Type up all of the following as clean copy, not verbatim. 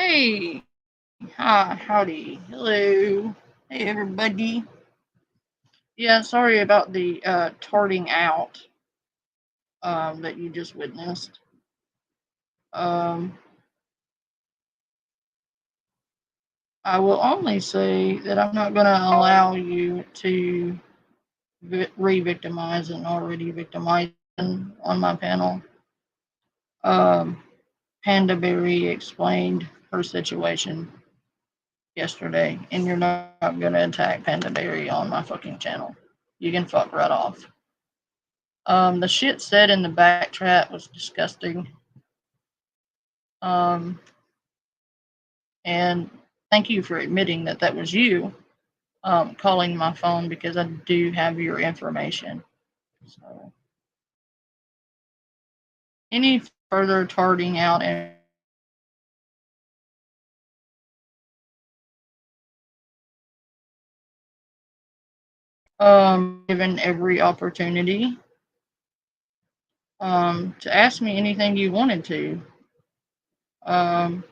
Hey, hi, howdy, hello, hey everybody. Yeah, sorry about the tarting out that you just witnessed. Um, I will only say that I'm not going to allow you to re-victimize an already victimized on my panel. Um, Panda Berry explained her situation yesterday, and you're not going to attack Panda Berry on my fucking channel. You can fuck right off. The shit said in the back chat was disgusting. Um, and thank you for admitting that that was you calling my phone because I do have your information. So, any further tarting out and given every opportunity to ask me anything you wanted to. Um,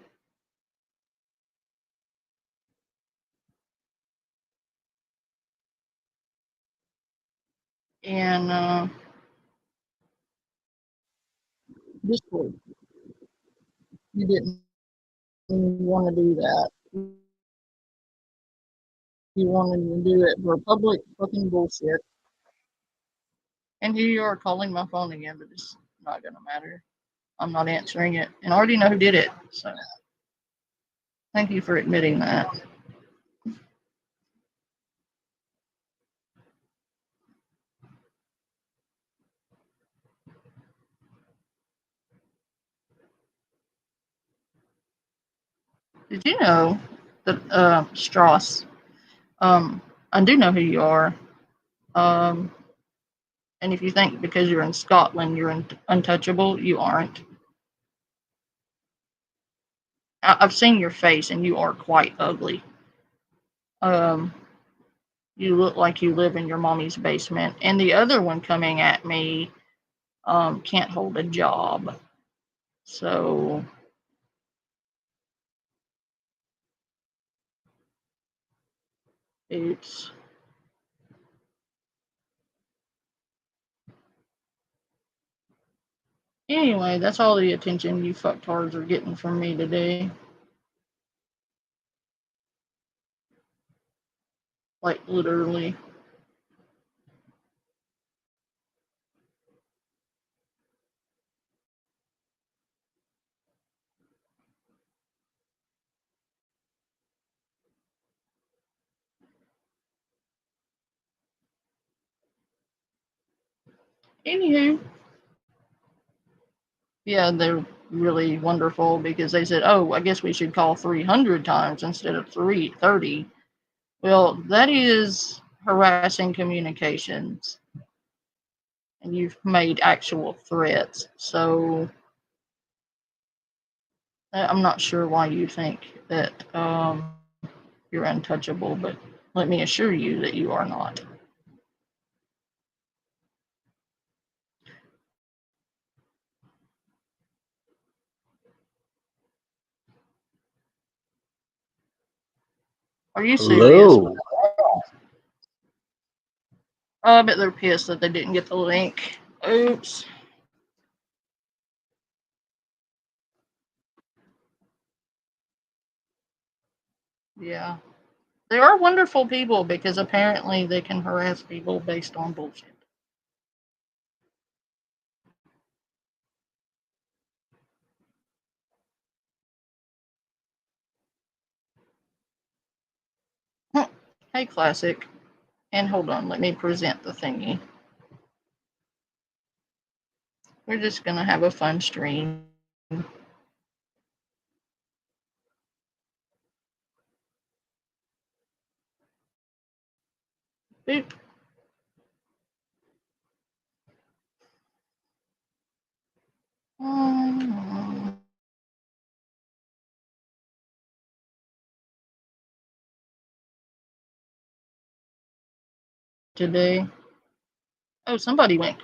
and Discord, you didn't want to do that. You wanted to do it for public fucking bullshit. And here you are calling my phone again, but it's not going to matter. I'm not answering it. And I already know who did it. So thank you for admitting that. Did you know that Strauss? I do know who you are. Um, and if you think because you're in Scotland you're untouchable, you aren't. I've seen your face, and you are quite ugly. Um, you look like you live in your mommy's basement. And the other one coming at me can't hold a job. So it's anyway. That's all the attention you fucktards are getting from me today. Like literally. Anywho, yeah, they're really wonderful because they said, "Oh, I guess we should call 300 times instead of 330." Well, that is harassing communications, and you've made actual threats. So I'm not sure why you think that you're untouchable, but let me assure you that you are not. Are you serious? Hello. Oh, I bet they're pissed that they didn't get the link. Oops. Yeah. They are wonderful people because apparently they can harass people based on bullshit. Hey, Classic. And hold on, let me present the thingy. We're just going to have a fun stream. Boop. Today. Oh, somebody went.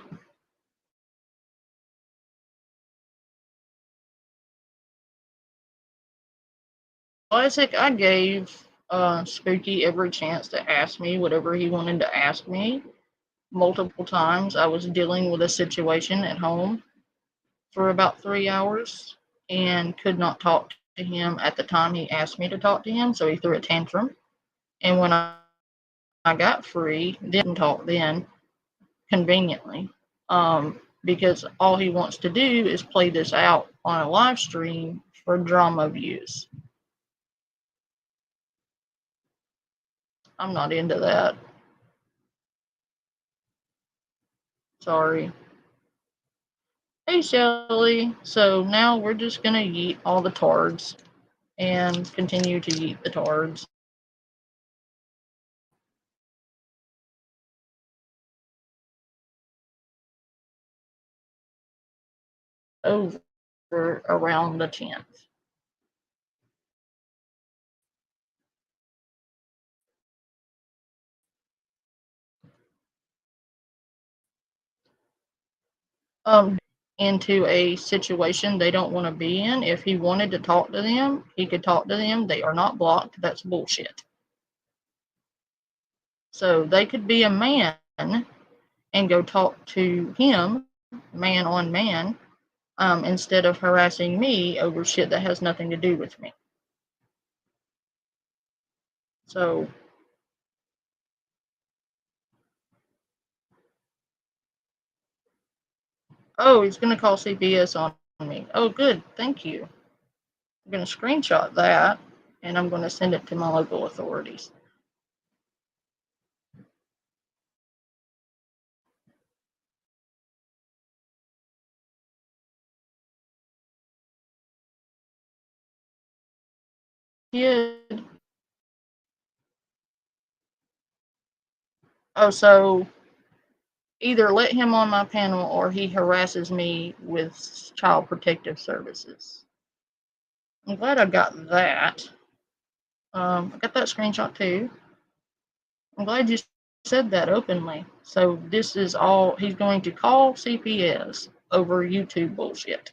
Isaac, I gave Spooky every chance to ask me whatever he wanted to ask me. Multiple times I was dealing with a situation at home for about 3 hours and could not talk to him at the time he asked me to talk to him, so he threw a tantrum. And when I got free, didn't talk then, conveniently, because all he wants to do is play this out on a live stream for drama views. I'm not into that. Sorry. Hey, Shelly. So now we're just going to yeet all the tards and continue to yeet the tards. Over around the 10th. Into a situation they don't want to be in. If he wanted to talk to them, he could talk to them. They are not blocked. That's bullshit. So they could be a man and go talk to him, man on man, instead of harassing me over shit that has nothing to do with me. So, oh, he's going to call CPS on me. Oh, good. Thank you. I'm going to screenshot that and I'm going to send it to my local authorities. Kid. Oh, so either let him on my panel or he harasses me with Child Protective Services. I'm glad I got that. I got that screenshot too. I'm glad you said that openly. So this is all, he's going to call CPS over YouTube bullshit.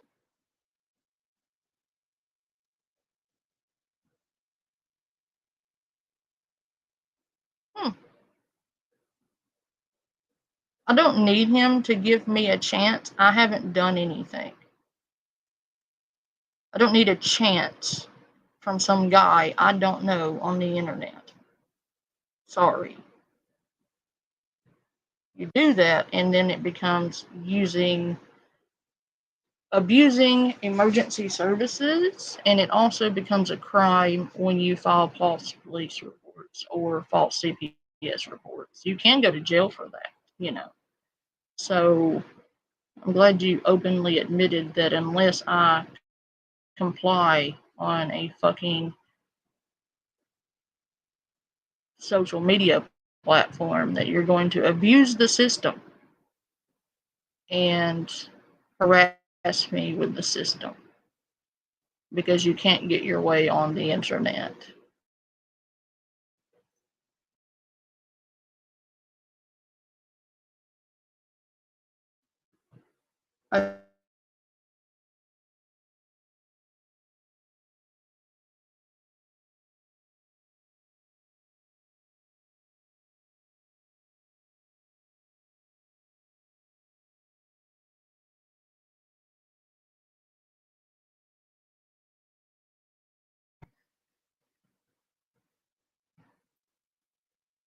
I don't need him to give me a chance. I haven't done anything. I don't need a chance from some guy I don't know on the internet. Sorry. You do that, and then it becomes abusing emergency services, and it also becomes a crime when you file false police reports or false CPS reports. You can go to jail for that. So I'm glad you openly admitted that unless I comply on a fucking social media platform, that you're going to abuse the system and harass me with the system because you can't get your way on the internet.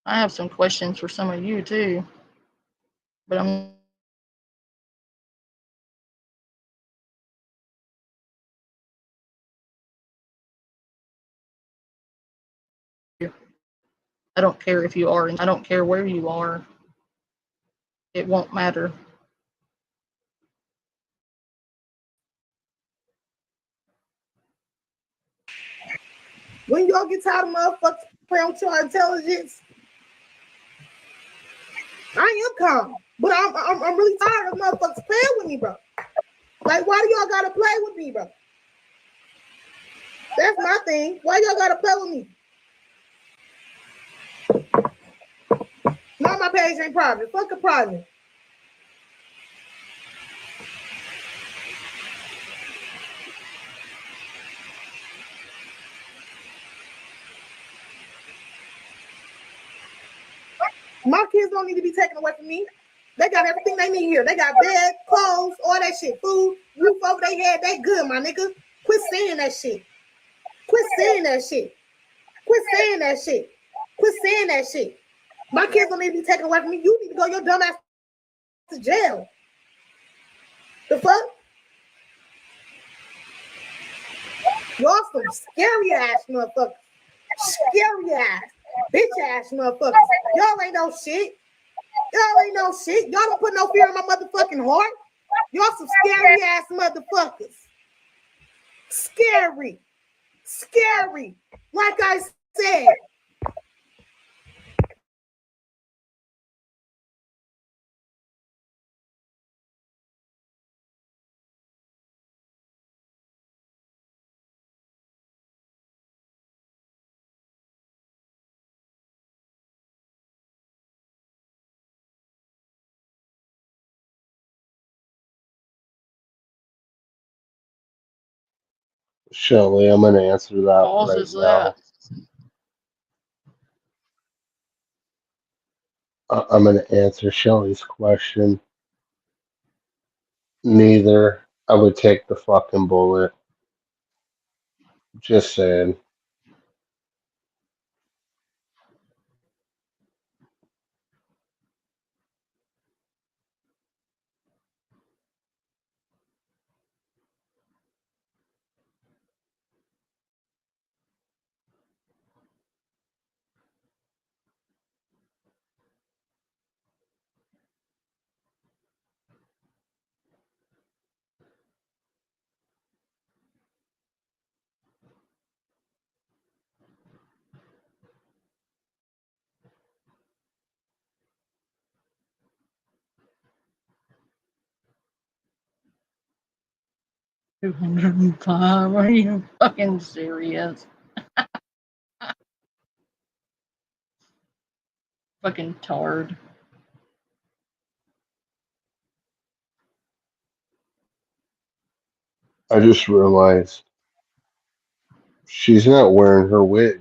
I have some questions for some of you too, but I don't care if you are, I don't care where you are. It won't matter. When y'all get tired of motherfuckers playing with your intelligence, I am calm, but I'm really tired of motherfuckers playing with me, bro. Like, why do y'all gotta play with me, bro? That's my thing. Why y'all gotta play with me? No, my page ain't private. Fuck a private. My kids don't need to be taken away from me. They got everything they need here. They got bed, clothes, all that shit, food, roof over their head. They good, my nigga. Quit saying that shit. Quit saying that shit. Quit saying that shit. Quit saying that shit. My kids don't need to be taken away from me. You need to go your dumb ass to jail. The fuck? Y'all some scary ass motherfuckers. Scary ass. Bitch ass motherfuckers. Y'all ain't no shit. Y'all ain't no shit. Y'all don't put no fear in my motherfucking heart. Y'all some scary ass motherfuckers. Scary. Scary. Like I said. Shelly, I'm going to answer that Pause right is now. that. I'm going to answer Shelly's question. Neither. I would take the fucking bullet. Just saying. $205. Are you fucking serious? Fucking tard. I just realized she's not wearing her wig.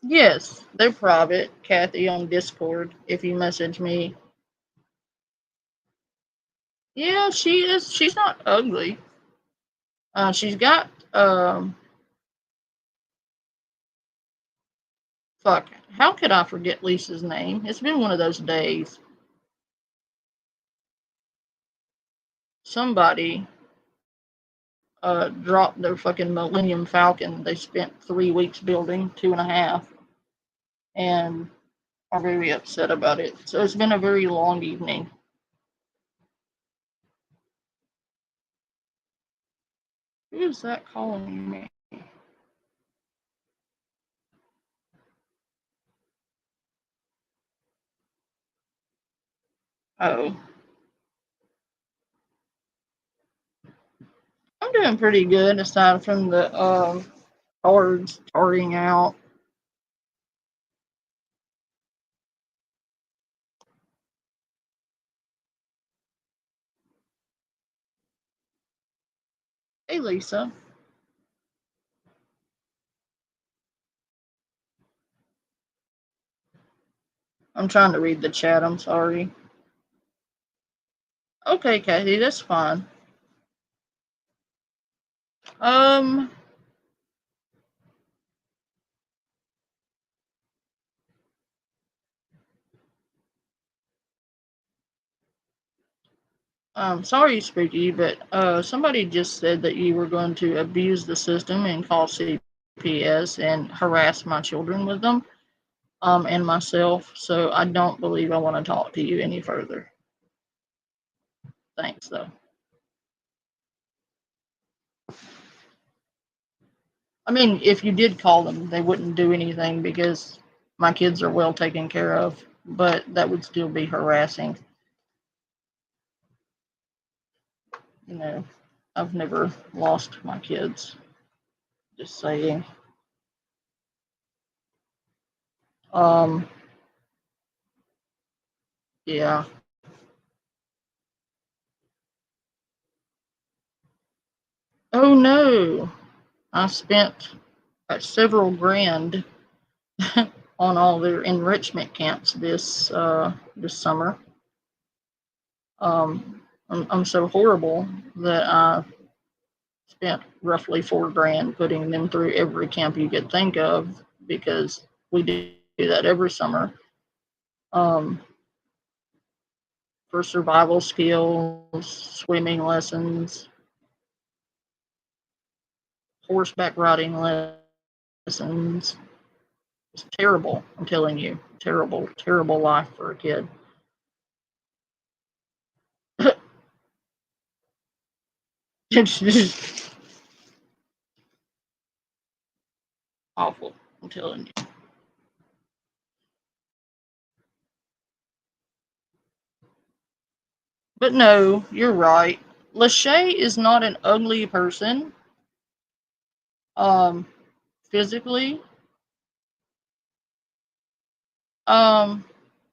Yes, they're private, Kathy, on Discord. If you message me. Yeah, she is. She's not ugly. She's got fuck. How could I forget Lisa's name? It's been one of those days. Somebody dropped their fucking Millennium Falcon. They spent 3 weeks building, 2.5, and are very upset about it. So it's been a very long evening. Who is that calling me? Oh, I'm doing pretty good aside from the cards starting out. Hey, Lisa. I'm trying to read the chat. I'm sorry. Okay, Kathy, that's fine. Um, sorry, Spooky, but somebody just said that you were going to abuse the system and call CPS and harass my children with them, and myself. So I don't believe I want to talk to you any further. Thanks, though. I mean, if you did call them, they wouldn't do anything because my kids are well taken care of, but that would still be harassing. You know, I've never lost my kids. Just saying. Um, yeah. Oh no, I spent several grand on all their enrichment camps this summer. I'm so horrible that I spent roughly $4,000 putting them through every camp you could think of because we do that every summer. For survival skills, swimming lessons, horseback riding lessons. It's terrible, I'm telling you. Terrible, terrible life for a kid. It's just awful, I'm telling you. But no, you're right. Lachey is not an ugly person, um, physically. Um,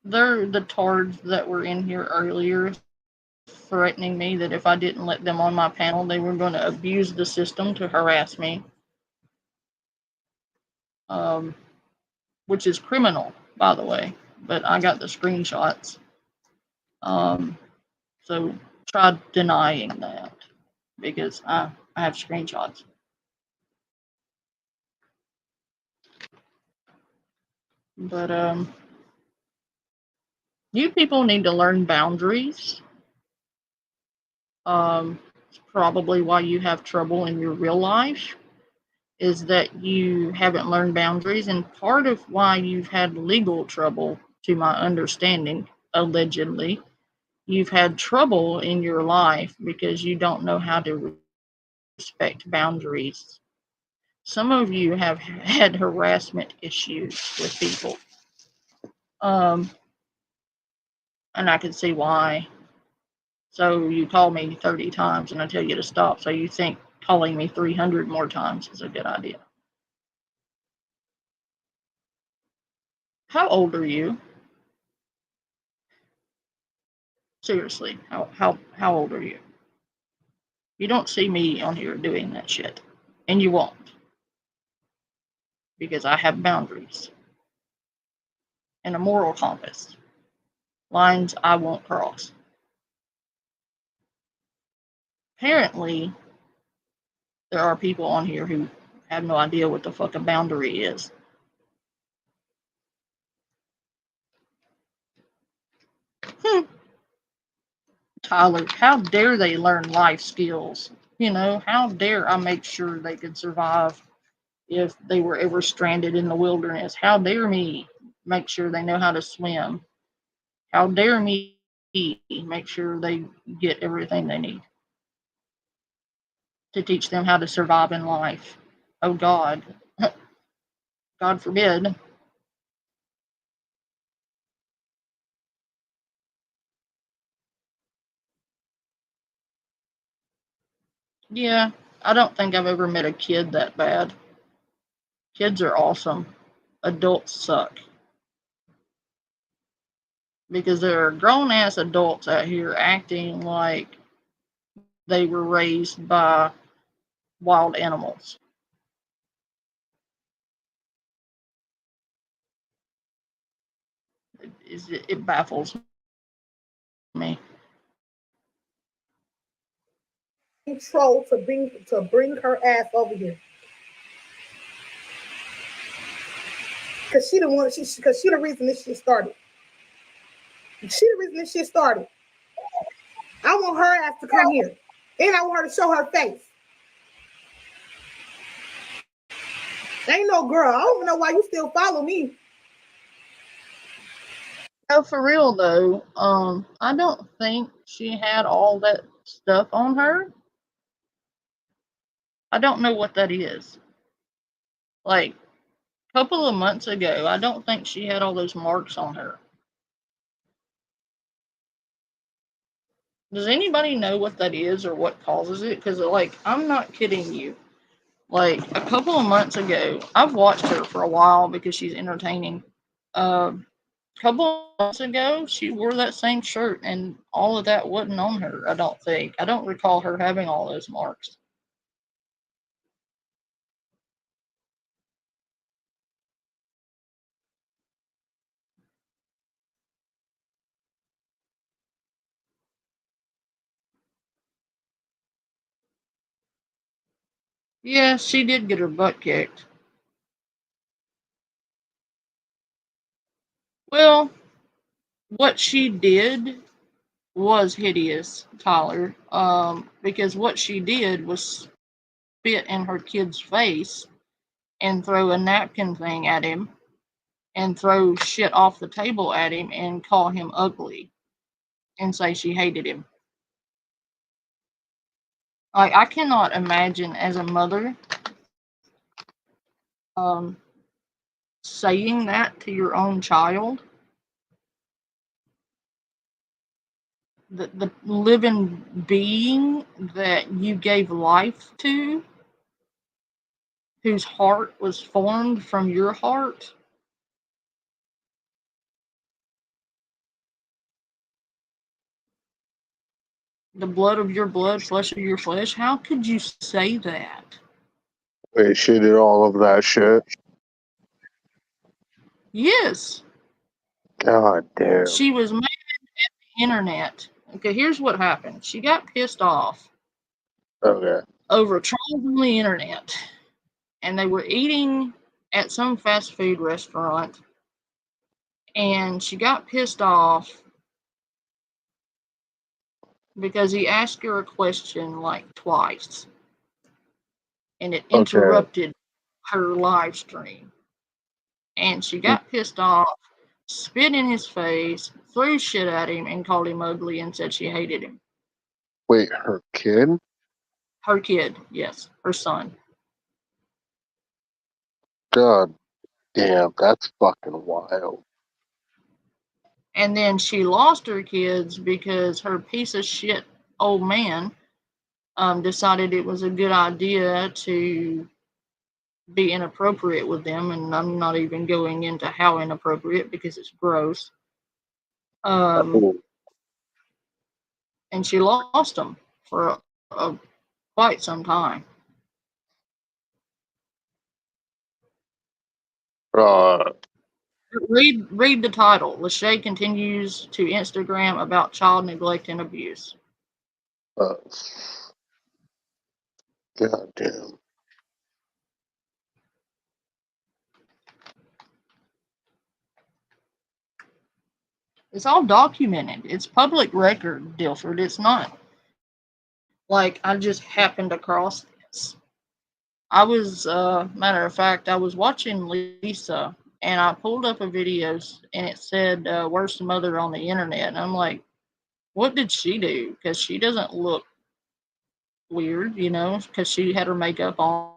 they're the tards that were in here earlier threatening me that if I didn't let them on my panel, they were going to abuse the system to harass me, which is criminal, by the way. But I got the screenshots. So try denying that because I have screenshots. But you people need to learn boundaries. It's probably why you have trouble in your real life is that you haven't learned boundaries, and part of why you've had legal trouble, to my understanding, allegedly, you've had trouble in your life because you don't know how to respect boundaries. Some of you have had harassment issues with people. And I can see why. So you call me 30 times and I tell you to stop. So you think calling me 300 more times is a good idea. How old are you? Seriously, how old are you? You don't see me on here doing that shit. And you won't. Because I have boundaries and a moral compass. Lines I won't cross. Apparently, there are people on here who have no idea what the fuck a boundary is. Tyler, how dare they learn life skills? You know, how dare I make sure they could survive if they were ever stranded in the wilderness? How dare me make sure they know how to swim? How dare me make sure they get everything they need to teach them how to survive in life? Oh God, God forbid. Yeah, I don't think I've ever met a kid that bad. Kids are awesome. Adults suck. Because there are grown ass adults out here acting like they were raised by wild animals. It baffles me. Control to bring her ass over here. Cause she the one cause she the reason this shit started. She the reason this shit started. I want her ass to come here. And I want her to show her face. Ain't no girl. I don't even know why you still follow me. No, for real though, I don't think she had all that stuff on her. I don't know what that is. Like a couple of months ago, I don't think she had all those marks on her. Does anybody know what that is or what causes it? Because, like, I'm not kidding you. Like, a couple of months ago, I've watched her for a while because she's entertaining. A couple of months ago, she wore that same shirt, and all of that wasn't on her, I don't think. I don't recall her having all those marks. Yeah, she did get her butt kicked. Well, what she did was hideous, Tyler. Because what she did was spit in her kid's face and throw a napkin thing at him and throw shit off the table at him and call him ugly and say she hated him. Like, I cannot imagine as a mother um, saying that to your own child, the living being that you gave life to, whose heart was formed from your heart, the blood of your blood, flesh of your flesh. How could you say that? Wait, she did all of that shit? Yes, God damn. she was mad at the internet. Okay, here's what happened. She got pissed off Okay. over trolls on the internet, and they were eating at some fast food restaurant, and she got pissed off because he asked her a question like twice, and it Okay. interrupted her live stream. And she Mm, got pissed off, spit in his face, threw shit at him, and called him ugly and said she hated him. wait, her kid? Her kid, yes, her son. God damn, that's fucking wild. And then she lost her kids because her piece of shit old man decided it was a good idea to be inappropriate with them. And I'm not even going into how inappropriate because it's gross. Um, Oh, and she lost them for a quite some time. uh, Read the title. Lachey continues to Instagram about child neglect and abuse. uh, God damn. It's all documented. It's public record, Dilford. It's not like I just happened across this. I was, matter of fact, I was watching Lisa and I pulled up a video and it said, worst mother on the internet. And I'm like, what did she do? Because she doesn't look weird, because she had her makeup on.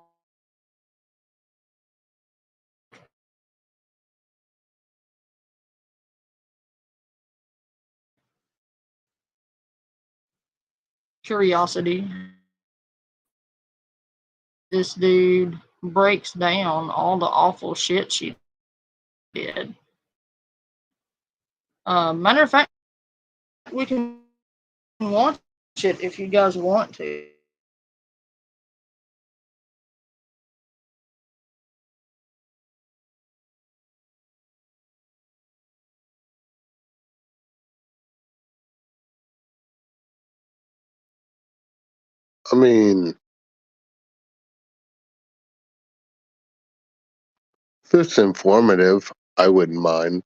Curiosity. This dude breaks down all the awful shit she did. Matter of fact, we can watch it if you guys want to. I mean, if it's informative, I wouldn't mind.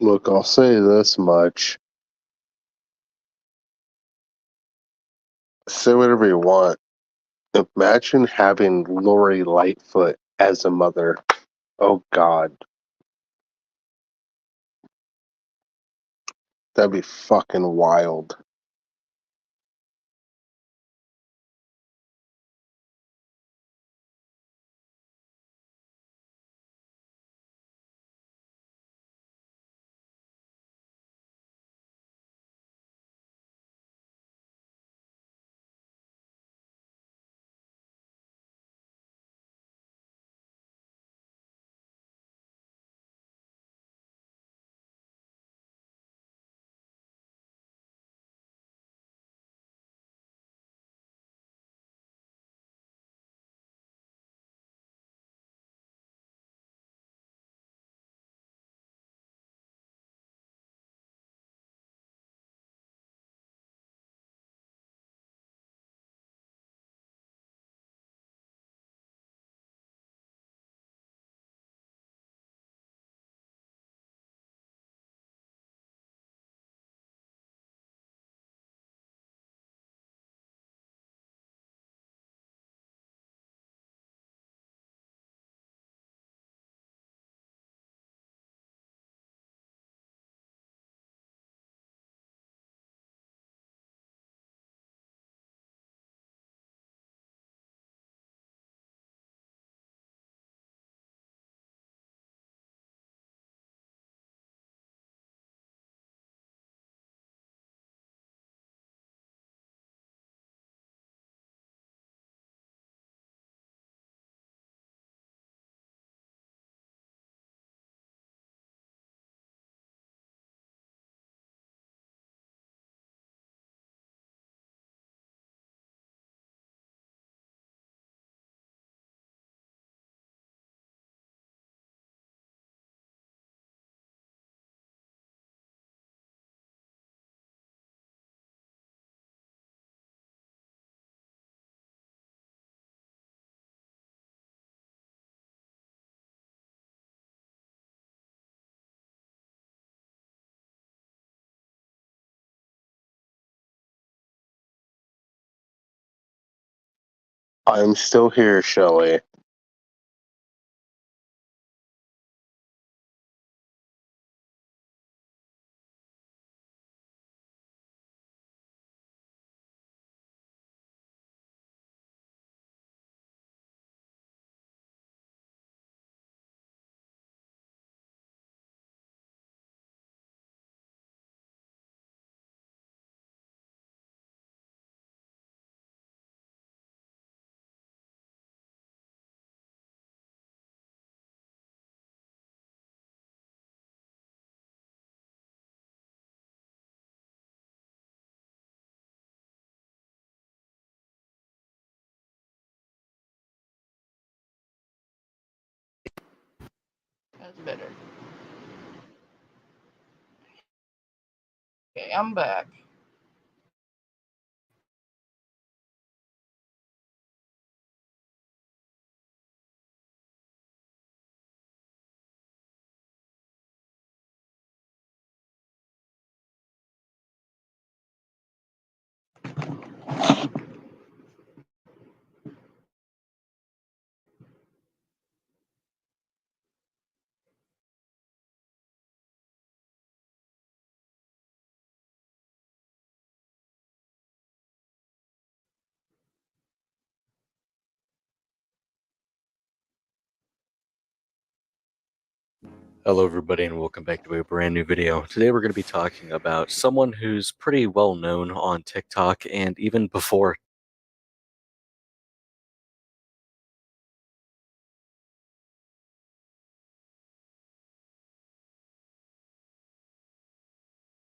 Look, I'll say this much. Say whatever you want. Imagine having Lori Lightfoot as a mother. Oh, God. That'd be fucking wild. I'm still here, Shelley. That's better. Okay, I'm back. Hello everybody and welcome back to a brand new video. Today we're going to be talking about someone who's pretty well known on TikTok and even before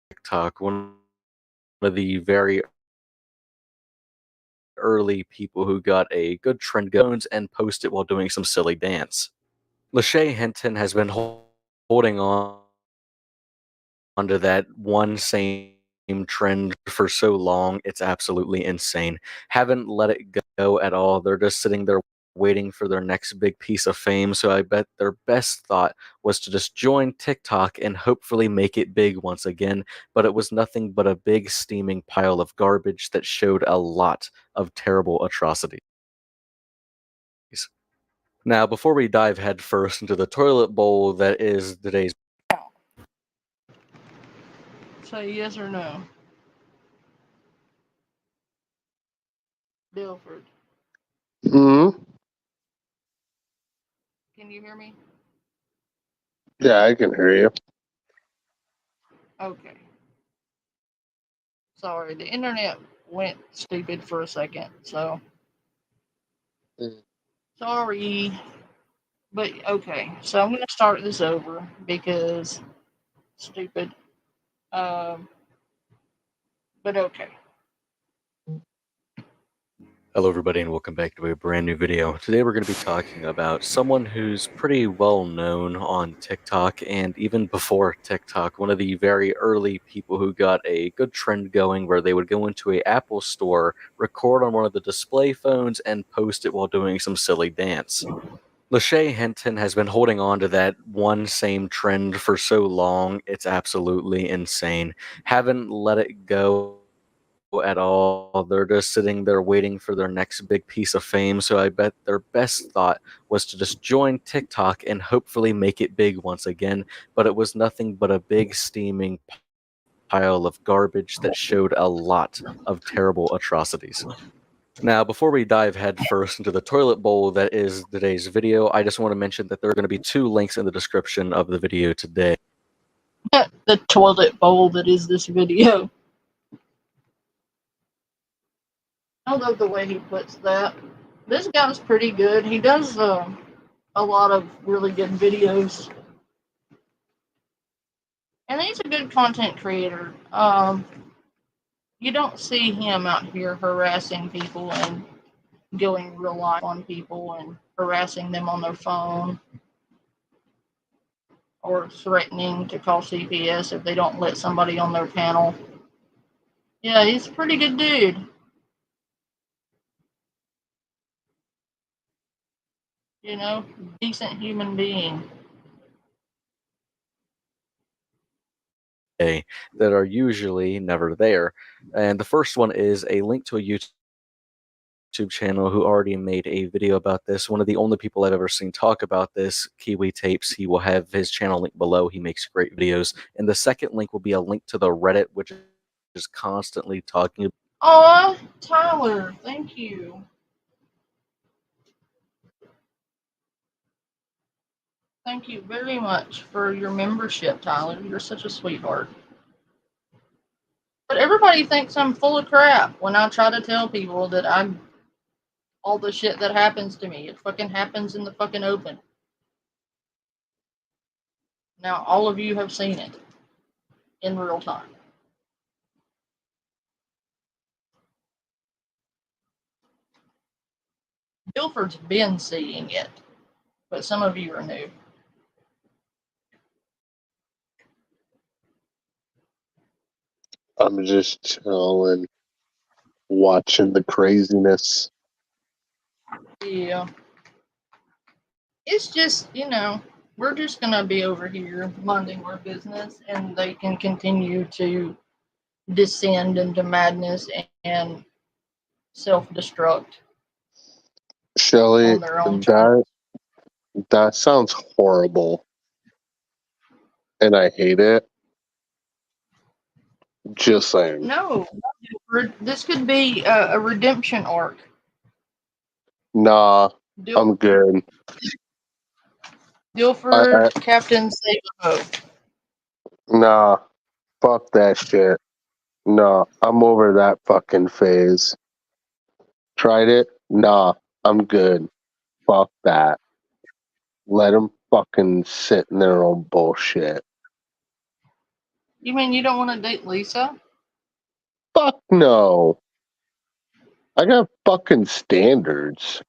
TikTok, one of the very early people who got a good trend going and post it while doing some silly dance. Lachey Hinton has been holding on to that one same trend for so long, it's absolutely insane. Haven't let it go at all. They're just sitting there waiting for their next big piece of fame, so I bet their best thought was to just join TikTok and hopefully make it big once again, but it was nothing but a big steaming pile of garbage that showed a lot of terrible atrocities. Now, before we dive headfirst into the toilet bowl that is today's Say yes or no. Dilford, Hmm. can you hear me? Yeah, I can hear you. Okay. Sorry, the internet went stupid for a second, so sorry. But okay, so I'm gonna start this over because stupid. Um, but okay. Hello everybody and welcome back to a brand new video. Today we're going to be talking about someone who's pretty well known on TikTok and even before TikTok, one of the very early people who got a good trend going where they would go into a Apple store, record on one of the display phones and post it while doing some silly dance. Lachey Hinton has been holding on to that one same trend for so long, it's absolutely insane. Haven't let it go at all. They're just sitting there waiting for their next big piece of fame, so I bet their best thought was to just join TikTok and hopefully make it big once again, but it was nothing but a big steaming pile of garbage that showed a lot of terrible atrocities. Now, before we dive headfirst into the toilet bowl that is today's video, I just want to mention that there are going to be 2 links in the description of the video today. The toilet bowl that is this video. I love the way he puts that. This guy's pretty good. He does a lot of really good videos, and he's a good content creator. You don't see him out here harassing people and going real life on people and harassing them on their phone or threatening to call CPS if they don't let somebody on their panel. Yeah, he's a pretty good dude. You know, decent human being. That are usually never there. And the first one is a link to a YouTube channel who already made a video about this. One of the only people I've ever seen talk about this, Kiwi Tapes. He will have his channel link below. He makes great videos. And the second link will be a link to the Reddit, which is constantly talking. Aw, Tyler, thank you. Thank you very much for your membership, Tyler. You're such a sweetheart. But everybody thinks I'm full of crap when I try to tell people that I'm all the shit that happens to me. It fucking happens in the fucking open. Now, all of you have seen it in real time. Guilford's been seeing it, but some of you are new. I'm just chilling, watching the craziness. Yeah. It's just, we're just going to be over here minding our business, and they can continue to descend into madness and self-destruct Shelly, on their own terms. that sounds horrible, and I hate it. Just saying. No, this could be a redemption arc. Nah, Dil- I'm good. Dilford, Captain Save a Hope. Nah, fuck that shit. Nah, I'm over that fucking phase. Tried it? Nah, I'm good. Fuck that. Let them fucking sit in their own bullshit. You mean you don't want to date Lisa? Fuck no. I got fucking standards.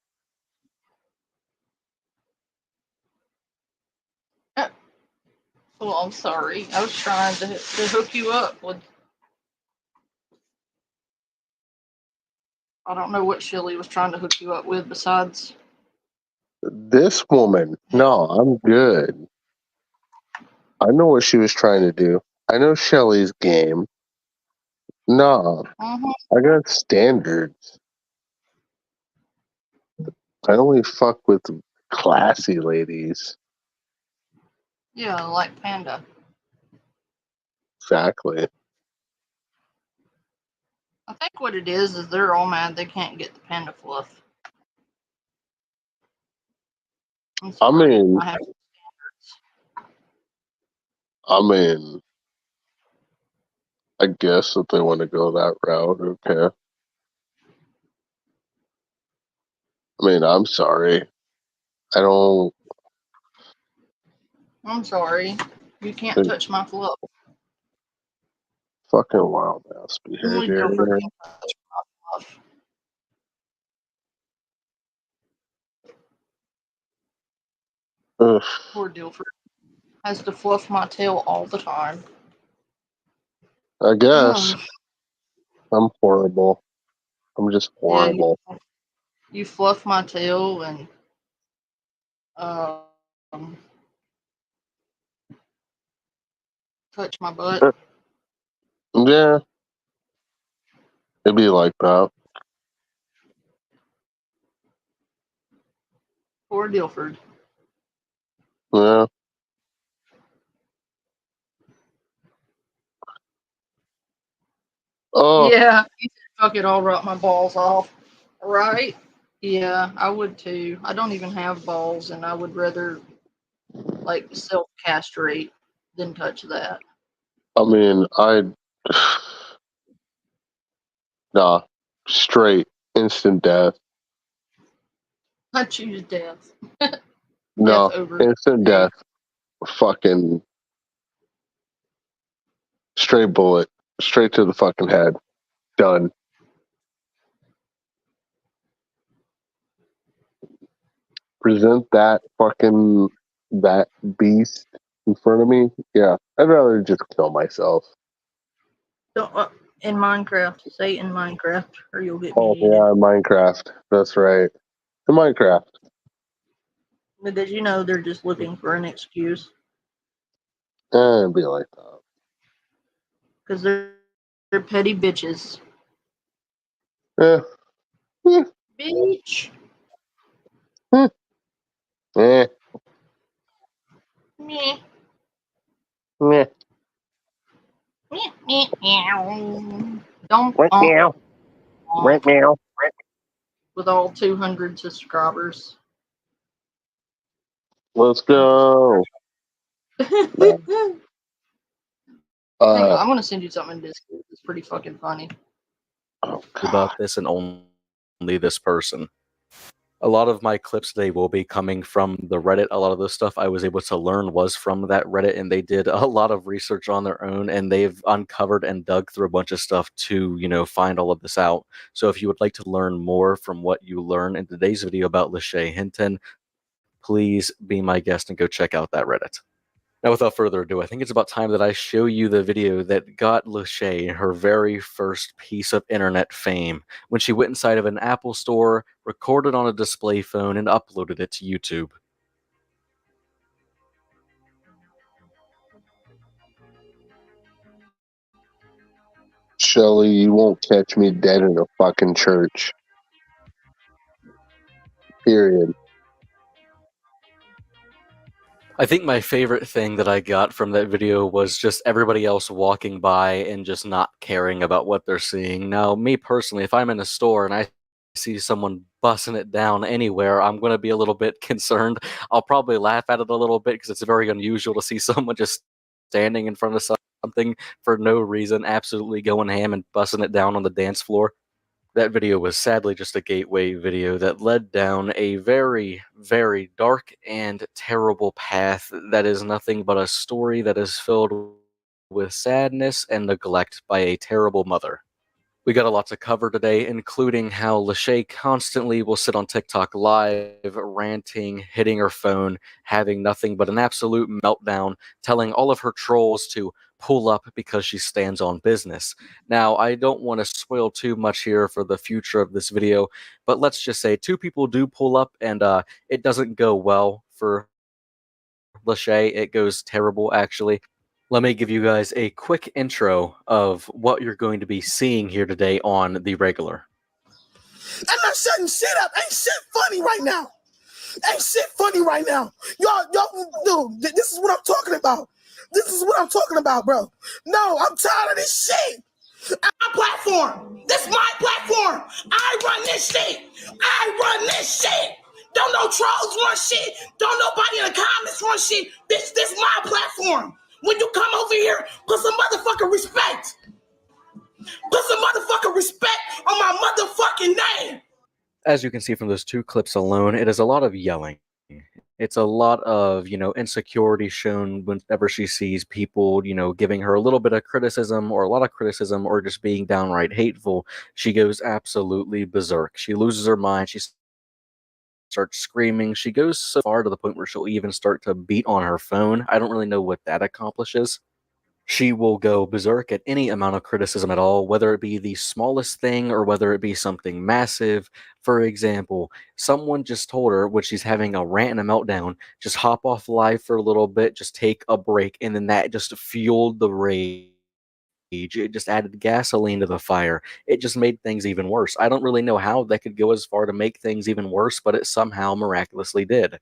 Well, I'm sorry. I was trying to hook you up with. I don't know what Shelly was trying to hook you up with besides This woman, no, I'm good. I know what she was trying to do. I know Shelly's game. No, Mhm. I got standards. I only fuck with classy ladies. Yeah, like Panda. Exactly. I think what it is they're all mad they can't get the Panda fluff. I'm I sorry. mean, I have I guess if they want to go that route, okay. I mean, I'm sorry. I don't. I'm sorry. You can't touch my fluff. Fucking wild ass Only behavior. Dilfer can touch my fluff. Ugh, Poor Dilfer has to fluff my tail all the time. I guess I'm horrible. I'm just Yeah, horrible. you fluff my tail and um, touch my butt. Yeah, it'd be like that. Poor Dilford. Yeah. Oh, Yeah, he said, fuck it, I'll rot my balls off. Right? Yeah, I would too. I don't even have balls, and I would rather like self castrate than touch that. I mean, nah, straight, instant death. I choose death. Death No, over instant day. death. Fucking straight bullet, straight to the fucking head. Done. Present that beast in front of me. Yeah, I'd rather just kill myself. Don't, in Minecraft, say in Minecraft, or you'll get Oh me eaten. yeah, Minecraft. That's right. In Minecraft. Because you know they're just looking for an excuse. It'd be like that. Because they're petty bitches. Eh, eh, Bitch. eh, eh, Meh. meh. Meh, meh, meow. Don't Right honk, meow. Right honk. meow. With all 200 subscribers. Let's I'm just. go. Hang Uh, on, I'm gonna send you something in Discord. It's pretty fucking funny. oh god. About this and only this person. A lot of my clips today will be coming from the Reddit. A lot of the stuff I was able to learn was from that Reddit, and they did a lot of research on their own, and they've uncovered and dug through a bunch of stuff to, find all of this out. So if you would like to learn more from what you learn in today's video about Lachey Hinton, please be my guest and go check out that Reddit. Now, without further ado, I think it's about time that I show you the video that got Lachey her very first piece of internet fame when she went inside of an Apple store, recorded on a display phone, and uploaded it to YouTube. Shelly, you won't catch me dead in a fucking church. Period. I think my favorite thing that I got from that video was just everybody else walking by and just not caring about what they're seeing. Now, me personally, if I'm in a store and I see someone bussing it down anywhere, I'm going to be a little bit concerned. I'll probably laugh at it a little bit because it's very unusual to see someone just standing in front of something for no reason, absolutely going ham and bussing it down on the dance floor. That video was sadly just a gateway video that led down a very, very dark and terrible path that is nothing but a story that is filled with sadness and neglect by a terrible mother. We got a lot to cover today, including how Lachey constantly will sit on TikTok live, ranting, hitting her phone, having nothing but an absolute meltdown, telling all of her trolls to pull up because she stands on business. Now, I don't want to spoil too much here for the future of this video, but let's just say two people do pull up, and it doesn't go well for Lachey. It goes terrible, actually. Let me give you guys a quick intro of what you're going to be seeing here today on the regular. I'm not shutting shit up. Ain't shit funny right now. Ain't shit funny right now. Y'all, dude, this is what I'm talking about. This is what I'm talking about, bro. No, I'm tired of this shit. My platform. This is my platform. I run this shit. I run this shit. Don't no trolls run shit. Don't nobody in the comments run shit. Bitch, this is my platform. When you come over here, put some motherfucking respect. Put some motherfucking respect on my motherfucking name. As you can see from those two clips alone, it is a lot of yelling. It's a lot of, insecurity shown whenever she sees people, giving her a little bit of criticism or a lot of criticism or just being downright hateful. She goes absolutely berserk. She loses her mind. She starts screaming. She goes so far to the point where she'll even start to beat on her phone. I don't really know what that accomplishes. She will go berserk at any amount of criticism at all, whether it be the smallest thing or whether it be something massive. For example, someone just told her when she's having a rant and a meltdown, just hop off live for a little bit, just take a break, and then that just fueled the rage. It just added gasoline to the fire. It just made things even worse. I don't really know how that could go as far to make things even worse, but it somehow miraculously did.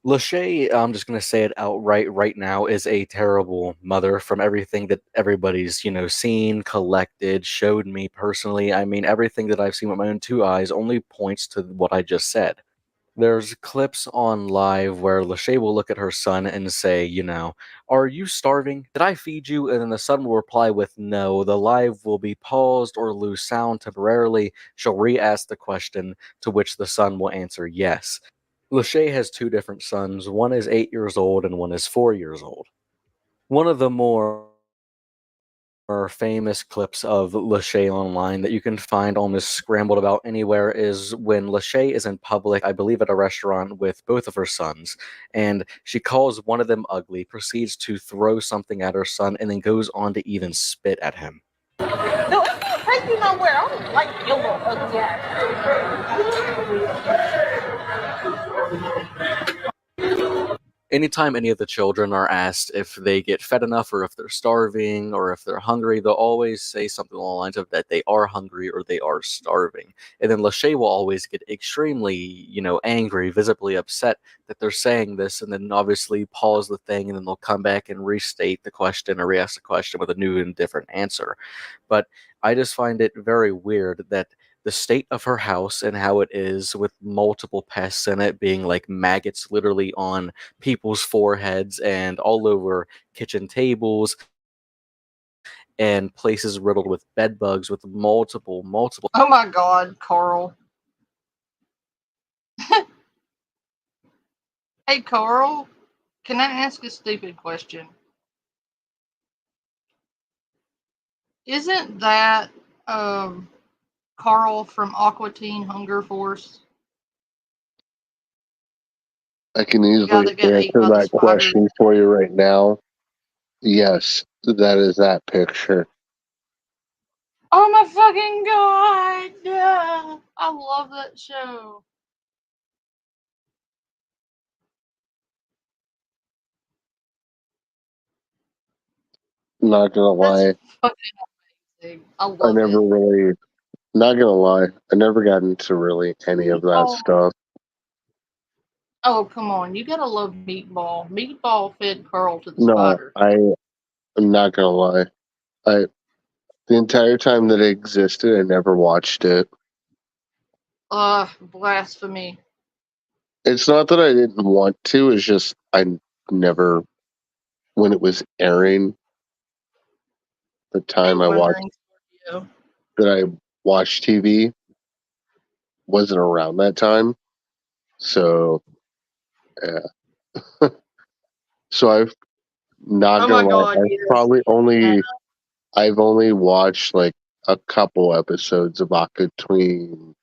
Lachey, I'm just going to say it outright right now, is a terrible mother from everything that everybody's, seen, collected, showed me personally. I mean, everything that I've seen with my own two eyes only points to what I just said. There's clips on live where Lachey will look at her son and say, are you starving? Did I feed you? And then the son will reply with no. The live will be paused or lose sound temporarily. She'll re-ask the question, to which the son will answer yes. Lachey has two different sons. One is 8 years old and one is 4 years old. One of the more famous clips of Lachey online that you can find almost scrambled about anywhere is when Lachey is in public, I believe at a restaurant with both of her sons, and she calls one of them ugly, proceeds to throw something at her son, and then goes on to even spit at him. No, it can't take you nowhere. I don't like your little ugly ass. Anytime any of the children are asked if they get fed enough or if they're starving or if they're hungry, they'll always say something along the lines of that they are hungry or they are starving. And then Lachey will always get extremely, angry, visibly upset that they're saying this, and then obviously pause the thing, and then they'll come back and restate the question or re-ask the question with a new and different answer. But I just find it very weird that the state of her house and how it is with multiple pests in it, being like maggots literally on people's foreheads and all over kitchen tables and places riddled with bed bugs with multiple. Oh my God, Carl. Hey, Carl, can I ask a stupid question? Isn't that Carl from Aqua Teen Hunger Force? I can The guy easily that got ate answer by the that spider? question for you right now. Yes, that is that picture. Oh my fucking God! Yeah, I love that show. Not gonna That's lie, fucking amazing. I I love never it. really. Not gonna lie, I never got into really any of that Meatball. stuff. Oh, come on. You gotta love Meatball. Meatball fed Carl to the No, spiders. I'm not gonna lie. I the entire time that it existed, I never watched it. Blasphemy. It's not that I didn't want to. It's just I never, when it was airing, the Hey, time Wondering Scorpio. that I watched TV wasn't around that time. So yeah. So I've not Oh gonna my lie. God, yes. I've only watched like a couple episodes of Aqua Teen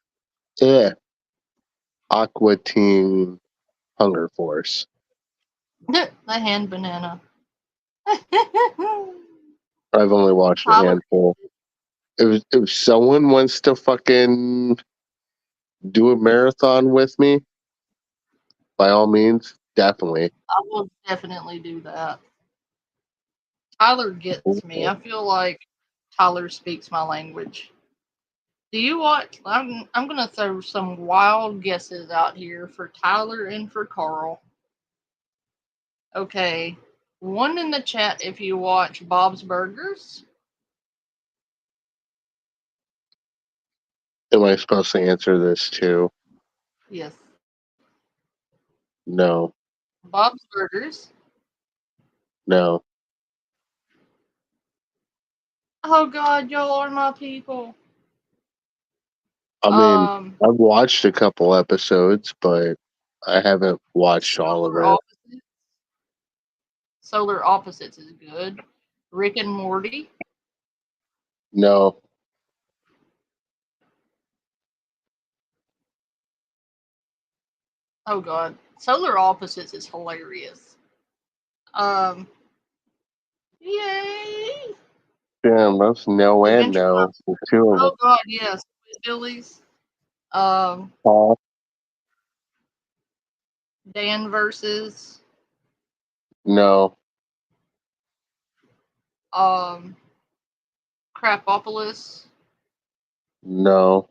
Hunger Force. The hand banana. I've only watched a Tyler, handful. If someone wants to fucking do a marathon with me, by all means, definitely. I will definitely do that. Tyler gets me. I feel like Tyler speaks my language. Do you watch? I'm gonna throw some wild guesses out here for Tyler and for Carl. Okay, one in the chat if you watch Bob's Burgers. Am I supposed to answer this too? Yes, No, Bob's Burgers. no. Oh God, y'all are my people. I mean, Um, I've watched a couple episodes, but I haven't watched all of Solar it. Opposites. Solar Opposites is good. Rick and Morty. No, Oh God, Solar Opposites is hilarious. Um, yay! damn, that's no and Adventure Time. no. The two of them. Oh God, yes. Billy's. Um, Paul? Dan versus No, um Crapopolis. no,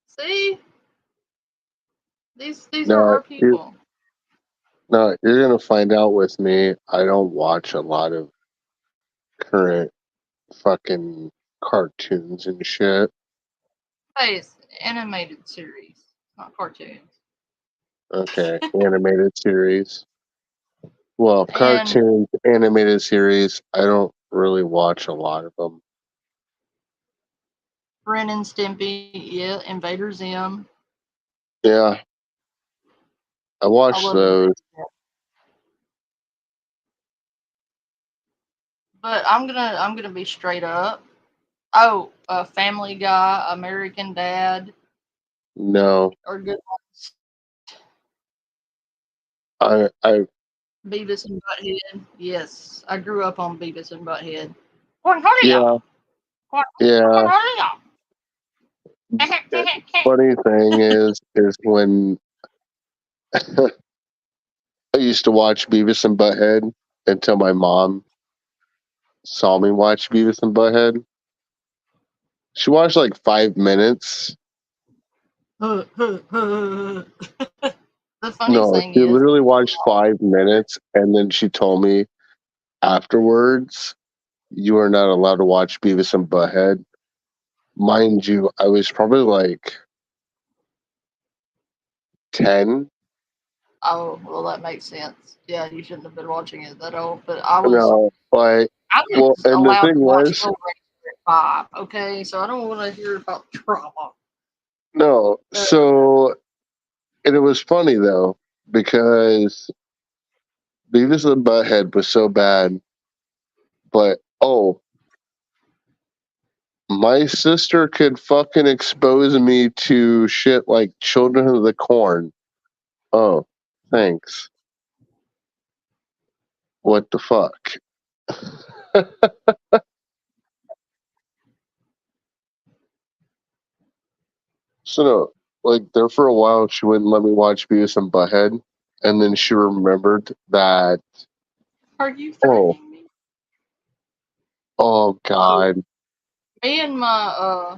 See, these are no. our people. No, you're gonna find out with me. I don't watch a lot of current fucking cartoons and shit. Hey, it's animated series, not cartoons. Okay, animated series. Well, And cartoons, animated series. I don't really watch a lot of them. Ren and Stimpy, yeah, Invader Zim. Yeah, I I watched love Invader those. Zim. But I'm gonna be straight up. Oh, Family Guy, American Dad, No, are good ones. I Beavis and Butthead. Yes, I grew up on Beavis and Butthead. Cornholio. yeah, yeah. Cornholio. The funny thing is when I used to watch Beavis and Butthead until my mom saw me watch Beavis and Butthead. She watched like 5 minutes. The funny No, thing she is, literally watched 5 minutes, and then she told me afterwards, "You are not allowed to watch Beavis and Butthead." Mind you, I was probably like 10. oh, well, that makes sense. Yeah, you shouldn't have been watching it that old, but I was, No, but I well, was and the allowed thing to watch was, Hellraiser at 5. Okay, so I don't want to hear about trauma. no. Uh, So, and it was funny though because Beavis and Butthead was so bad, but oh, my sister could fucking expose me to shit like Children of the Corn. Oh, thanks. What the fuck? So no, like there for a while, she wouldn't let me watch Beavis and Butthead, and then she remembered that. are you Oh, threatening me? oh Oh, God, me and my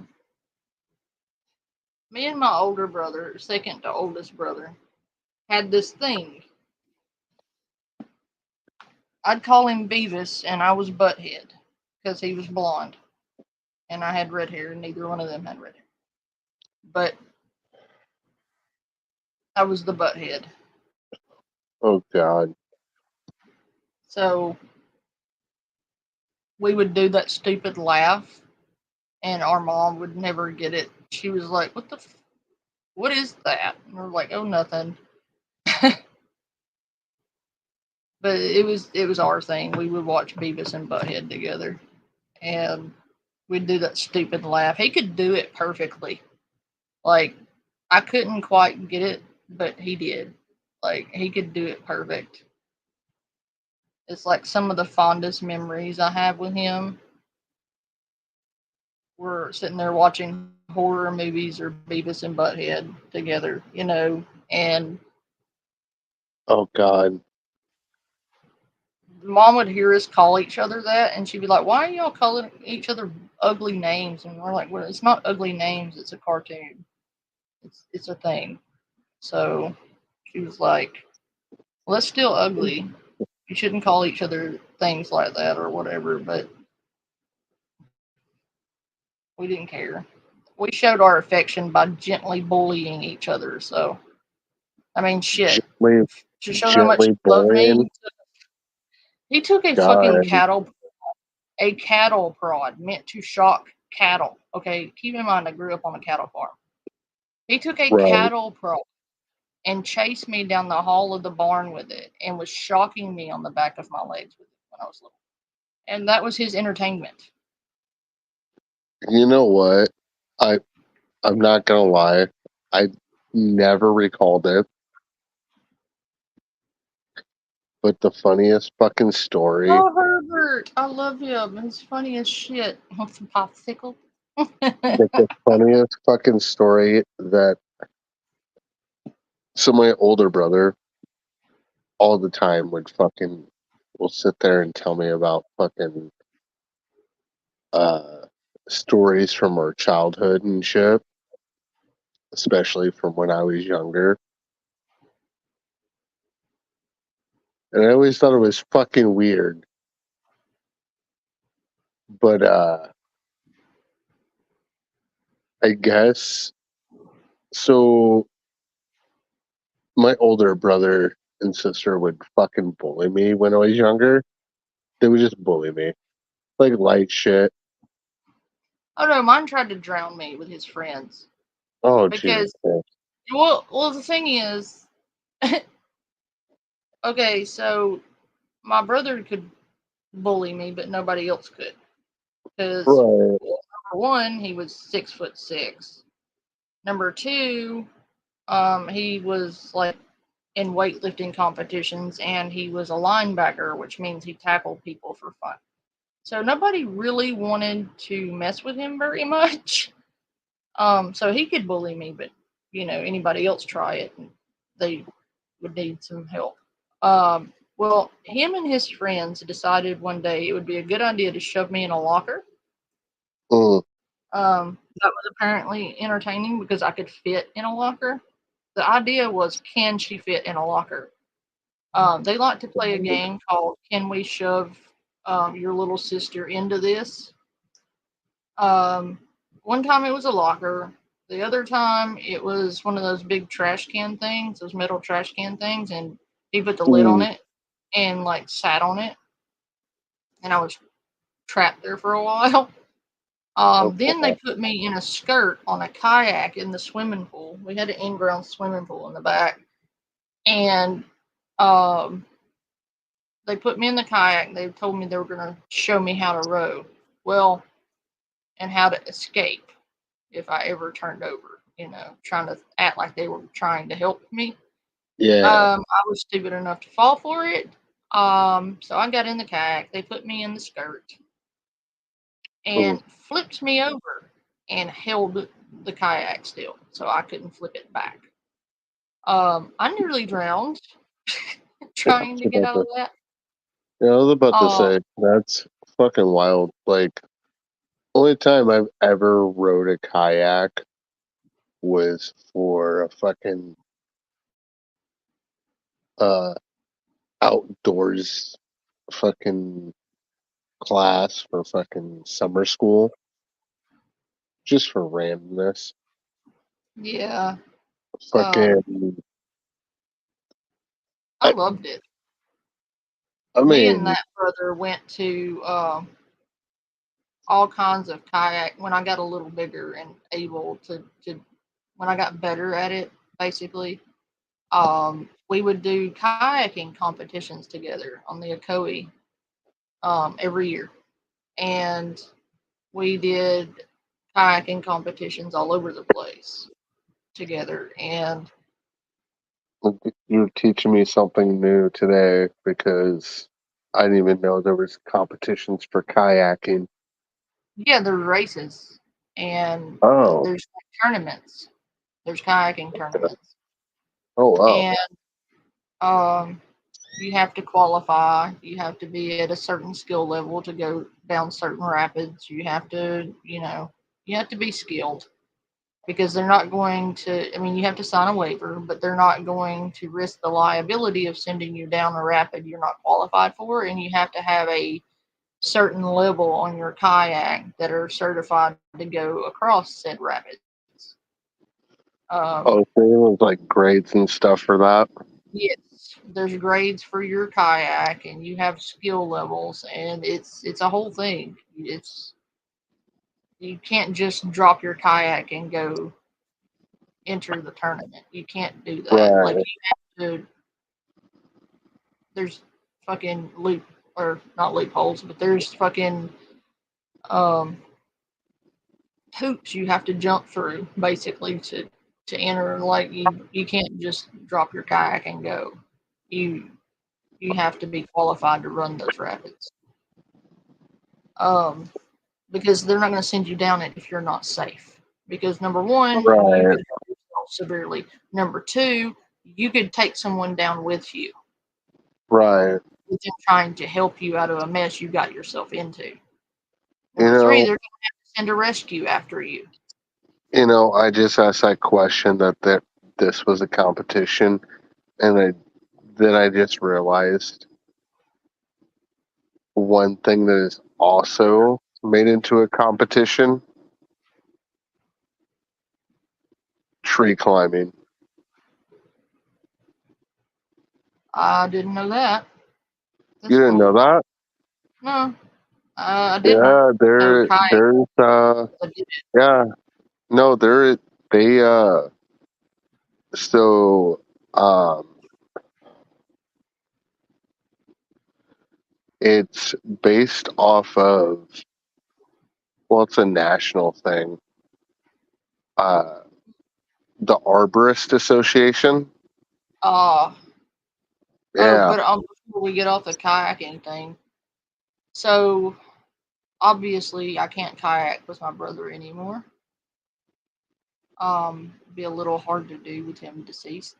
me and my older brother, second to oldest brother, had this thing. I'd call him Beavis, and I was Butthead because he was blonde, and I had red hair, and neither one of them had red hair. But I was the Butthead. oh God. So we would do that stupid laugh, and our mom would never get it. She was like, what is that?" And we're like, "Oh, nothing." But it was our thing. We would watch Beavis and Butthead together, and we'd do that stupid laugh. He could do it perfectly. Like I couldn't quite get it, but he did. Like, he could do it perfect. It's like some of the fondest memories I have with him. We're sitting there watching horror movies or Beavis and Butthead together, and Oh God. Mom would hear us call each other that, and she'd be like, "Why are y'all calling each other ugly names?" And we're like, "Well, it's not ugly names. It's a cartoon. It's a thing." So she was like, "Well, that's still ugly. You shouldn't call each other things like that or whatever." But we didn't care. We showed our affection by gently bullying each other. So, I mean, shit. Gently, To show how much he gently loved me, bullying. he took a fucking God. cattle prod meant to shock cattle. Okay, keep in mind I grew up on a cattle farm. He took a Right. cattle prod and chased me down the hall of the barn with it and was shocking me on the back of my legs with it when I was little. And that was his entertainment. You know what? I I'm not gonna lie. I never recalled it, but the funniest fucking story. Oh, Herbert, I love him. He's funny as shit. Want some popsicle? But the funniest fucking story that so my older brother all the time would fucking will sit there and tell me about fucking uh stories from our childhood and shit, especially from when I was younger. And I always thought it was fucking weird. But I guess so my older brother and sister would fucking bully me when I was younger. They would just bully me. Like light shit. Oh no, mine tried to drown me with his friends Oh Jesus. because well the thing is, okay, so my brother could bully me, but nobody else could because Right. number one, he was 6'6". Number two, he was like in weightlifting competitions, and he was a linebacker, which means he tackled people for fun. So nobody really wanted to mess with him very much. So he could bully me, but anybody else try it, and they would need some help. Well, him and his friends decided one day it would be a good idea to shove me in a locker. Mm, That was apparently entertaining because I could fit in a locker. The idea was, can she fit in a locker? They like to play a game called "Can we shove your little sister into this?" Um, One time it was a locker. The other time it was one of those big trash can things, those metal trash can things, and he put the lid on mm, it and like sat on it, and I was trapped there for a while. oh, Then they God. put me in a skirt on a kayak in the swimming pool. We had an in-ground swimming pool in the back, and um, they put me in the kayak. They told me they were going to show me how to row, well, and how to escape if I ever turned over. Trying to act like they were trying to help me. Yeah. I was stupid enough to fall for it. So I got in the kayak. They put me in the skirt Mm, and flipped me over and held the kayak still, so I couldn't flip it back. I nearly drowned yeah, trying to get out of that. I was about to Um, say that's fucking wild. Like only time I've ever rode a kayak was for a fucking uh outdoors fucking class for fucking summer school, just for randomness. yeah, um, Fucking, I I, loved it. I Me and mean, that brother went to all kinds of kayak when I got a little bigger and able to when I got better at it, basically. We would do kayaking competitions together on the Ocoee every year, and we did kayaking competitions all over the place together. And You're teaching me something new today because I didn't even know there was competitions for kayaking. Yeah, there's races and Oh, there's tournaments. There's kayaking tournaments, oh wow. and um, you have to qualify. You have to be at a certain skill level to go down certain rapids. You have to, you have to be skilled because they're not going to. I mean, you have to sign a waiver, but they're not going to risk the liability of sending you down a rapid you're not qualified for, and you have to have a certain level on your kayak that are certified to go across said rapids. Um, Oh, so there was like grades and stuff for that. yes, there's grades for your kayak, and you have skill levels, and it's a whole thing. It's you can't just drop your kayak and go enter the tournament. You can't do that. Like Right, you have to. There's fucking loop or not loopholes, but there's fucking um hoops you have to jump through basically to enter. Like you can't just drop your kayak and go. You you have to be qualified to run those rapids. Um, because they're not going to send you down it if you're not safe. Because number one, you right, could hurt yourself severely. Number two, you could take someone down with you, right. with them trying to help you out of a mess you got yourself into. You Number three, know, they're going to have to send a rescue after you. I just asked that question that this was a competition, and then I just realized one thing that is also made into a competition: tree climbing. I didn't know that. You That's didn't know cool. that? No, I didn't Yeah, know kayak. there's I did it. yeah, no, they so um it's based off of, well, it's a national thing. Uh the Arborist Association. Uh, oh, Yeah. but before we get off the kayaking thing, so obviously I can't kayak with my brother anymore. Be a little hard to do with him deceased.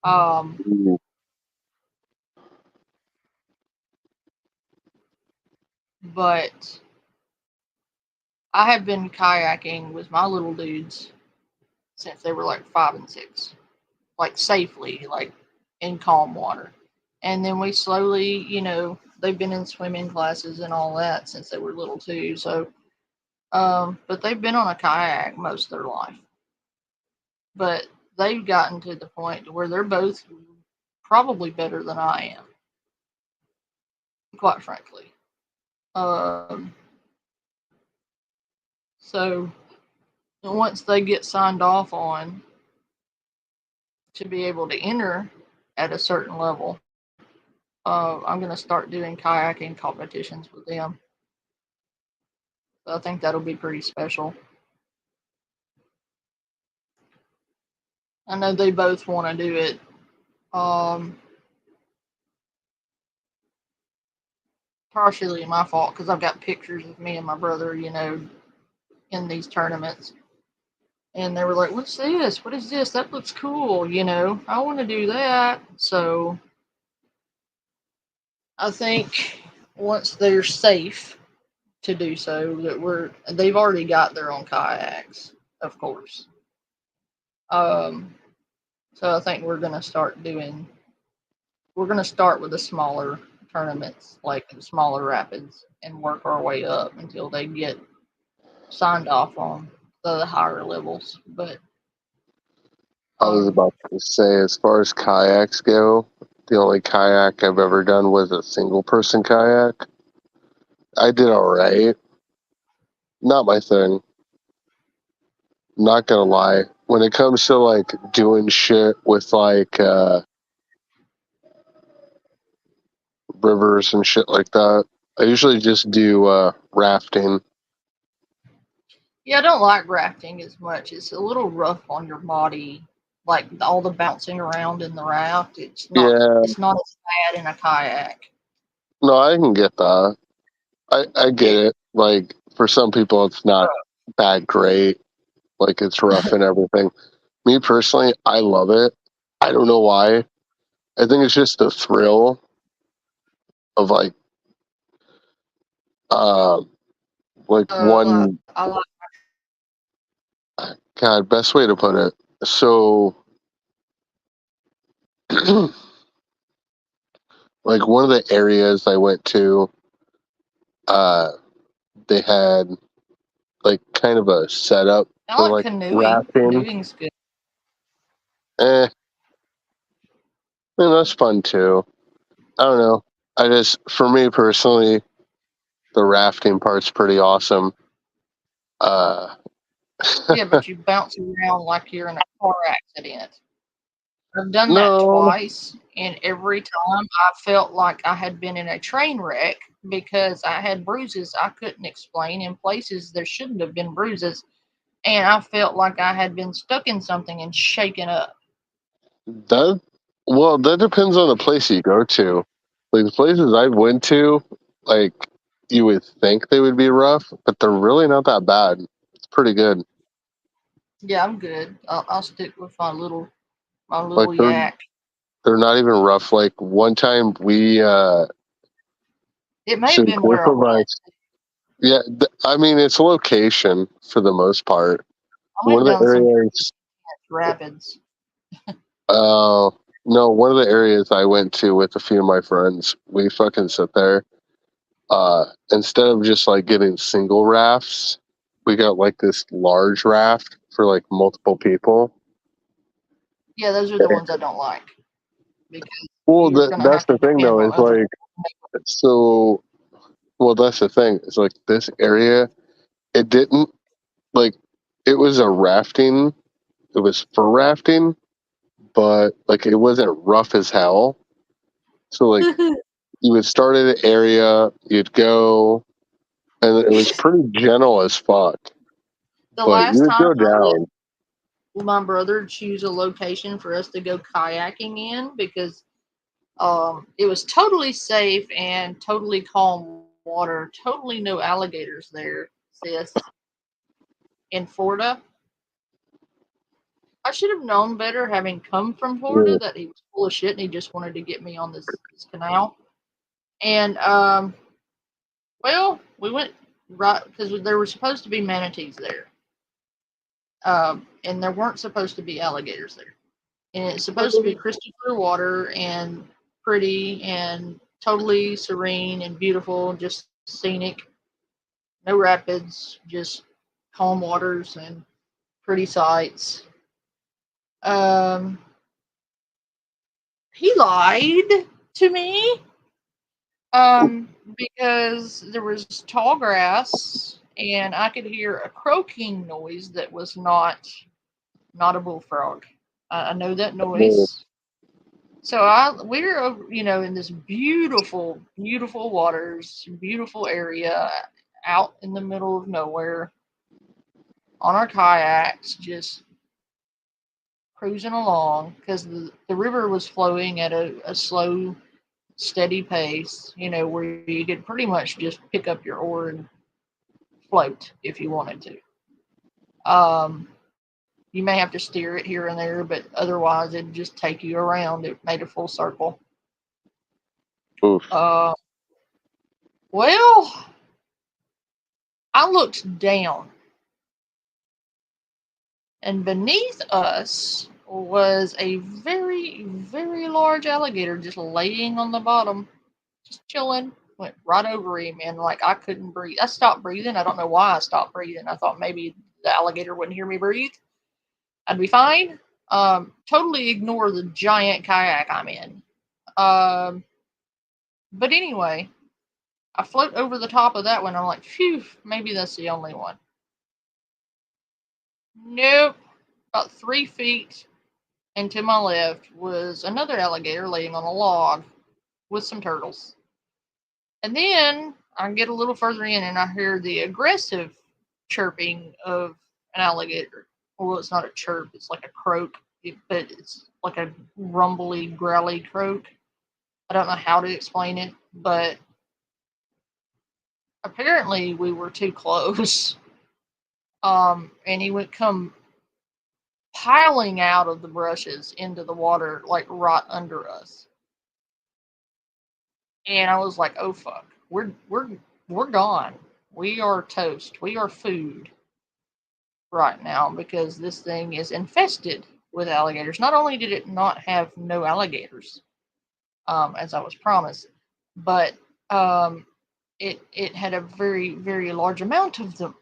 Um, but I have been kayaking with my little dudes since they were like 5 and 6, like safely, like in calm water. And then we slowly, they've been in swimming classes and all that since they were little too. So, but they've been on a kayak most of their life. But they've gotten to the point where they're both probably better than I am, quite frankly. Um, so once they get signed off on to be able to enter at a certain level, I'm going to start doing kayaking competitions with them. So I think that'll be pretty special. I know they both want to do it. Um, Partially my fault because I've got pictures of me and my brother, in these tournaments. And they were like, "What's this? What is this? That looks cool. I want to do that." So I think once they're safe to do so, they've already got their own kayaks, of course. Um, so I think we're gonna start with the smaller tournaments, like the smaller rapids, and work our way up until they get signed off on the higher levels. But I was um, about to say, as far as kayaks go, the only kayak I've ever done was a single person kayak. I did all right. Not my thing. Not gonna lie. When it comes to like doing shit with like rivers and shit like that, I usually just do rafting. yeah, I don't like rafting as much. It's a little rough on your body. like all the bouncing around in the raft. It's not Yeah. as bad in a kayak. No, I can get that. I get It, it. Like for some people, it's not that great. Like it's rough and everything. Me personally, I love it. I don't know why. I think it's just the thrill of um like one. I like God, best way to put it. So like one of the areas I went to, uh, they had like kind of a setup I for like like canoeing. rafting. Canoeing's good. And that's fun too. I don't know. I just, for me personally, the rafting part's pretty awesome. Uh, Yeah, but you bounce around like you're in a car accident. I've done that no, twice, and every time I felt like I had been in a train wreck because I had bruises I couldn't explain in places there shouldn't have been bruises, and I felt like I had been stuck in something and shaken up. that, well, that depends on the place you go to. Like the places I went to, like you would think they would be rough, but they're really not that bad. It's pretty good. Yeah, I'm good. I'll stick with my Like little yak. they're not even rough. Like one time we It may so have a been group where I of went. us, yeah, I mean it's location for the most part. I One went of the down some areas, rapids. uh, no, one of the areas I went to with a few of my friends, we fucking sit there. Instead of just like getting single rafts, we got like this large raft for like multiple people. Yeah, those are the ones I don't like because Well, you're gonna that's have to the thing depend though, on is other. like, so, well, that's the thing. It's like this area, it didn't, like, it was a rafting, it was for rafting, but like it wasn't rough as hell. So, like, you would start at an area, you'd go, and it was pretty gentle as fuck, The but you last would time go I let down. my brother choose a location for us to go kayaking in because it was totally safe and totally calm water, totally no alligators there, sis, in Florida. I should have known better having come from Florida Yeah. that he was full of shit and he just wanted to get me on this canal. And well, we went right because there were supposed to be manatees there, and there weren't supposed to be alligators there. And it's supposed to be crystal clear water and pretty and totally serene and beautiful, just scenic, no rapids, just calm waters and pretty sights. Um, he lied to me because there was tall grass and I could hear a croaking noise that was not a bullfrog. I know that noise. So we're in this beautiful, beautiful waters, beautiful area out in the middle of nowhere on our kayaks, just cruising along because the river was flowing at a slow, steady pace, where you could pretty much just pick up your oar and float if you wanted to. You may have to steer it here and there, but otherwise it'd just take you around. It made a full circle. Oof. Uh, well, I looked down, and beneath us was a very, very large alligator just laying on the bottom, just chilling. Went right over him, and like I couldn't breathe. I stopped breathing. I don't know why I stopped breathing. I thought maybe the alligator wouldn't hear me breathe. I'd be fine. Totally ignore the giant kayak I'm in. Um, but anyway, I float over the top of that one. I'm like, phew, maybe that's the only one. Nope. About 3 feet and to my left was another alligator laying on a log with some turtles. And then I get a little further in and I hear the aggressive chirping of an alligator. Well, it's not a chirp, it's like a croak. but it's like a rumbly, growly croak. I don't know how to explain it, but apparently we were too close. And he would come piling out of the brushes into the water, like right under us. And I was like, "Oh fuck, we're gone. We are toast. We are food right now because this thing is infested with alligators." Not only did it not have no alligators, as I was promised, but it had a very very large amount of them.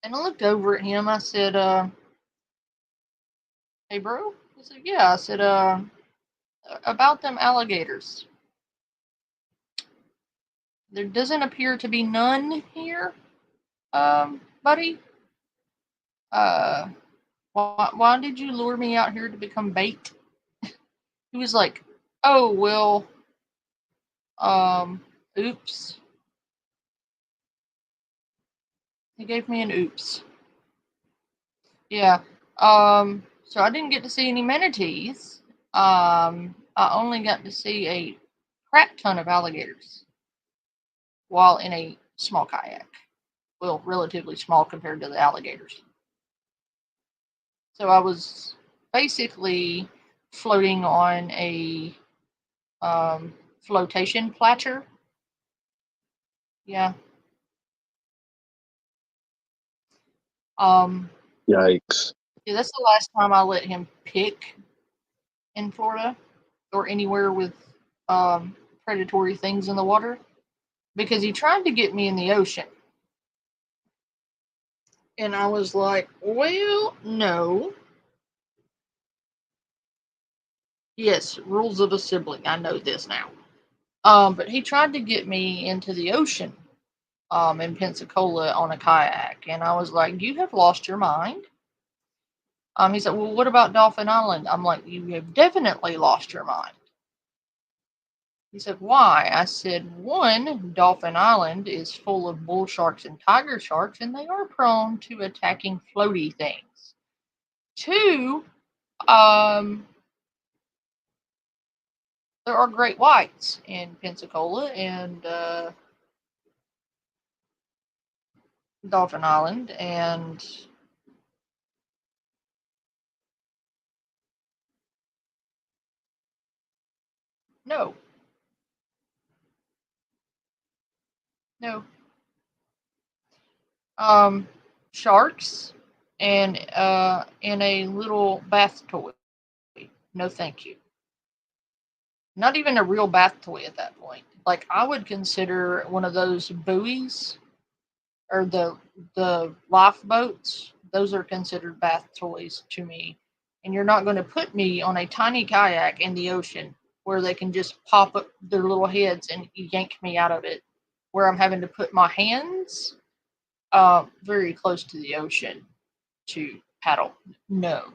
And I looked over at him. I said, "Hey, bro." He said, "Yeah." I said, "About them alligators. There doesn't appear to be none here, buddy. Uh, why did you lure me out here to become bait?" He was like, "Oh, well, oops." He gave me an oops. Yeah. So I didn't get to see any manatees. I only got to see a crap ton of alligators while in a small kayak. Well, relatively small compared to the alligators. So I was basically floating on a flotation platter. Yeah. Um, Yikes. yeah, that's the last time I let him pick in Florida or anywhere with um, predatory things in the water because he tried to get me in the ocean. And I was like, well, no. Yes, rules of a sibling. I know this now. But he tried to get me into the ocean in Pensacola on a kayak. And I was like, you have lost your mind. He said, well, what about Dolphin Island? I'm like, you have definitely lost your mind. He said, why? I said, one, Dolphin Island is full of bull sharks and tiger sharks, and they are prone to attacking floaty things. Two, um, there are great whites in Pensacola and Dolphin Island, and no, no, um, sharks and in a little bath toy. No, thank you. Not even a real bath toy at that point. Like I would consider one of those buoys or the lifeboats. Those are considered bath toys to me. And you're not going to put me on a tiny kayak in the ocean where they can just pop up their little heads and yank me out of it, where I'm having to put my hands very close to the ocean to paddle. No.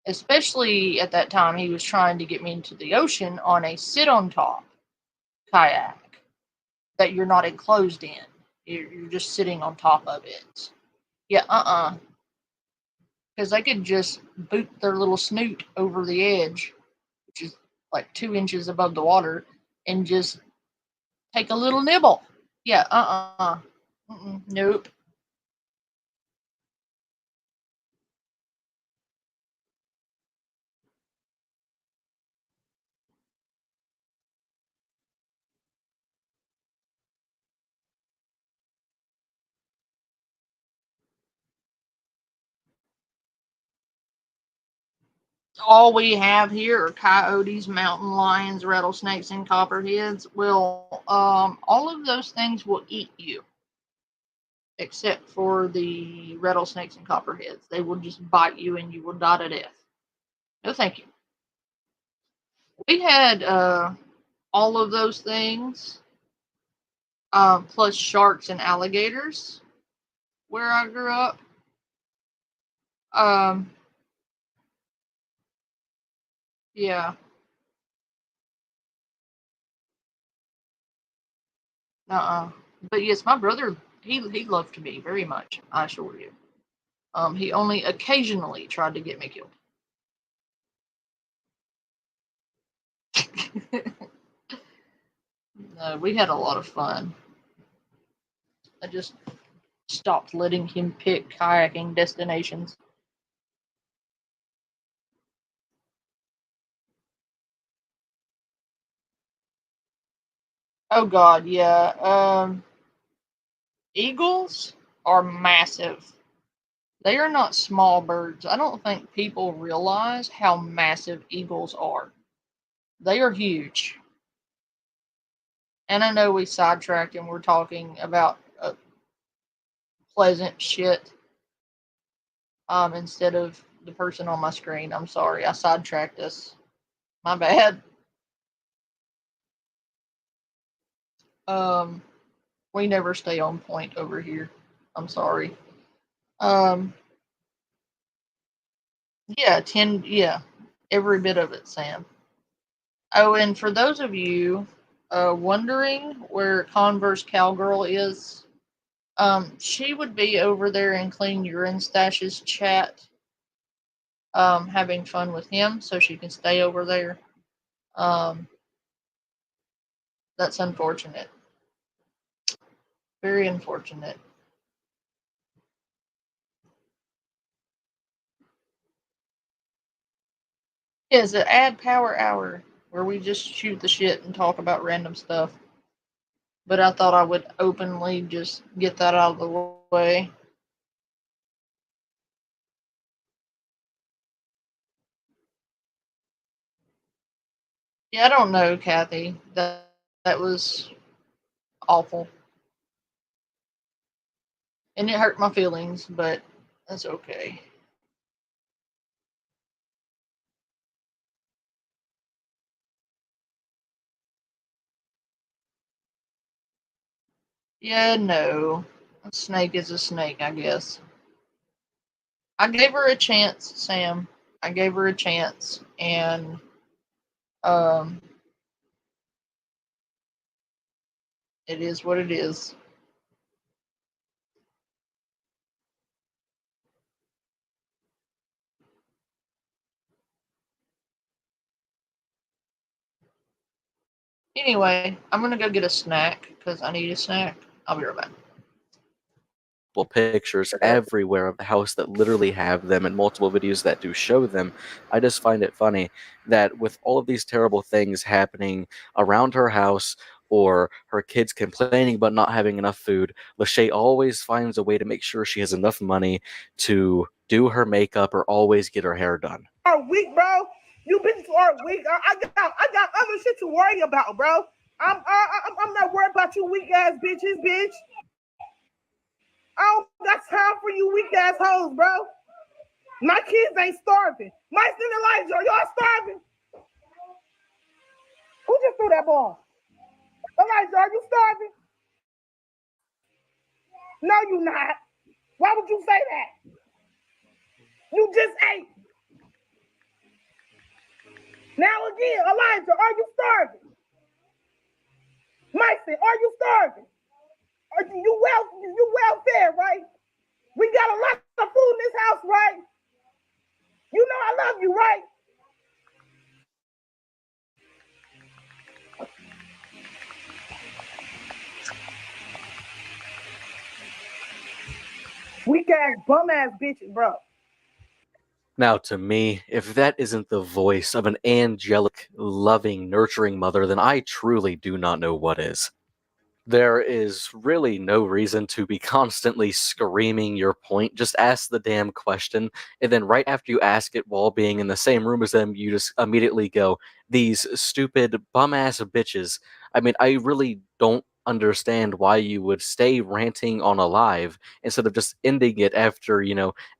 Especially at that time, he was trying to get me into the ocean on a sit on top kayak that you're not enclosed in. You're just sitting on top of it. Yeah, because they could just boot their little snoot over the edge, which is like 2 inches above the water, and just take a little nibble. Yeah, nope. All we have here are coyotes, mountain lions, rattlesnakes, and copperheads. Well, all of those things will eat you, except for the rattlesnakes and copperheads. They will just bite you and you will die to death. No, thank you. We had all of those things, plus sharks and alligators where I grew up. Um, yeah, But yes, my brother, he loved me very much, I assure you. He only occasionally tried to get me killed. No, we had a lot of fun. I just stopped letting him pick kayaking destinations. Oh God, yeah. Eagles are massive. They are not small birds. I don't think people realize how massive eagles are. They are huge. And I know we sidetracked and we're talking about pleasant shit instead of the person on my screen. I'm sorry, I sidetracked us. My bad. Um, we never stay on point over here. I'm sorry. Um, yeah, yeah, every bit of it, Sam. Oh, and for those of you wondering where Converse Cowgirl is, she would be over there in Clean Urine Stash's chat, having fun with him, so she can stay over there. Um, that's unfortunate. Very unfortunate. Yeah, it's an Ad Power Hour where we just shoot the shit and talk about random stuff. But I thought I would openly just get that out of the way. Yeah, I don't know, Kathy. That was awful. And it hurt my feelings, but that's okay. Yeah, no. A snake is a snake, I guess. I gave her a chance, Sam. I gave her a chance, and um, it is what it is. Anyway, I'm gonna go get a snack because I need a snack. I'll be right back. Pictures everywhere of the house that literally have them and multiple videos that do show them. I just find it funny that with all of these terrible things happening around her house or her kids complaining about not having enough food, Lachey always finds a way to make sure she has enough money to do her makeup or always get her hair done. Are weak, bro. You bitches are weak. I got other shit to worry about, bro. I'm not worried about you weak ass bitches, bitch. I don't got time for you weak ass hoes, bro. My kids ain't starving. Mike and Elijah, are y'all starving? Who just threw that ball? Elijah, are you starving? No, you not. Why would you say that? You just ate. Now again, Elijah, are you starving? Meister, are you starving? Are you well fed, right? We got a lot of food in this house, right? You know I love you, right? Weak ass, bum ass bitches, bro. Now, to me, if that isn't the voice of an angelic, loving, nurturing mother, then I truly do not know what is. There is really no reason to be constantly screaming your point. Just ask the damn question, and then right after you ask it while being in the same room as them, you just immediately go, "These stupid bum ass bitches." I mean, I really don't understand why you would stay ranting on a live instead of just ending it after,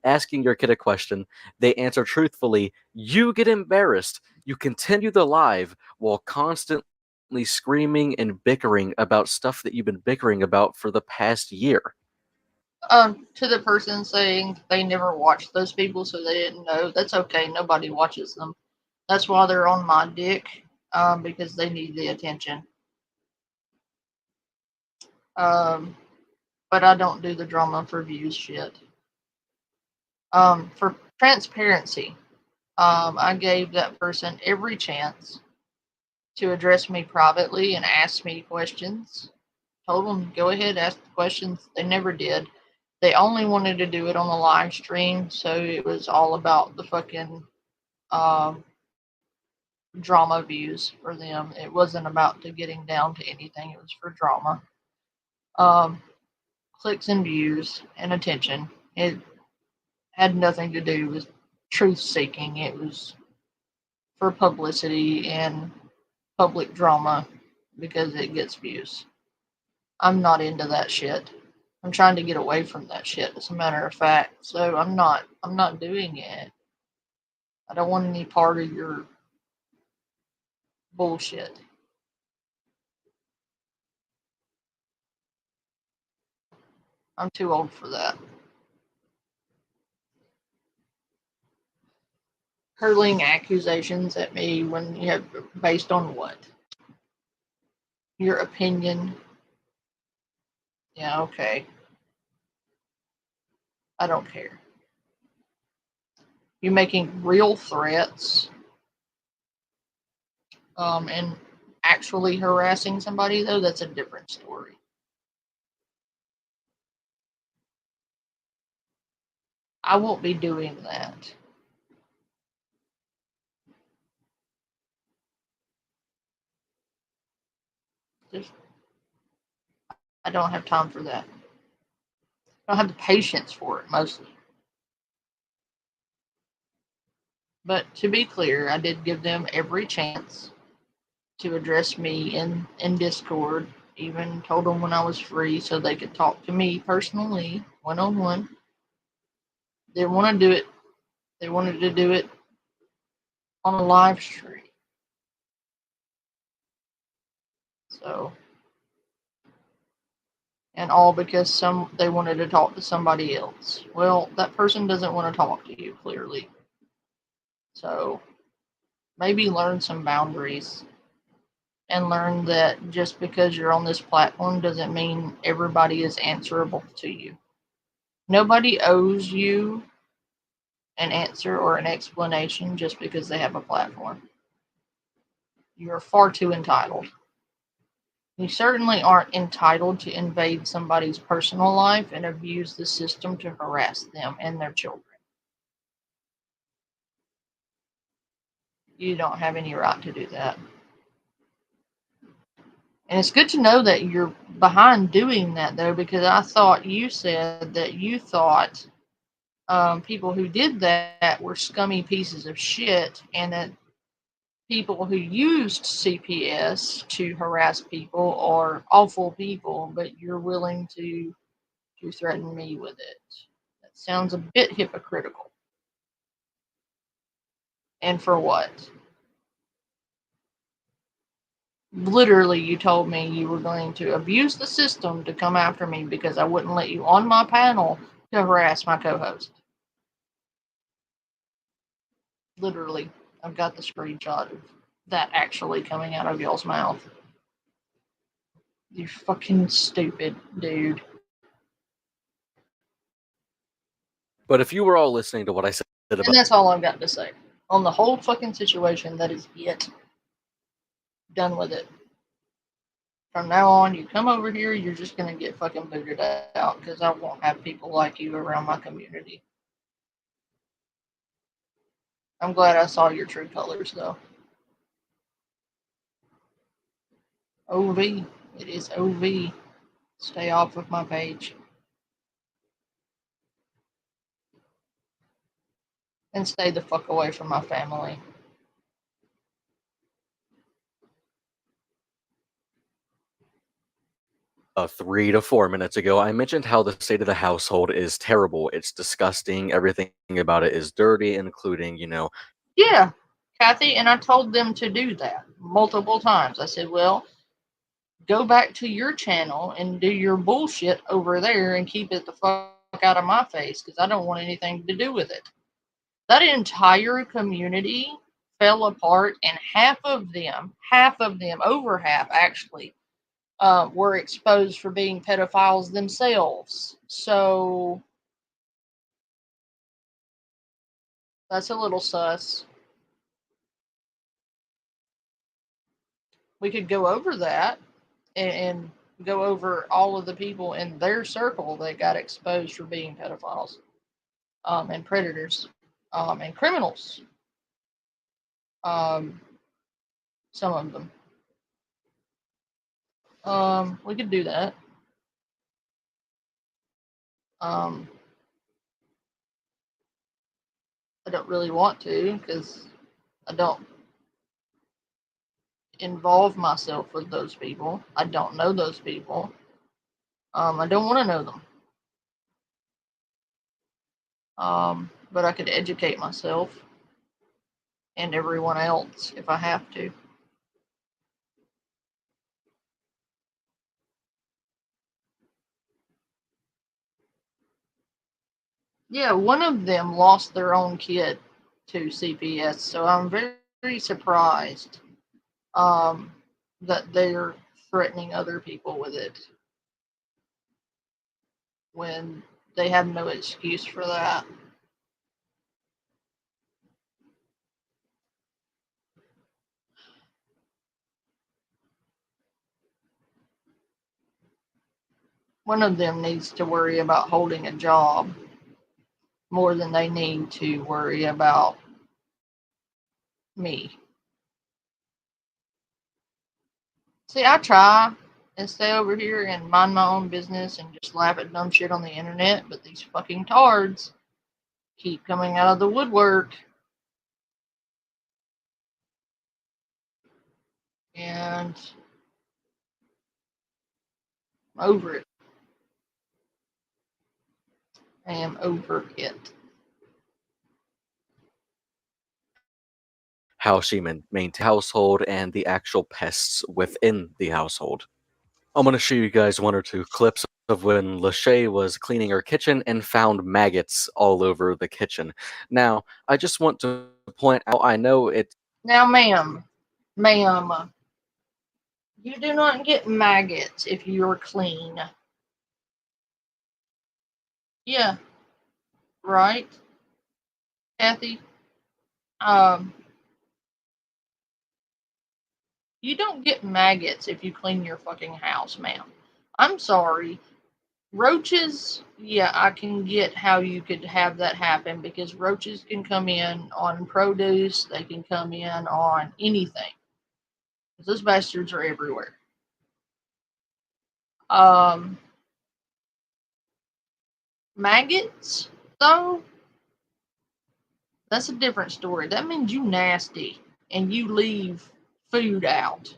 asking your kid a question. They answer truthfully, you get embarrassed. You continue the live while constantly screaming and bickering about stuff that you've been bickering about for the past year. To the person saying they never watched those people, so they didn't know, that's okay. Nobody watches them. That's why they're on my dick, because they need the attention. Um, but I don't do the drama for views shit. For transparency, I gave that person every chance to address me privately and ask me questions. Told them, go ahead, ask the questions. They never did. They only wanted to do it on the live stream, so it was all about the fucking um, drama views for them. It wasn't about to getting down to anything. It was for drama. Um, Clicks and views and attention. It had nothing to do with truth seeking. It was for publicity and public drama because it gets views. I'm not into that shit. I'm trying to get away from that shit, as a matter of fact. So I'm not doing it. I don't want any part of your bullshit. I'm too old for that. Hurling accusations at me when you have based on what? Your opinion. Yeah, okay. I don't care. You making real threats and actually harassing somebody, though, that's a different story. I won't be doing that. Just, I don't have time for that. I don't have the patience for it, mostly. But to be clear, I did give them every chance to address me in Discord. Even told them when I was free so they could talk to me personally, one on one. They didn't want to do it. They wanted to do it on a live stream. So, and all because they wanted to talk to somebody else. Well, that person doesn't want to talk to you, clearly. So maybe learn some boundaries and learn that just because you're on this platform doesn't mean everybody is answerable to you. Nobody owes you an answer or an explanation just because they have a platform. You're far too entitled. You certainly aren't entitled to invade somebody's personal life and abuse the system to harass them and their children. You don't have any right to do that. And it's good to know that you're behind doing that, though, because I thought you said that you thought people who did that were scummy pieces of shit, and that people who used CPS to harass people are awful people, but you're willing to threaten me with it. That sounds a bit hypocritical. And for what? Literally, you told me you were going to abuse the system to come after me because I wouldn't let you on my panel to harass my co-host. Literally, I've got the screenshot of that actually coming out of y'all's mouth. You fucking stupid dude. But if you were all listening to what I said about, And that's all I've got to say. On the whole fucking situation, that is it. Done with it. From now on, you come over here, you're just going to get fucking booted out because I won't have people like you around my community. I'm glad I saw your true colors, though. OV. It is OV. Stay off of my page. And stay the fuck away from my family. 3 to 4 minutes ago, I mentioned how the state of the household is terrible. It's disgusting. Everything about it is dirty, including, Yeah, Kathy, and I told them to do that multiple times. I said, well, go back to your channel and do your bullshit over there and keep it the fuck out of my face because I don't want anything to do with it. That entire community fell apart, and half of them, over half actually, were exposed for being pedophiles themselves. So That's a little sus. We could go over that and go over all of the people in their circle that got exposed for being pedophiles, and predators, and criminals. Um, some of them. We could do that. I don't really want to because I don't involve myself with those people. I don't know those people. I don't want to know them. But I could educate myself and everyone else if I have to. Yeah, one of them lost their own kid to CPS, so I'm very, very surprised that they're threatening other people with it when they have no excuse for that. One of them needs to worry about holding a job more than they need to worry about me. See, I try and stay over here and mind my own business and just laugh at dumb shit on the internet, but these fucking tards keep coming out of the woodwork. And I'm over it. I am over it. How she maintains household and the actual pests within the household. I'm going to show you guys one or two clips of when Lachey was cleaning her kitchen and found maggots all over the kitchen. Now, I just want to point out, I know it. Now, ma'am, you do not get maggots if you're clean. Yeah, right, Kathy? Um, you don't get maggots if you clean your fucking house, ma'am. I'm sorry. Roaches, yeah, I can get how you could have that happen because roaches can come in on produce, they can come in on anything. Those bastards are everywhere. Um, Maggots, though, that's a different story. That means you nasty and you leave food out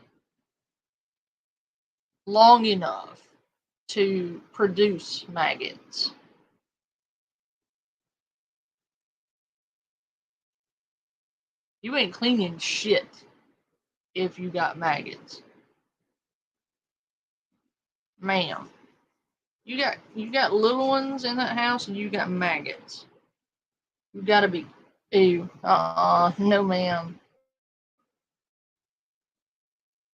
long enough to produce maggots. You ain't cleaning shit if you got maggots. Ma'am. You got little ones in that house and you got maggots. You gotta be ew. No ma'am.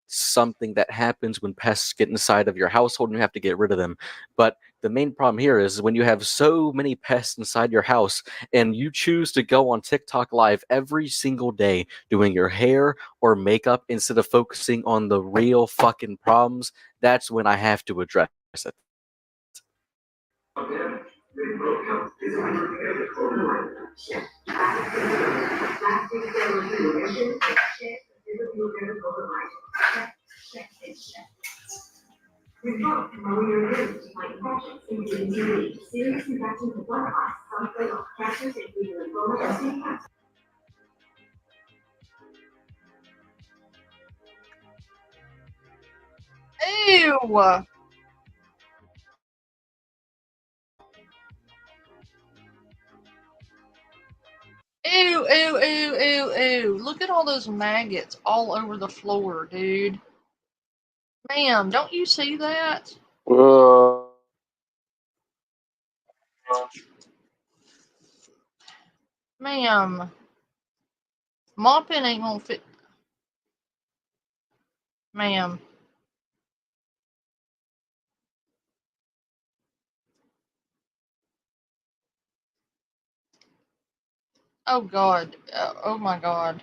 Something that happens when pests get inside of your household and you have to get rid of them. But the main problem here is when you have so many pests inside your house and you choose to go on TikTok live every single day doing your hair or makeup instead of focusing on the real fucking problems, that's when I have to address it. Ew. Ew, ew, ew, ew, ew. Look at all those maggots all over the floor, dude. Ma'am, don't you see that? Uh, Ma'am, mopping ain't gonna fit. Ma'am, Oh God. Oh my God.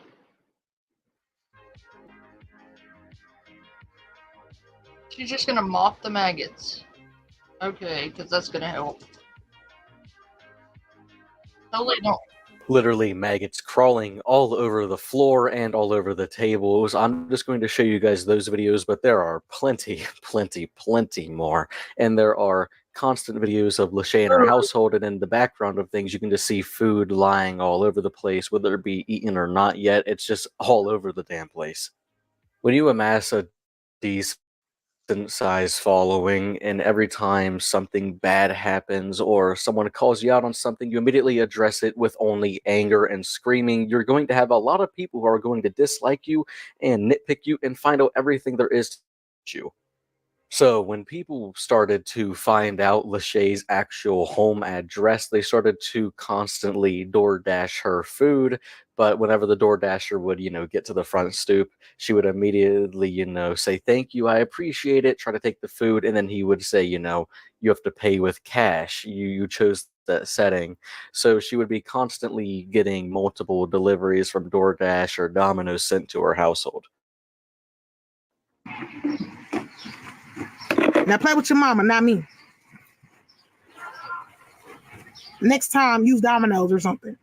She's just gonna mop the maggots. Okay, because that's gonna help. Totally don't. Literally maggots crawling all over the floor and all over the tables. I'm just going to show you guys those videos, but there are plenty, plenty more. And there are constant videos of Lachey and her household, and in the background of things, you can just see food lying all over the place, whether it be eaten or not yet. It's just all over the damn place. When you amass a decent size following, and every time something bad happens or someone calls you out on something, you immediately address it with only anger and screaming, you're going to have a lot of people who are going to dislike you and nitpick you and find out everything there is to you. So when people started to find out Lachey's actual home address, they started to constantly DoorDash her food. But whenever the DoorDasher would, get to the front stoop, she would immediately, say, "Thank you, I appreciate it," try to take the food, and then he would say, "You have to pay with cash. You chose that setting." So she would be constantly getting multiple deliveries from DoorDash or Domino's sent to her household. Now play with your mama, not me. Next time, use Domino's or something.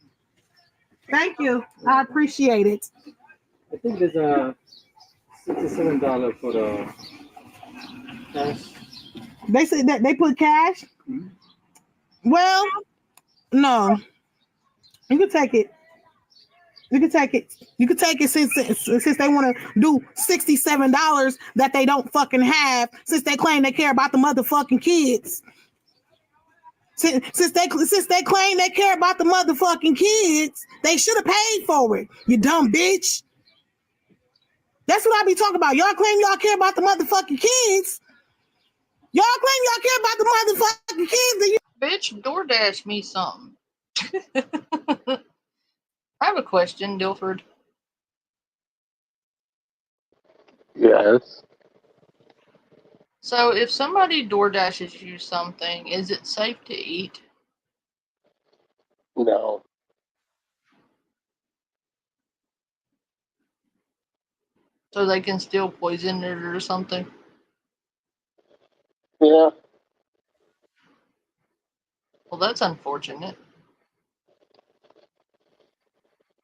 Thank you. I appreciate it. I think there's a $67 for the cash. They said that they put cash. Well, no. You can take it. You can take it. You can take it since they want to do $67 that they don't fucking have, since they claim they care about the motherfucking kids. Since they claim they care about the motherfucking kids, they should have paid for it. You dumb bitch. That's what I be talking about. Y'all claim y'all care about the motherfucking kids. Y'all claim y'all care about the motherfucking kids. Bitch, DoorDash me something. I have a question, Dilford. Yes. So if somebody DoorDashes you something, is it safe to eat? No. So they can still poison it or something? Yeah. Well, that's unfortunate.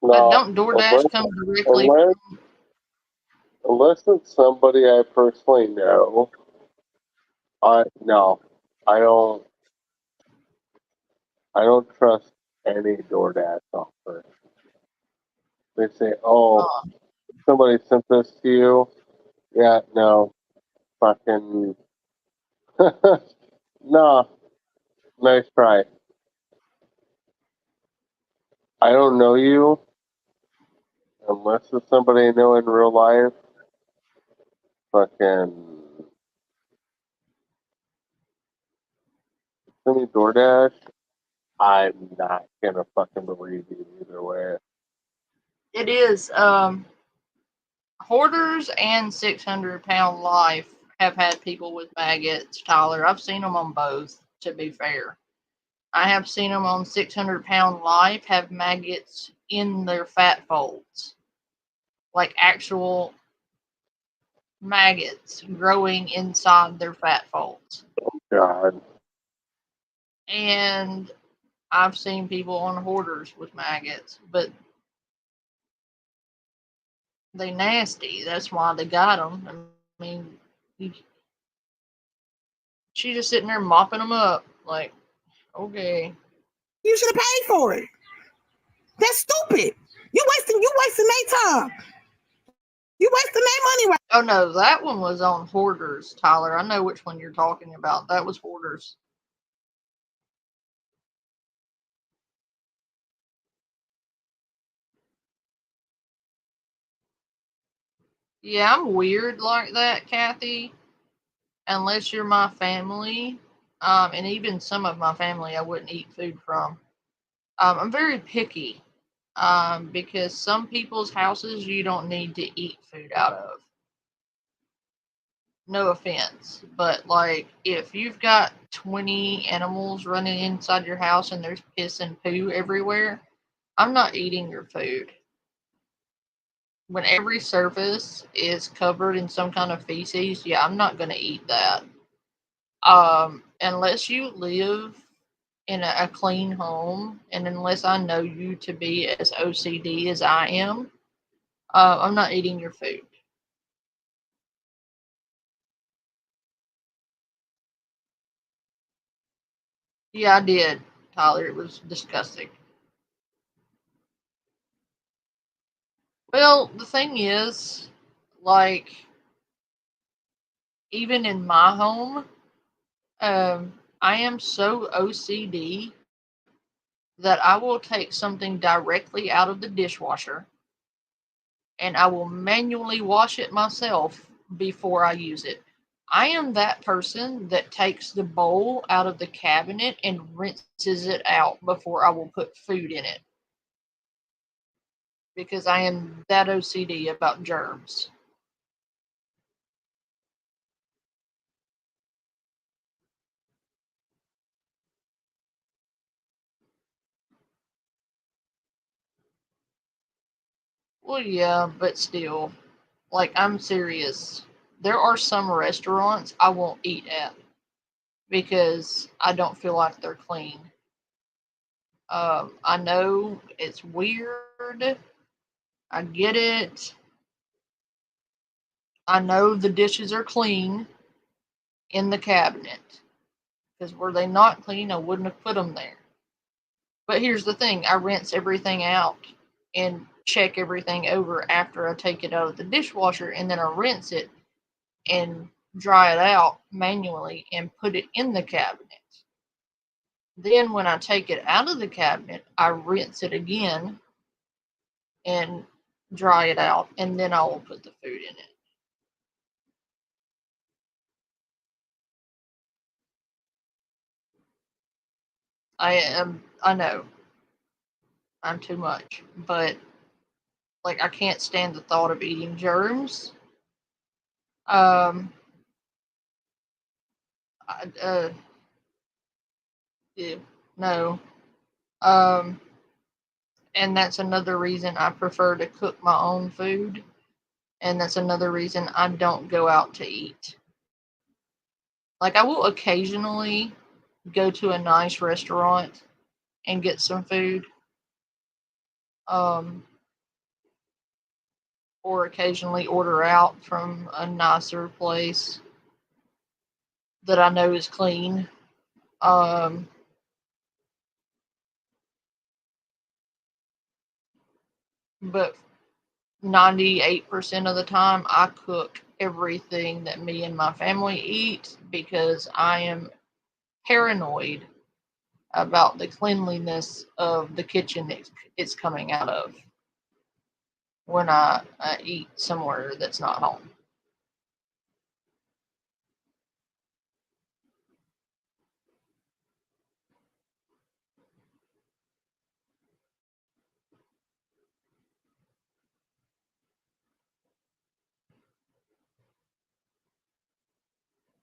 But No. don't DoorDash come directly Unless, from... unless it's somebody I personally know, no. I don't trust any DoorDash offer. They say, "Oh, somebody sent this to you." Yeah, no, fucking, no, nice try. I don't know you unless it's somebody I know in real life. Fucking, send me DoorDash. I'm not gonna fucking believe you either way. It is. Hoarders and 600-pound life have had people with maggots, Tyler. I've seen them on both, to be fair. I have seen them on 600-pound life have maggots in their fat folds. Like actual maggots growing inside their fat folds. God. And I've seen people on hoarders with maggots, but they nasty. That's why they got them. I mean, she just sitting there mopping them up. Like, okay. You should have paid for it. That's stupid. You wasting their time. You wasting their money right. Oh no, that one was on hoarders, Tyler. I know which one you're talking about. That was hoarders. Yeah, I'm weird like that, Kathy. Unless you're my family, and even some of my family, I wouldn't eat food from. I'm very picky, because some people's houses you don't need to eat food out of. No offense, but like if you've got 20 animals running inside your house and there's piss and poo everywhere, I'm not eating your food. When every surface is covered in some kind of feces, yeah, I'm not going to eat that. Unless you live in a clean home, and unless I know you to be as OCD as I am, I'm not eating your food. Yeah, I did, Tyler. It was disgusting. Well, the thing is, like, even in my home, I am so OCD that I will take something directly out of the dishwasher and I will manually wash it myself before I use it. I am that person that takes the bowl out of the cabinet and rinses it out before I will put food in it because I am that OCD about germs. Well, yeah, but still, like, I'm serious. There are some restaurants I won't eat at because I don't feel like they're clean. I know it's weird. I get it. I know the dishes are clean in the cabinet because were they not clean, I wouldn't have put them there. But here's the thing, I rinse everything out and check everything over after I take it out of the dishwasher, and then I rinse it and dry it out manually and put it in the cabinet. Then when I take it out of the cabinet, I rinse it again and dry it out, and then I will put the food in it. I know I'm too much, but like, I can't stand the thought of eating germs. Um, I, ew, no. Um, and that's another reason I prefer to cook my own food, and that's another reason I don't go out to eat. Like, I will occasionally go to a nice restaurant and get some food, um, or occasionally order out from a nicer place that I know is clean. Um, but 98% of the time, I cook everything that me and my family eat because I am paranoid about the cleanliness of the kitchen it's coming out of when I eat somewhere that's not home.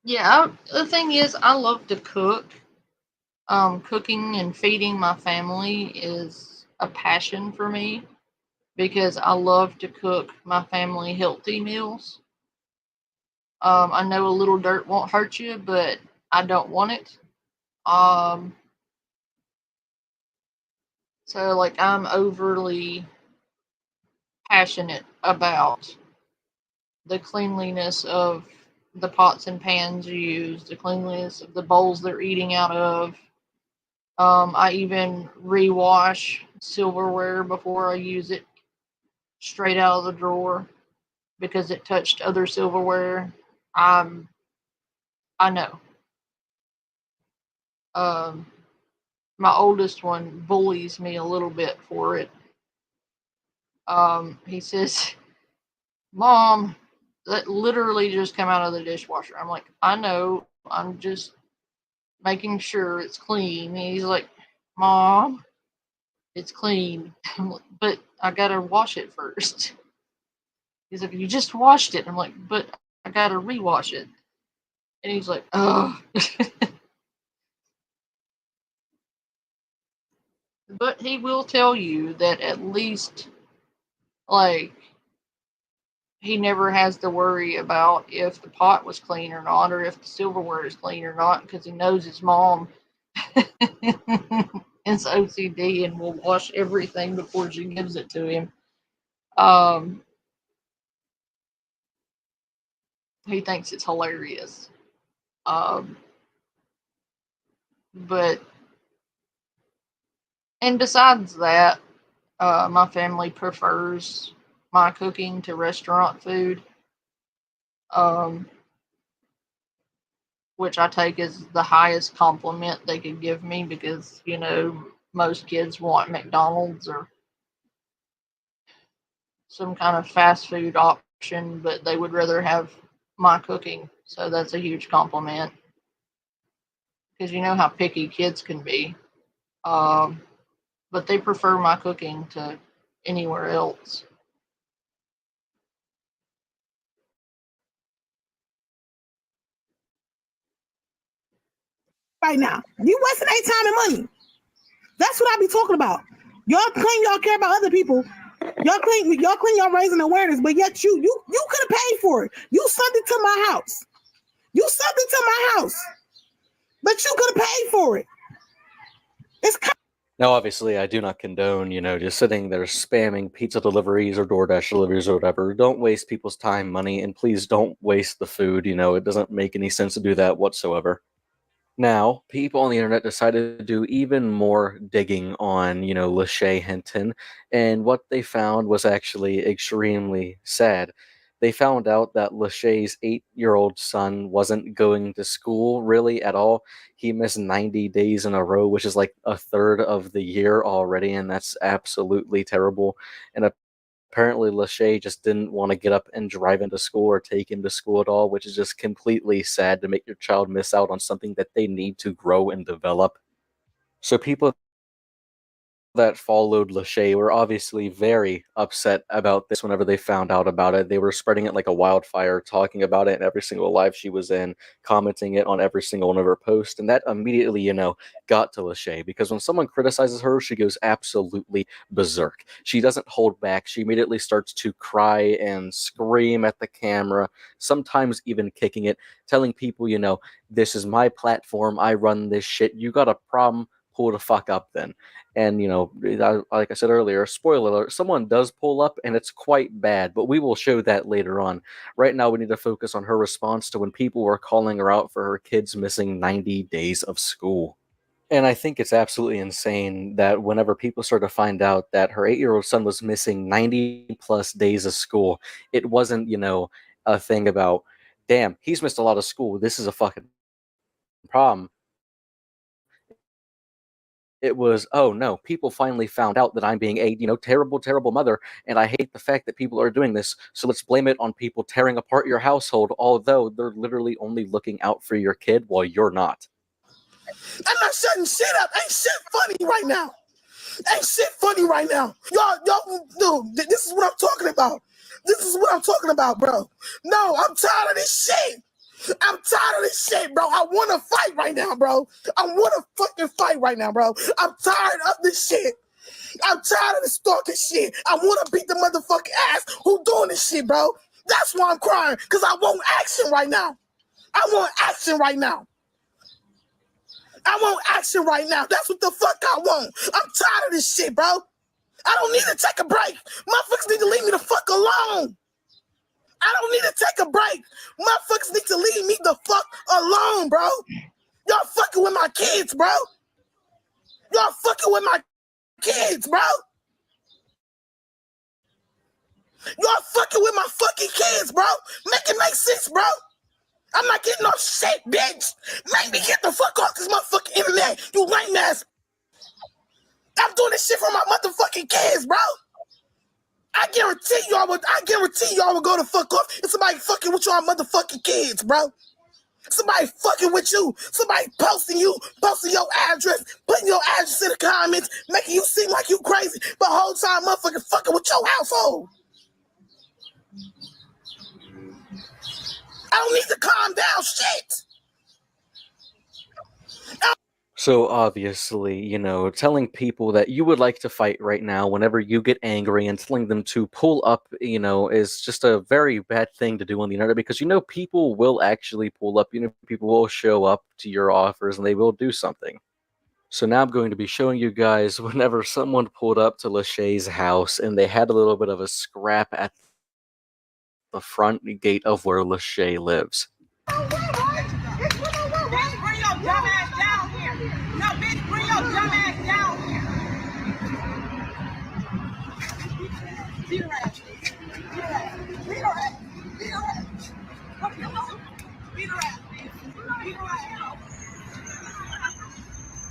Yeah, the thing is, I love to cook. Cooking and feeding my family is a passion for me because I love to cook my family healthy meals. I know a little dirt won't hurt you, but I don't want it. Um, so like, I'm overly passionate about the cleanliness of the pots and pans you use, the cleanliness of the bowls they're eating out of. I even rewash silverware before I use it straight out of the drawer because it touched other silverware. Um, I know. Um, my oldest one bullies me a little bit for it. He says, "Mom, that literally just came out of the dishwasher." I'm like, "I know. I'm just making sure it's clean." And he's like, "Mom, it's clean." I'm like, "But I gotta wash it first." He's like, "You just washed it." I'm like, "But I gotta rewash it." And he's like, "Oh." But he will tell you that at least, like, he never has to worry about if the pot was clean or not, or if the silverware is clean or not, because he knows his mom is OCD and will wash everything before she gives it to him. Um, he thinks it's hilarious. Um, but and besides that, my family prefers my cooking to restaurant food, um, which I take as the highest compliment they could give me because, most kids want McDonald's or some kind of fast food option, but they would rather have my cooking. So that's a huge compliment because you know how picky kids can be. Um, but they prefer my cooking to anywhere else. Right now, you wasting their time and money. That's what I be talking about. Y'all claim y'all care about other people. Y'all claim y'all raising awareness, but yet you could have paid for it. You sent it to my house. You sent it to my house, but you could have paid for it. It's Now, obviously, I do not condone, just sitting there spamming pizza deliveries or DoorDash deliveries or whatever. Don't waste people's time, money, and please don't waste the food. It doesn't make any sense to do that whatsoever. Now, people on the internet decided to do even more digging on, Lachey Hinton, and what they found was actually extremely sad. They found out that Lachey's 8-year-old son wasn't going to school really at all. He missed 90 days in a row, which is like a third of the year already, and that's absolutely terrible. And apparently, Lachey just didn't want to get up and drive into school or take him to school at all, which is just completely sad to make your child miss out on something that they need to grow and develop. So people that followed Lachey were obviously very upset about this whenever they found out about it. They were spreading it like a wildfire, talking about it in every single live she was in, commenting it on every single one of her posts. And that immediately, got to Lachey because when someone criticizes her, she goes absolutely berserk. She doesn't hold back. She immediately starts to cry and scream at the camera, sometimes even kicking it, telling people, this is my platform. I run this shit. You got a problem? Pull the fuck up then. And, like I said earlier, spoiler alert, someone does pull up and it's quite bad, but we will show that later on. Right now, we need to focus on her response to when people were calling her out for her kids missing 90 days of school. And I think it's absolutely insane that whenever people start to find out that her 8-year-old son was missing 90 plus days of school, it wasn't, a thing about, damn, he's missed a lot of school. This is a fucking problem. It was, oh no, people finally found out that I'm being a, terrible, terrible mother, and I hate the fact that people are doing this, so let's blame it on people tearing apart your household, although they're literally only looking out for your kid while you're not. I'm not shutting shit up. Ain't shit funny right now. Ain't shit funny right now. Y'all, this is what I'm talking about. This is what I'm talking about, bro. No, I'm tired of this shit. I'm tired of this shit, bro. I want to fight right now, bro. I want to fucking fight right now, bro. I'm tired of this shit. I'm tired of this stalking shit. I want to beat the motherfucking ass who doing this shit, bro. That's why I'm crying, because I want action right now. I want action right now. I want action right now. That's what the fuck I want. I'm tired of this shit, bro. I don't need to take a break. Motherfuckers need to leave me the fuck alone. I don't need to take a break. Motherfuckers need to leave me the fuck alone, bro. Y'all fucking with my kids, bro. Y'all fucking with my kids, bro. Y'all fucking with my fucking kids, bro. Make it make sense, bro. I'm not getting no shit, bitch. Make me get the fuck off this motherfucking internet, you lame ass. I'm doing this shit for my motherfucking kids, bro. I guarantee y'all will go the fuck off if somebody fucking with y'all motherfucking kids, bro. Somebody fucking with you. Somebody posting your address, putting your address in the comments, making you seem like you crazy, but whole time motherfucking fucking with your household. I don't need to calm down shit. So obviously, telling people that you would like to fight right now whenever you get angry and telling them to pull up, is just a very bad thing to do on the internet because people will actually pull up, people will show up to your offers and they will do something. So now I'm going to be showing you guys whenever someone pulled up to Lachey's house and they had a little bit of a scrap at the front gate of where Lachey lives. Bitch, bring your dumb ass down here. No, bitch, bring your dumb ass down here. Beat her ass. Beat her ass. Beat her ass. Beat her ass. Beat her ass. Beat her ass.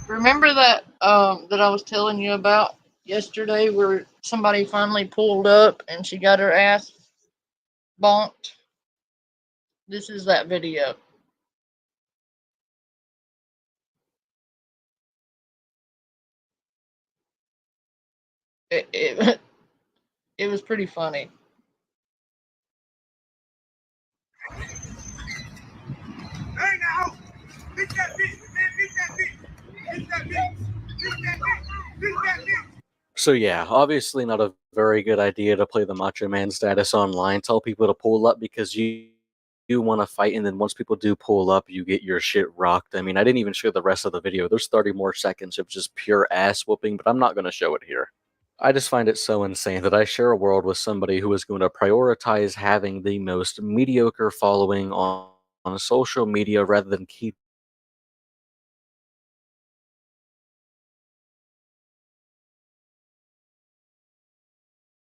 Remember that that I was telling you about yesterday, where somebody finally pulled up and she got her ass bonked? This is that video. It it was pretty funny. Hey now. Beat that bitch. Man, beat that bitch. Beat that bitch. Beat that bitch. Beat that bitch. So yeah, obviously not a very good idea to play the Macho Man status online. Tell people to pull up because you want to fight, and then once people do pull up, you get your shit rocked. I mean, I didn't even show the rest of the video. There's 30 more seconds of just pure ass whooping, but I'm not going to show it here. I just find it so insane that I share a world with somebody who is going to prioritize having the most mediocre following on social media rather than keep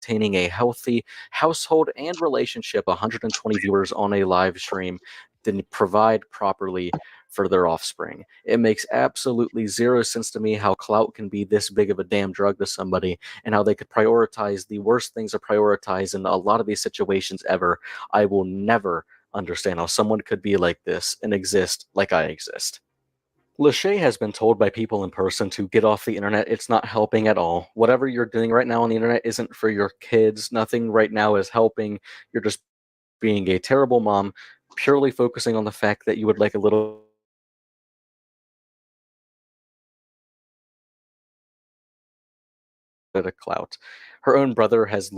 maintaining a healthy household and relationship. 120 viewers on a live stream didn't provide properly for their offspring. It makes absolutely zero sense to me how clout can be this big of a damn drug to somebody and how they could prioritize the worst things to prioritize in a lot of these situations ever. I will never understand how someone could be like this and exist like I exist. Lachey has been told by people in person to get off the internet. It's not helping at all. Whatever you're doing right now on the internet isn't for your kids. Nothing right now is helping. You're just being a terrible mom, purely focusing on the fact that you would like a little bit of clout. Her own brother has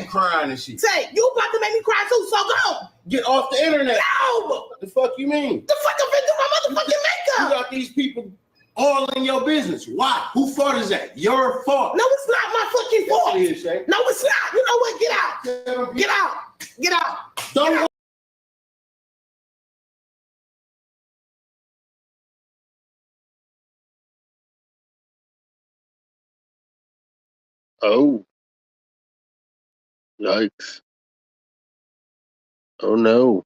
Crying and shit. Say, you about to make me cry too, so go. Get off the internet. No. The fuck you mean? The fuck I'm finna do my motherfucking makeup. You got these people all in your business. Why? Who fault is that? Your fault. No, it's not my fucking fault. Yes, it is, Shay. No, it's not. You know what? Get out. Get out. Get out. Don't. Get out. Oh, yikes. Oh no.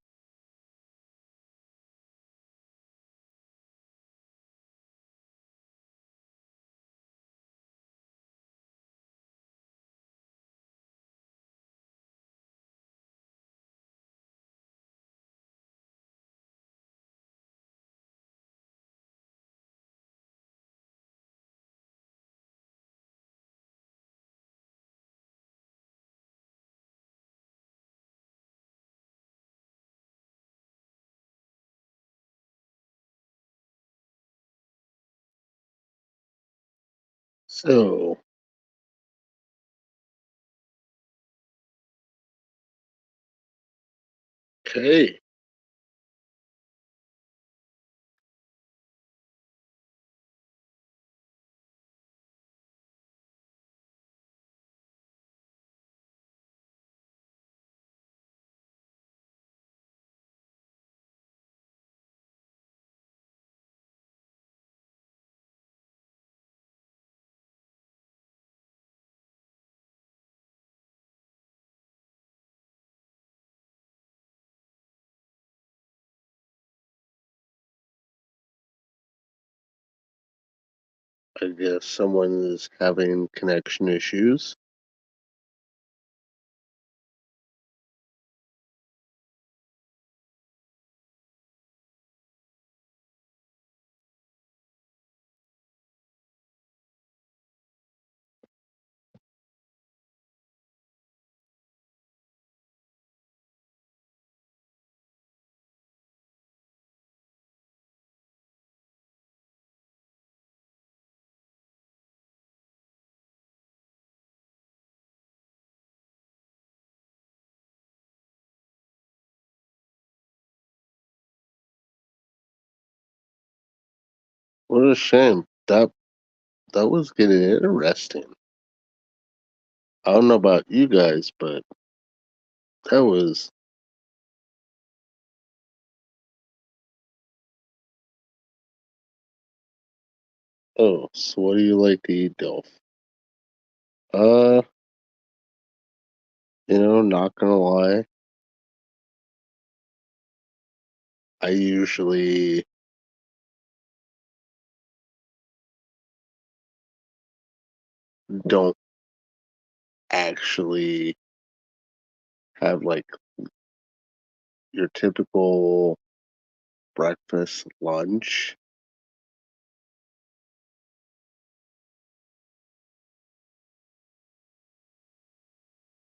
So, okay. I guess someone is having connection issues. What a shame. That was getting interesting. I don't know about you guys, but that was oh, so what do you like to eat, Dolph? Uh, not gonna lie. I usually don't actually have like your typical breakfast, lunch.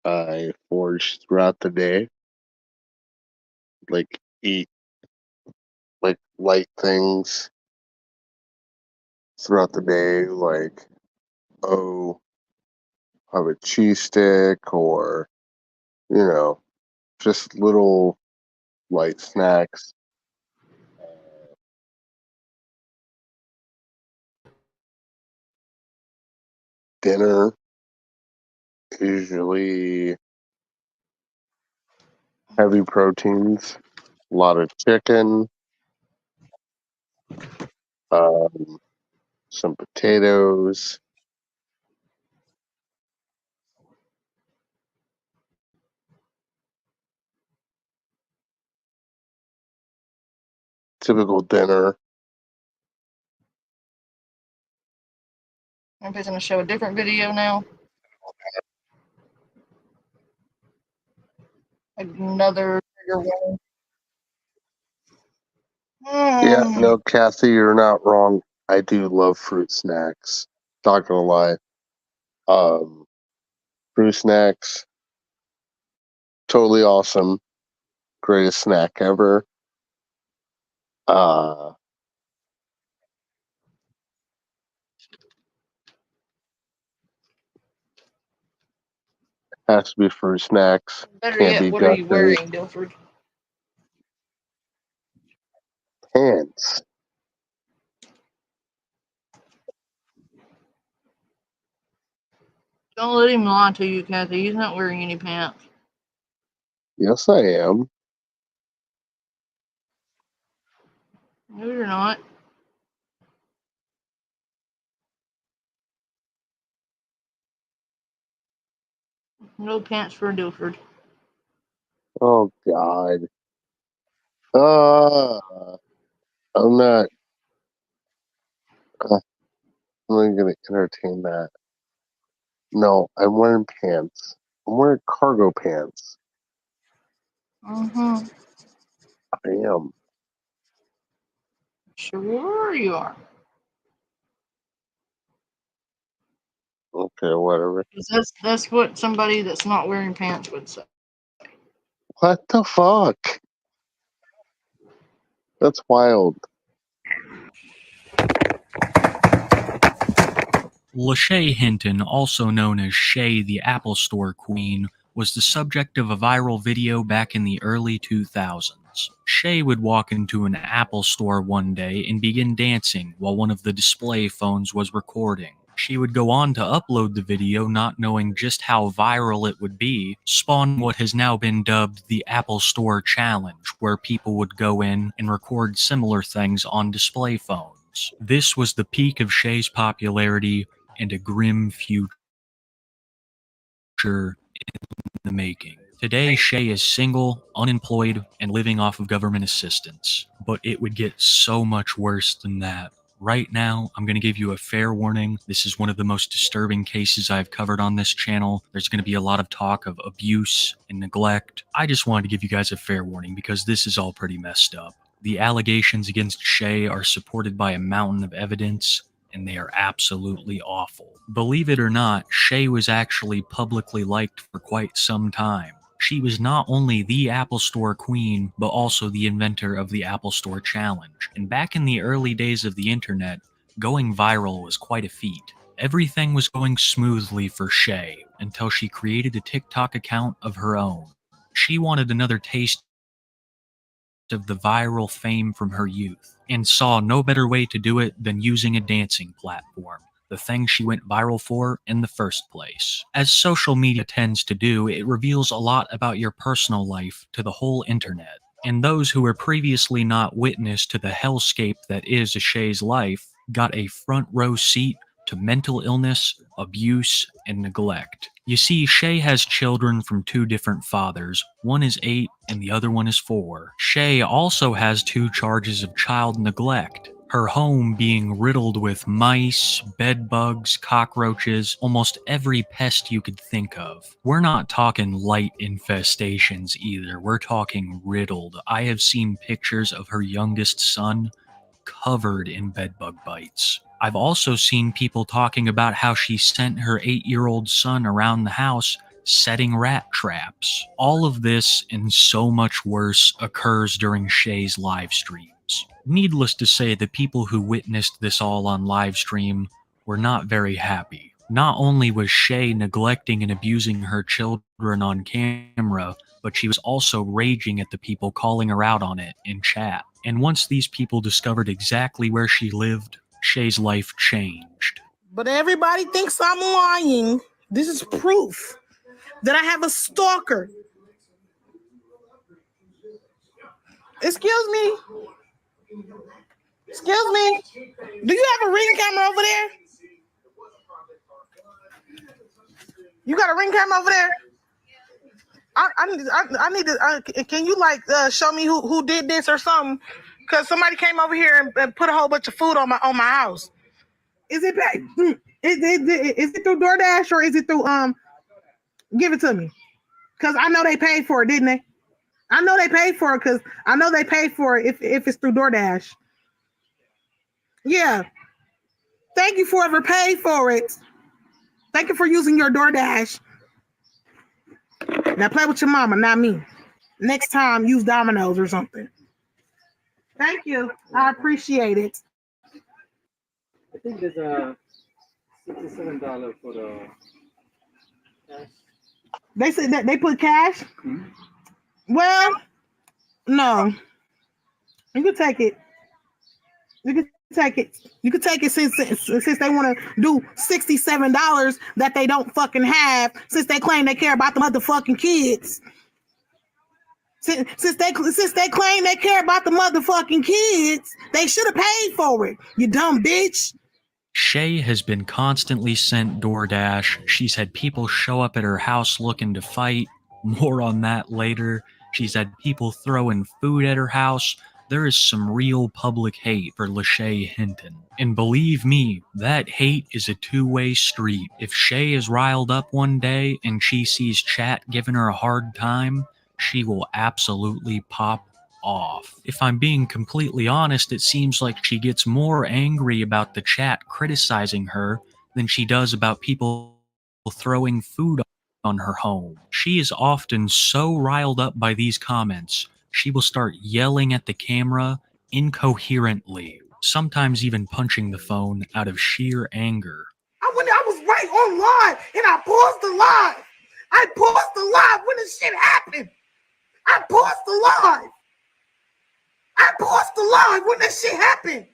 I forage throughout the day, like eat like light things throughout the day, like oh, have a cheese stick or just little light snacks. Dinner usually heavy proteins, a lot of chicken, um, some potatoes, typical dinner. I'm going to show a different video now. Another trigger warning. Yeah, no, Kathy, you're not wrong. I do love fruit snacks. Not gonna lie. Fruit snacks, totally awesome. Greatest snack ever. Uh, has to be fruit snacks. Better Can't yet, be what are you gushers. wearing, Dilford? Pants. Don't let him lie to you, Kathy. He's not wearing any pants. Yes, I am. No, you're not. No pants for Dilford. Oh God. Uh, I'm not. I'm not gonna entertain that. No, I'm wearing pants. I'm wearing cargo pants. Mm-hmm. I am. Sure you are. Okay, whatever. 'Cause that's what somebody that's not wearing pants would say. What the fuck? That's wild. Lachey Hinton, also known as Shay the Apple Store Queen, was the subject of a viral video back in the early 2000s. Shay would walk into an Apple store one day and begin dancing while one of the display phones was recording. She would go on to upload the video not knowing just how viral it would be, spawning what has now been dubbed the Apple Store Challenge, where people would go in and record similar things on display phones. This was the peak of Shay's popularity and a grim future in the making. Today, Shay is single, unemployed, and living off of government assistance. But it would get so much worse than that. Right now, I'm going to give you a fair warning. This is one of the most disturbing cases I've covered on this channel. There's going to be a lot of talk of abuse and neglect. I just wanted to give you guys a fair warning because this is all pretty messed up. The allegations against Shay are supported by a mountain of evidence, and they are absolutely awful. Believe it or not, Shay was actually publicly liked for quite some time. She was not only the Apple Store queen, but also the inventor of the Apple Store Challenge. And back in the early days of the internet, going viral was quite a feat. Everything was going smoothly for Shay until she created a TikTok account of her own. She wanted another taste of the viral fame from her youth, and saw no better way to do it than using a dancing platform, the thing she went viral for in the first place. As social media tends to do, it reveals a lot about your personal life to the whole internet, and those who were previously not witness to the hellscape that is Shay's life got a front row seat to mental illness, abuse, and neglect. You see, Shay has children from 2 different fathers. One is 8 and the other one is 4. Shay also has 2 charges of child neglect, her home being riddled with mice, bed bugs, cockroaches, almost every pest you could think of. We're not talking light infestations either, we're talking riddled. I have seen pictures of her youngest son covered in bedbug bites. I've also seen people talking about how she sent her 8-year-old son around the house setting rat traps. All of this and so much worse occurs during Shay's live streams. Needless to say, the people who witnessed this all on live stream were not very happy. Not only was Shay neglecting and abusing her children on camera, but she was also raging at the people calling her out on it in chat. And once these people discovered exactly where she lived, Shay's life changed. But everybody thinks I'm lying. This is proof that I have a stalker. Excuse me. Excuse me. Do you have a ring camera over there? You got a ring camera over there? I need to. Can you show me who did this or something? Because somebody came over here and put a whole bunch of food on my house. Is it back? Is it through DoorDash or is it through Give it to me, because I know they paid for it, didn't they? I know they paid for it because I know they paid for it if it's through DoorDash. Yeah. Thank you for whoever paid for it. Thank you for using your DoorDash. Now play with your mama, not me. Next time, use Domino's or something. Thank you. I appreciate it. I think there's a $67 for the cash. They said that they put cash? Mm-hmm. Well, no. You can take it. You can take it. You can take it since they want to do $67 that they don't fucking have, since they claim they care about the motherfucking kids. Since they claim they care about the motherfucking kids, they should have paid for it. You dumb bitch. Shay has been constantly sent DoorDash. She's had people show up at her house looking to fight. More on that later. She's had people throwing food at her house. There is some real public hate for Lachey Hinton. And believe me, that hate is a two-way street. If Shay is riled up one day and she sees chat giving her a hard time, she will absolutely pop off. If I'm being completely honest, it seems like she gets more angry about the chat criticizing her than she does about people throwing food on her home. She is often so riled up by these comments, she will start yelling at the camera incoherently, sometimes even punching the phone out of sheer anger. I was right on live, and I paused the live. I paused the live when the shit happened. I paused the live. I paused the live when that shit happened.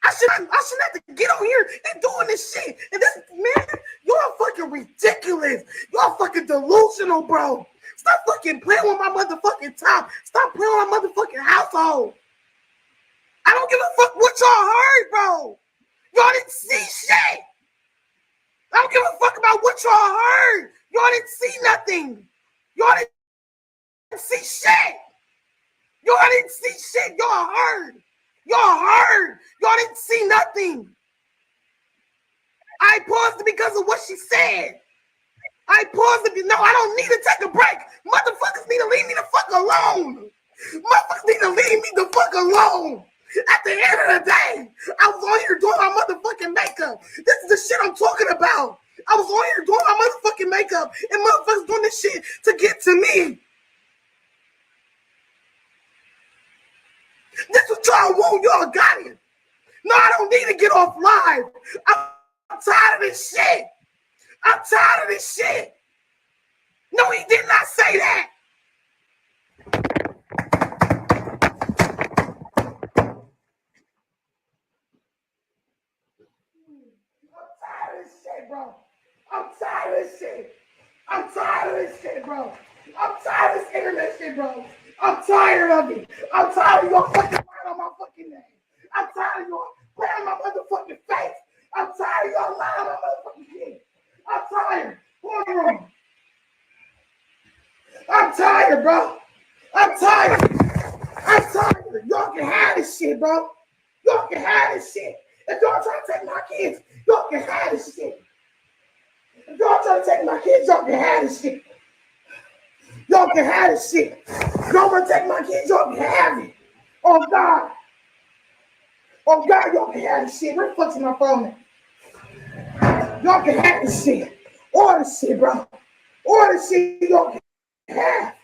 I shouldn't have to get on here and doing this shit. And this, man, y'all fucking ridiculous. Y'all fucking delusional, bro. Stop fucking playing with my motherfucking time. Stop playing with my motherfucking household. I don't give a fuck what y'all heard, bro. Y'all didn't see shit. I don't give a fuck about what y'all heard. Y'all didn't see nothing. Y'all didn't see shit. Y'all didn't see shit. Y'all heard. Y'all heard. Y'all didn't see nothing. I paused it because of what she said. I paused it. No, I don't need to take a break. Motherfuckers need to leave me the fuck alone. Motherfuckers need to leave me the fuck alone. At the end of the day, I was on here doing my motherfucking makeup. This is the shit I'm talking about. I was on here doing my motherfucking makeup, and motherfuckers doing this shit to get to me. This is what y'all want. Y'all got it. No, I don't need to get off live. I'm tired of this shit. I'm tired of this shit. No, he did not say that. bro. I'm tired of this shit. I'm tired of this shit, bro. I'm tired of this internet shit, bro. I'm tired of it. I'm tired of y'all fucking lying on my fucking name. I'm tired of y'all playing my motherfucking face. I'm tired of y'all lying on my motherfucking shit. I'm tired. Hold on. I'm tired, bro. I'm tired. I'm tired. Y'all can have this shit, bro. Y'all can have this shit. If y'all try to take my kids, y'all can have this shit. If y'all try to take my kids, y'all can have this shit. Y'all can have this shit. Y'all want to take my kids, y'all can have it. Oh, God. Oh, God, y'all can have this shit. Where the fuck's my phone at? Y'all can have this shit. All this shit, bro. All this shit y'all can have.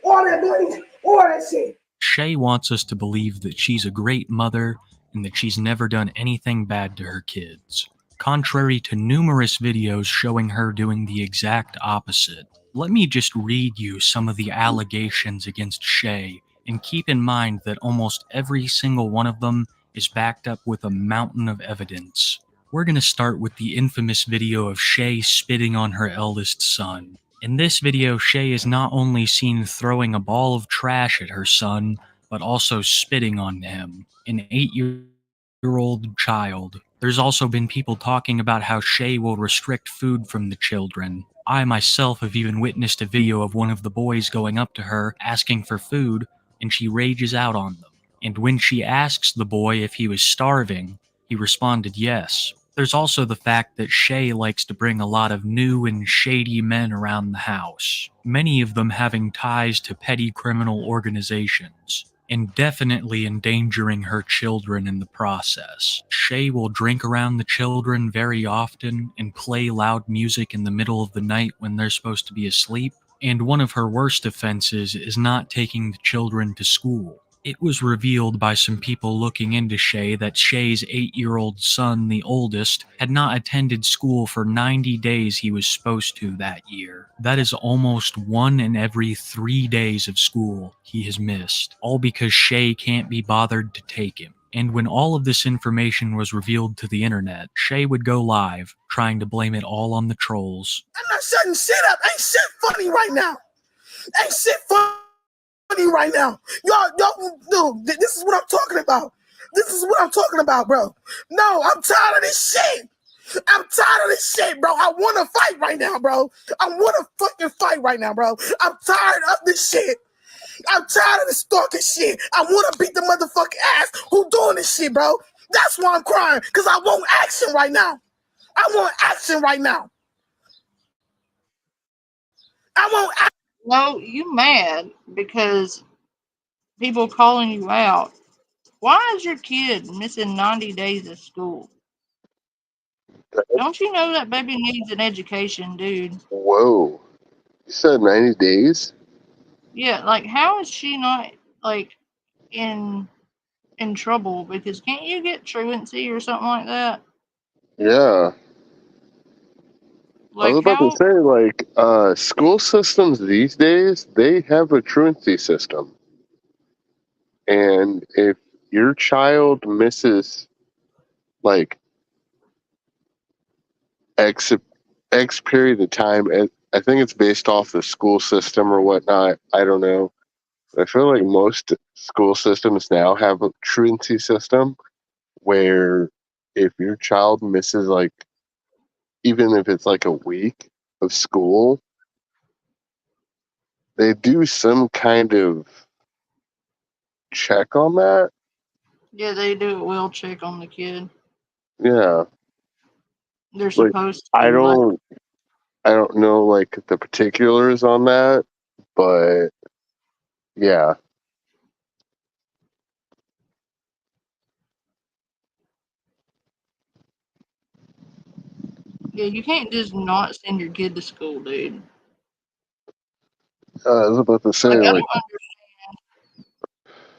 All that money, all that shit. Shay wants us to believe that she's a great mother and that she's never done anything bad to her kids, contrary to numerous videos showing her doing the exact opposite. Let me just read you some of the allegations against Shay, and keep in mind that almost every single one of them is backed up with a mountain of evidence. We're going to start with the infamous video of Shay spitting on her eldest son. In this video, Shay is not only seen throwing a ball of trash at her son, but also spitting on him, an 8-year-old child. There's also been people talking about how Shay will restrict food from the children. I myself have even witnessed a video of one of the boys going up to her, asking for food, and she rages out on them. And when she asks the boy if he was starving, he responded yes. There's also the fact that Shay likes to bring a lot of new and shady men around the house, many of them having ties to petty criminal organizations, and definitely endangering her children in the process. Shay will drink around the children very often and play loud music in the middle of the night when they're supposed to be asleep, and one of her worst offenses is not taking the children to school. It was revealed by some people looking into Shay that Shay's 8-year-old son, the oldest, had not attended school for 90 days he was supposed to that year. That is almost 1 in every 3 days of school he has missed, all because Shay can't be bothered to take him. And when all of this information was revealed to the internet, Shay would go live, trying to blame it all on the trolls. I'm not shutting shit up. Ain't shit funny right now. Ain't shit funny right now. Y'all, this is what I'm talking about. This is what I'm talking about, bro. No, I'm tired of this shit. I'm tired of this shit, bro. I want to fight right now, bro. I want to fucking fight right now, bro. I'm tired of this shit. I'm tired of this stalking shit. I want to beat the motherfucking ass who doing this shit, bro. That's why I'm crying, because I want action right now. I want action right now. I want action. No, you mad because people calling you out. Why is your kid missing 90 days of school? Don't you know that baby needs an education, dude? Whoa. You said 90 days? Yeah, like how is she not like in trouble? Because can't you get truancy or something like that? Yeah. I was Like about to how? say, like, school systems these days, they have a truancy system. And if your child misses, like, X, X period of time, I think it's based off the school system or whatnot. I don't know. I feel like most school systems now have a truancy system where if your child misses, like, even if it's like a week of school, they do some kind of check on that. Yeah, they do a will check on the kid. Yeah. They're Like, supposed I to. Like, don't I don't know like the particulars on that, but yeah. yeah, you can't just not send your kid to school, dude. I was about to say, Like I like, don't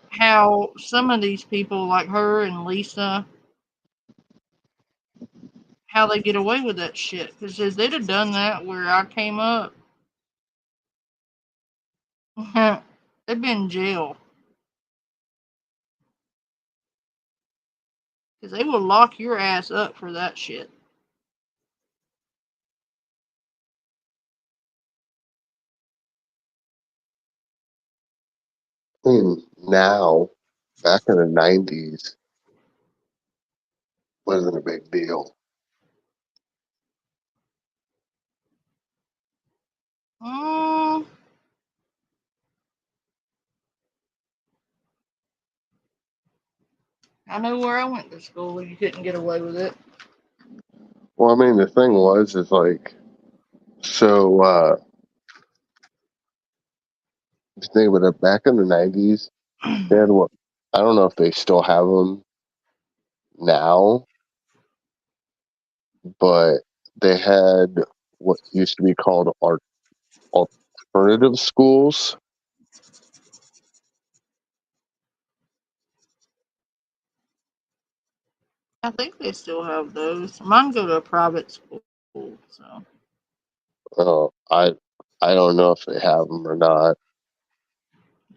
how some of these people, like her and Lisa, how they get away with that shit. Because if they'd have done that where I came up, they'd been in jail. Because they will lock your ass up for that shit. I mean, now, back in the 90s, wasn't a big deal. Mm, I know where I went to school. You couldn't get away with it. Well, I mean, the thing was, is like, so, just think about it, back in the 90s, they had what, I don't know if they still have them now, but they had what used to be called alternative schools. I think they still have those. Mine go to a private school, so Uh, I don't know if they have them or not.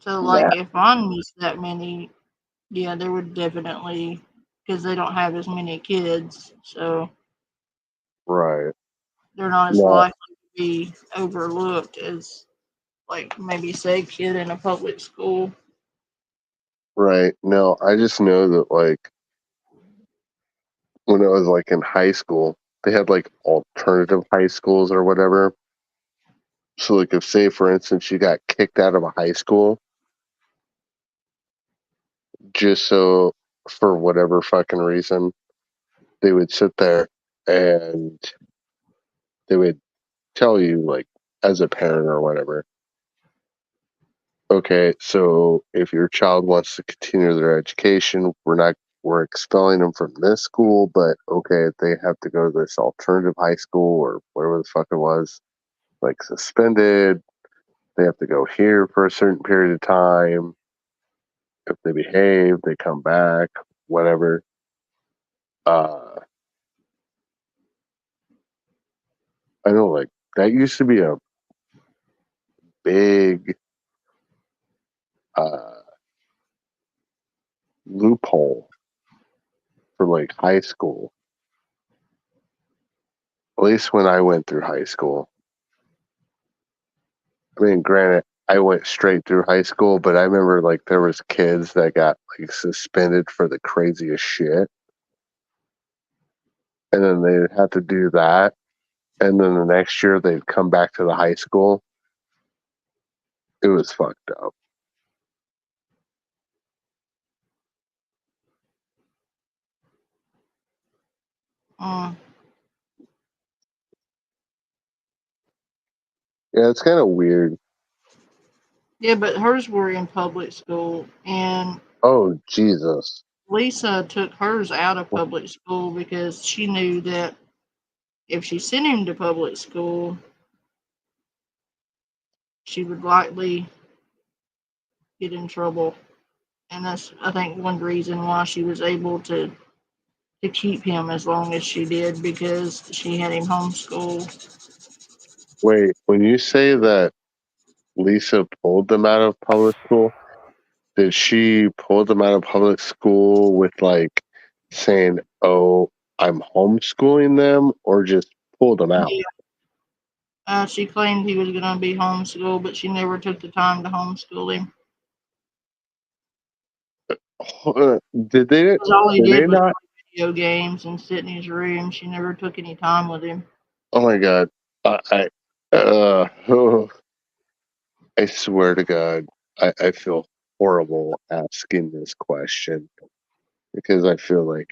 like if mine was that many, yeah, there would definitely because they don't have as many kids, so Right. they're not as No. likely to be overlooked as like maybe say kid in a public school. Right. No, I just know that like when I was like in high school, they had like alternative high schools or whatever. So like if say for instance you got kicked out of a high school just so for whatever fucking reason, they would sit there and they would tell you like as a parent or whatever, okay, so if your child wants to continue their education, we're expelling them from this school, but okay, they have to go to this alternative high school or whatever the fuck it was, like suspended. They have to go here for a certain period of time. If they behave, they come back, whatever. Uh, I know, like that used to be a big uh, loophole for like high school. At least when I went through high school. I mean, granted, I went straight through high school, but I remember like there was kids that got like suspended for the craziest shit, and then they'd have to do that, and then the next year they'd come back to the high school. It was fucked up. Mm. Yeah, it's kind of weird. Yeah, but hers were in public school, and Oh Jesus! Lisa took hers out of public school because she knew that if she sent him to public school, she would likely get in trouble. And that's, I think, one reason why she was able to keep him as long as she did because she had him homeschooled. Wait, when you say that Lisa pulled them out of public school, did she pull them out of public school with like saying, "Oh, I'm homeschooling them," or just pulled them out? Yeah. She claimed he was going to be homeschooled, but she never took the time to homeschool him. Did they? Because all he Did they did was not? play video games and sit in his room. She never took any time with him. Oh my god! Oh, I swear to God, I feel horrible asking this question because I feel like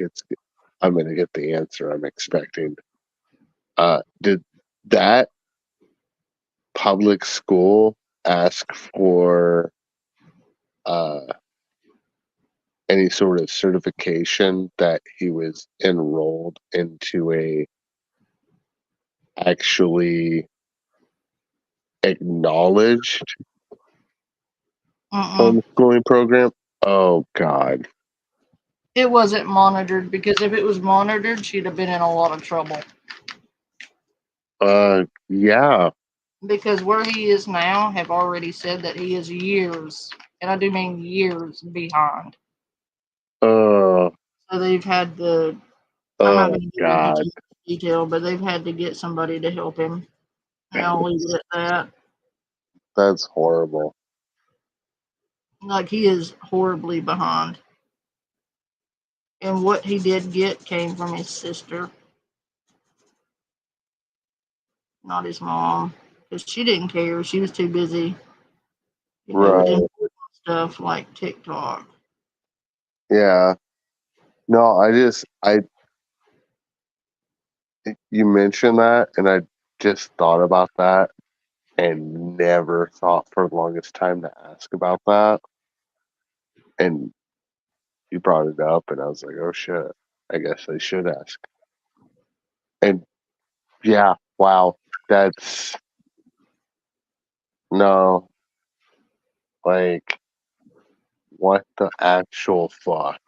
I'm going to get the answer I'm expecting. Did that public school ask for uh, any sort of certification that he was enrolled into a actually acknowledged Mm-mm. homeschooling program? Oh God. It wasn't monitored because if it was monitored, she'd have been in a lot of trouble. Yeah. Because where he is now have already said that he is years, and I do mean years behind. Uh, So they've had to, I'm not oh going to get into God. too much detail, but they've had to get somebody to help him. And I'll leave it at that. That's horrible. Like, he is horribly behind. And what he did get came from his sister, not his mom. Because she didn't care. She was too busy, with Right. important stuff like TikTok. Yeah. No, you mentioned that, and I just thought about that and never thought for the longest time to ask about that. And you brought it up, and I was like, oh shit, I guess I should ask. And yeah, wow, that's no, like, what the actual fuck?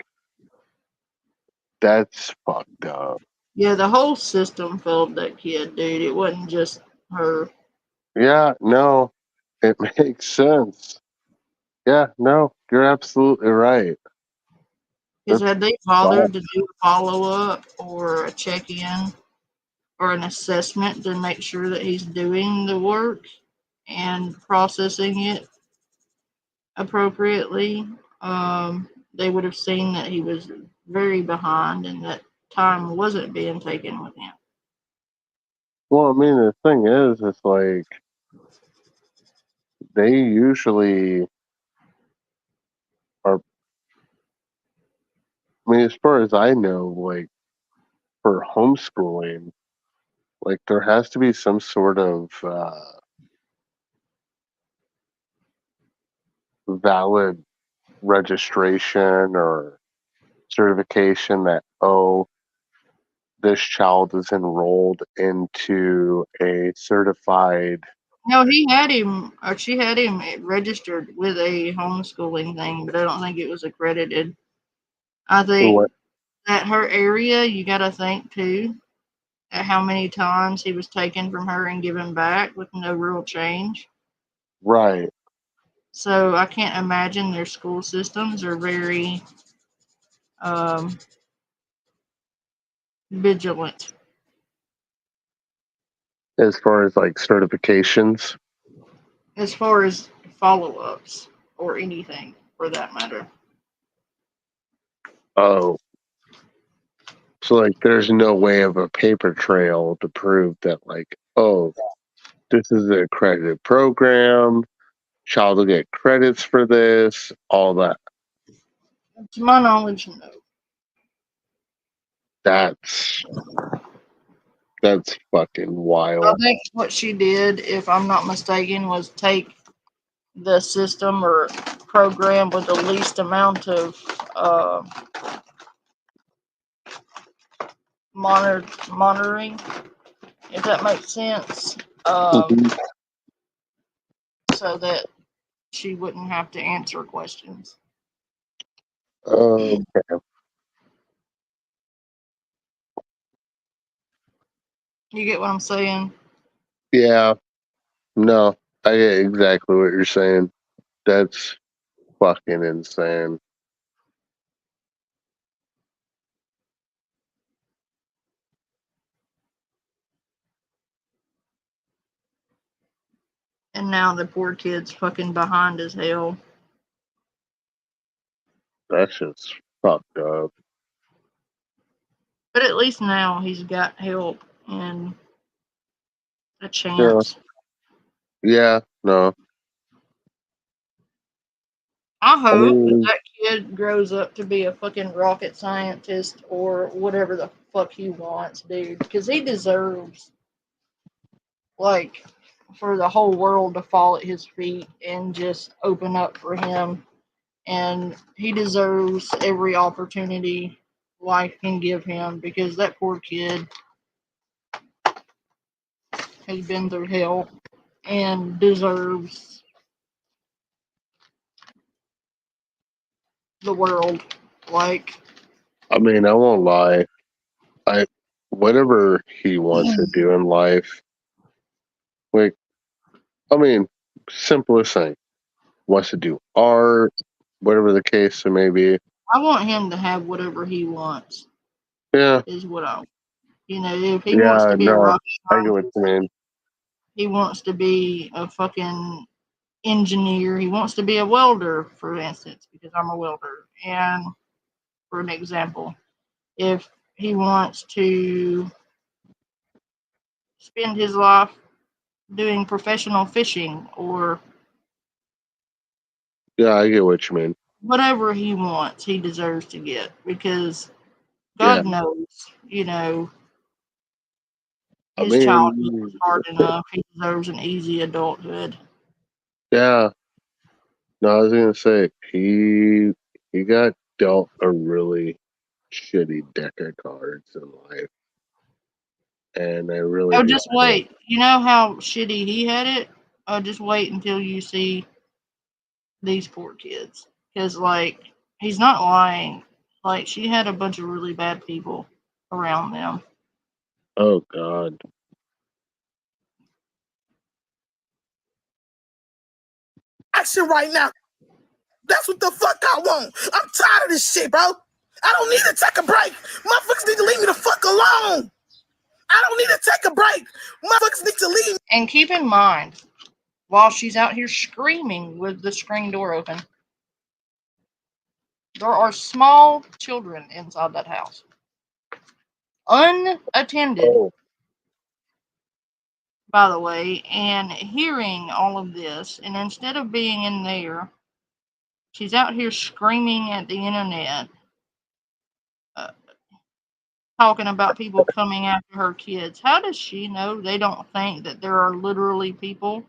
That's fucked up. Yeah, the whole system failed that kid, dude. It wasn't just her. Yeah, no, it makes sense. Yeah, no, you're absolutely right. Because That's had they bad. bothered to do a follow up or a check in or an assessment to make sure that he's doing the work and processing it appropriately, they would have seen that he was very behind and that time wasn't being taken with him. Well, I mean, the thing is, it's like they usually are. I mean, as far as I know, like for homeschooling, like there has to be some sort of valid registration or certification that, oh, this child is enrolled into a certified. No, he had him, or she had him registered with a homeschooling thing, but I don't think it was accredited. I think What? that her area, you got to think too, at how many times he was taken from her and given back with no real change. Right. So I can't imagine their school systems are very um, vigilant As far as like certifications. as far as follow ups or anything for that matter. Oh, so like there's no way of a paper trail to prove that, like, oh, this is an accredited program, child will get credits for this, all that. To my knowledge, no. That's fucking I wild. think what she did, if I'm not mistaken, was take the system or program with the least amount of uh, monitoring, if that makes sense, Mhm. so that she wouldn't have to answer questions. Oh, You get what I'm saying? yeah. No, I get exactly what you're saying. That's fucking insane. And now the poor kid's fucking behind as hell. That's just fucked up. But at least now he's got help and a Yeah. chance. Yeah. No. I I hope that mean, that kid grows up to be a fucking rocket scientist or whatever the fuck he wants, dude. Because he deserves, like, for the whole world to fall at his feet and just open up for him. And he deserves every opportunity life can give him because that poor kid has been through hell and deserves the world. Like, I mean, I won't lie. I whatever he wants to do in life, like, I mean, simplest thing, wants to do art, whatever the case may be. I want him to have whatever he wants, Yeah. is what I want. If he wants Yeah. to be a No, rocket I get what scientist, you mean. he wants to be a fucking engineer. He wants to be a welder, for instance, because I'm a welder. And for an example, if he wants to spend his life doing professional fishing or Yeah, I get what you mean. whatever he wants, he deserves to get because Yeah. God knows, you know, I his childhood was mean, hard enough. He deserves an easy adulthood. yeah. No, I was gonna say he got dealt a really shitty deck of cards in life, and I really Oh, get just it. wait. You know how shitty he had it? Oh, just wait until you see these poor kids. Because, like, he's not lying. Like, she had a bunch of really bad people around them. Oh God. Action right now. That's what the fuck I want. I'm tired of this shit, bro. I don't need to take a break. Motherfuckers need to leave me the fuck alone. I don't need to take a break. Motherfuckers need to leave. And keep in mind, while she's out here screaming with the screen door open, there are small children inside that house. Unattended, Oh, by the way, and hearing all of this. And instead of being in there, she's out here screaming at the internet, uh, talking about people coming after her kids. How does she know they don't think that there are literally people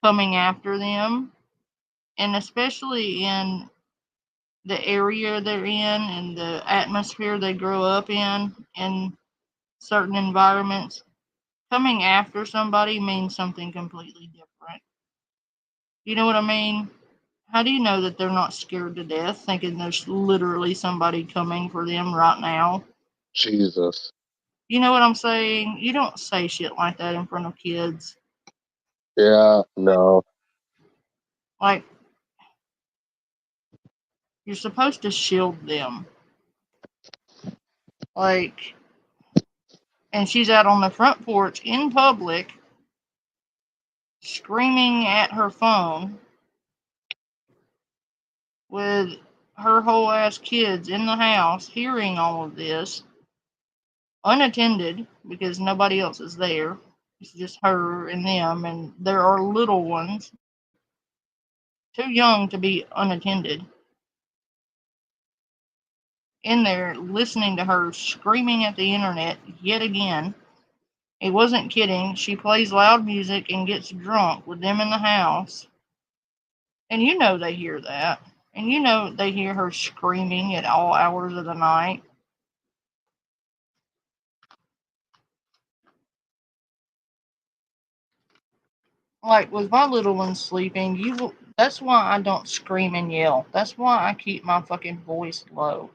coming after them? And especially in the area they're in and the atmosphere they grow up in certain environments, coming after somebody means something completely different. You know what I mean? How do you know that they're not scared to death, thinking there's literally somebody coming for them right now? Jesus. You know what I'm saying? You don't say shit like that in front of kids. Yeah, no. Like, you're supposed to shield them. Like, and she's out on the front porch in public screaming at her phone with her whole ass kids in the house hearing all of this, unattended because nobody else is there. It's just her and them, and there are little ones too young to be unattended in there listening to her screaming at the internet yet again. He wasn't kidding. She plays loud music and gets drunk with them in the house. And you know they hear that. And you know they hear her screaming at all hours of the night. Like with my little ones sleeping, that's why I don't scream and yell. That's why I keep my fucking voice low.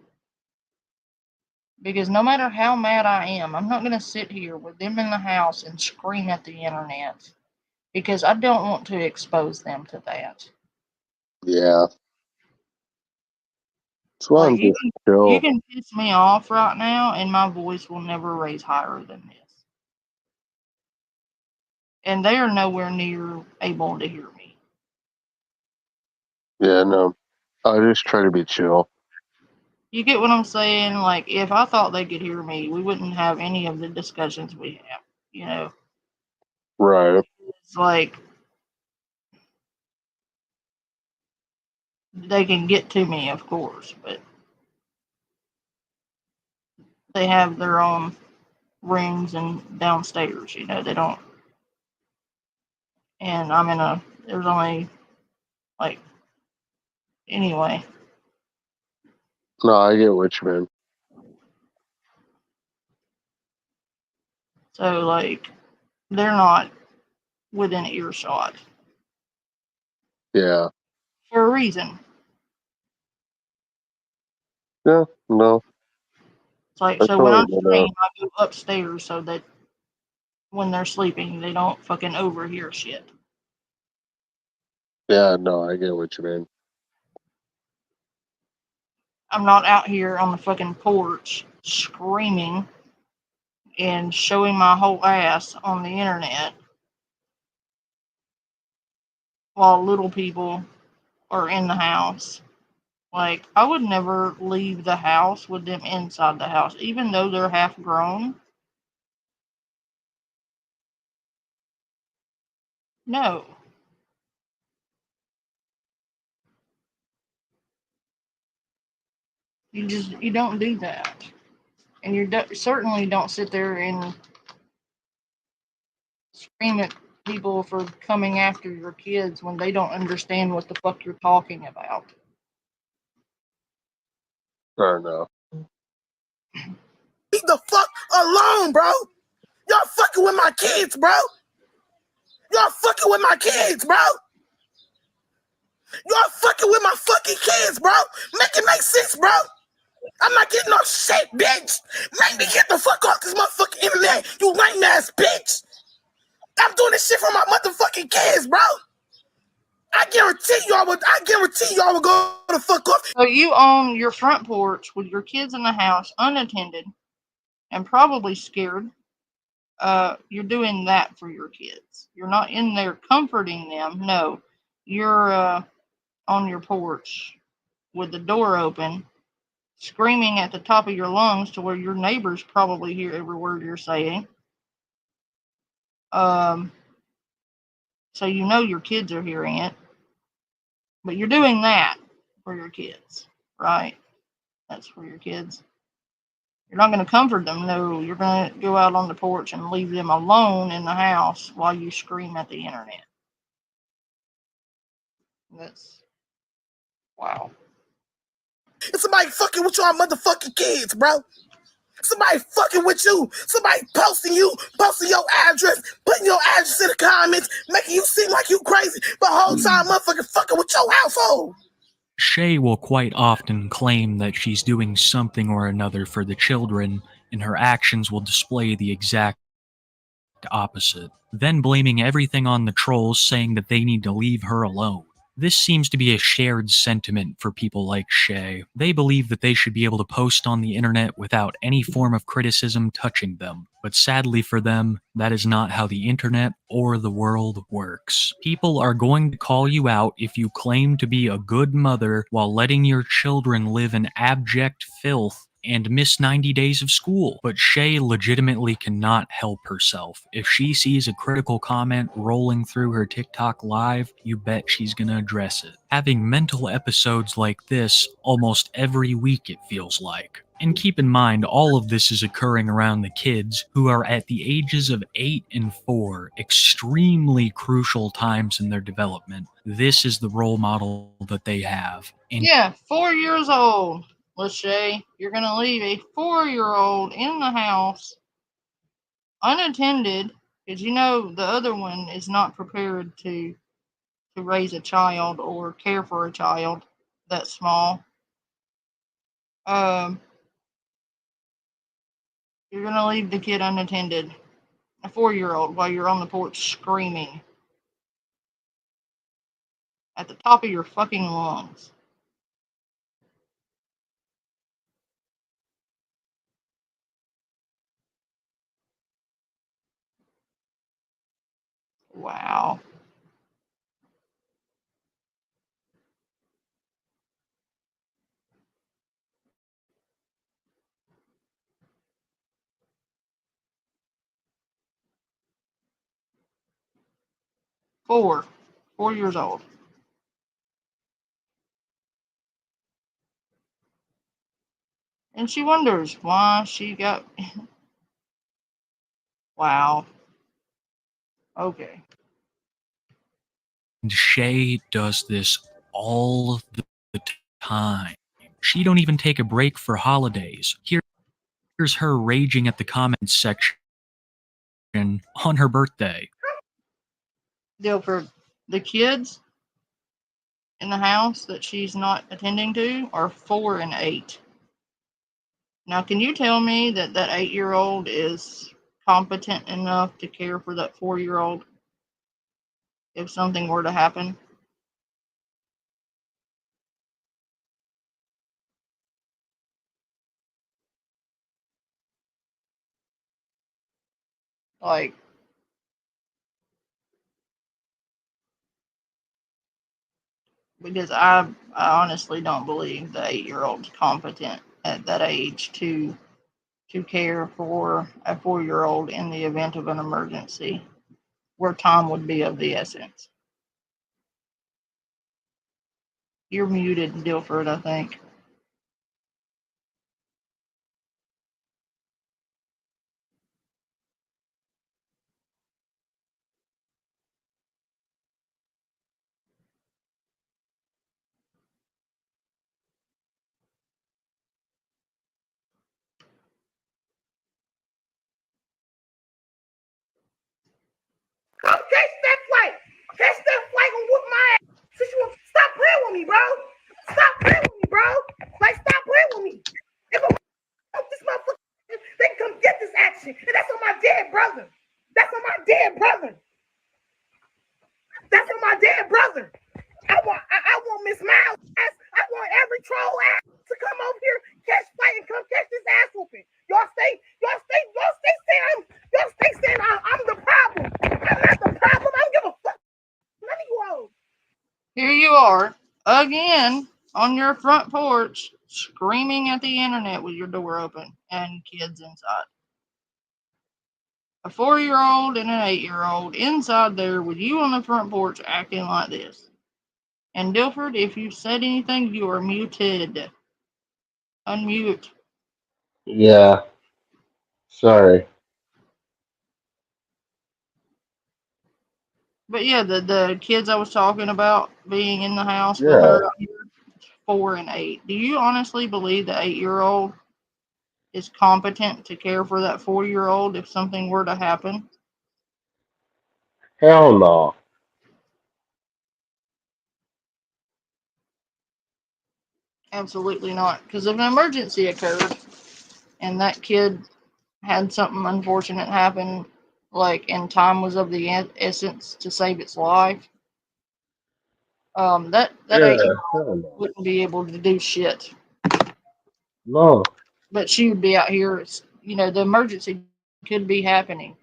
Because no matter how mad I am, I'm not going to sit here with them in the house and scream at the internet. Because I don't want to expose them to that. Yeah. That's why Like I'm just you chill. can piss me off right now, and my voice will never raise higher than this. And they are nowhere near able to hear me. Yeah, no. I just try to be chill. You get what I'm saying? Like, if I thought they could hear me, we wouldn't have any of the discussions we have. You know, Right. it's like they can get to me, of course, but they have their own rooms and downstairs. You know, they don't. And there's only, like, anyway. No, I get what you mean. So, like, they're not within earshot Yeah. for a reason. Yeah, no. It's like, I so when totally I'm get that. streaming, I go upstairs so that when they're sleeping, they don't fucking overhear shit. Yeah, no, I get what you mean. I'm not out here on the fucking porch screaming and showing my whole ass on the internet while little people are in the house. Like, I would never leave the house with them inside the house, even though they're half grown. No. You don't do that. And certainly don't sit there and scream at people for coming after your kids when they don't understand what the fuck you're talking about. Fair enough. Leave the fuck alone, bro. Y'all fucking with my kids, bro. Y'all fucking with my kids, bro. Y'all fucking with my fucking kids, bro. Make it make sense, bro. I'm not getting no shit, bitch. Make me get the fuck off this motherfucking internet, you lame ass bitch. I'm doing this shit for my motherfucking kids, bro. I guarantee y'all would go the fuck off. So you own your front porch with your kids in the house, unattended, and probably scared. You're doing that for your kids. You're not in there comforting them. No, you're on your porch with the door open, screaming at the top of your lungs to where your neighbors probably hear every word you're saying. So you know your kids are hearing it, but you're doing that for your kids, right? That's for your kids. You're not going to comfort them. No, you're going to go out on the porch and leave them alone in the house while you scream at the internet. That's wow. It's somebody fucking with y'all motherfucking kids, bro. Somebody fucking with you. Somebody posting your address, putting your address in the comments, making you seem like you crazy, but whole time motherfucking fucking with your household. Shay will quite often claim that she's doing something or another for the children, and her actions will display the exact opposite, then blaming everything on the trolls, saying that they need to leave her alone. This seems to be a shared sentiment for people like Shay. They believe that they should be able to post on the internet without any form of criticism touching them. But sadly for them, that is not how the internet or the world works. People are going to call you out if you claim to be a good mother while letting your children live in abject filth and miss 90 days of school. But Shay legitimately cannot help herself. If she sees a critical comment rolling through her TikTok live, you bet she's gonna address it. Having mental episodes like this almost every week, it feels like. And keep in mind, all of this is occurring around the kids, who are at the ages of 8 and 4, extremely crucial times in their development. This is the role model that they have. And Yeah, 4 years old. Lachey, you're going to leave a 4-year-old in the house unattended because you know the other one is not prepared to raise a child or care for a child that small. Um, you're going to leave the kid unattended, a 4-year-old, while you're on the porch screaming at the top of your fucking lungs. Wow. Four. 4 years old. And she wonders why she got. Wow. Okay. Shay does this all the time. She don't even take a break for holidays. Here's her raging at the comments section on her birthday. Deal for the kids in the house that she's not attending to are 4 and 8. Now, can you tell me that that 8-year-old is competent enough to care for that 4-year-old if something were to happen? Like, because I honestly don't believe the 8-year-old's competent at that age to care for a 4-year-old in the event of an emergency where time would be of the essence. You're muted, Dilford, I think. Come catch that flight. Catch that flight and whoop my ass. So you want stop playing with me, bro. Stop playing with me, bro. Like stop playing with me. If I'm this motherfucker, they can come get this action. And that's on my dead brother. That's on my dead brother. That's on my dead brother. I want Miss Miles ass. I want every troll ass to come over here, catch fight, and come catch this ass whooping. Y'all stay saying I'm the problem. I'm not the problem. I don't give a fuck. None of you hoes. Here you are, again, on your front porch, screaming at the internet with your door open and kids inside. A 4-year-old and an 8-year-old inside there with you on the front porch acting like this. And Dilford, if you said anything, you are muted. Unmute. Yeah. Sorry. But yeah, the kids I was talking about being in the house with Yeah. her, 4 and 8. Do you honestly believe the 8-year-old is competent to care for that 4-year-old if something were to happen? Hell no. Absolutely not. Because if an emergency occurred and that kid had something unfortunate happen, like, and time was of the essence to save its life, that Yeah. 8-year-old Hell no. wouldn't be able to do shit. No. But she would be out here, the emergency could be happening.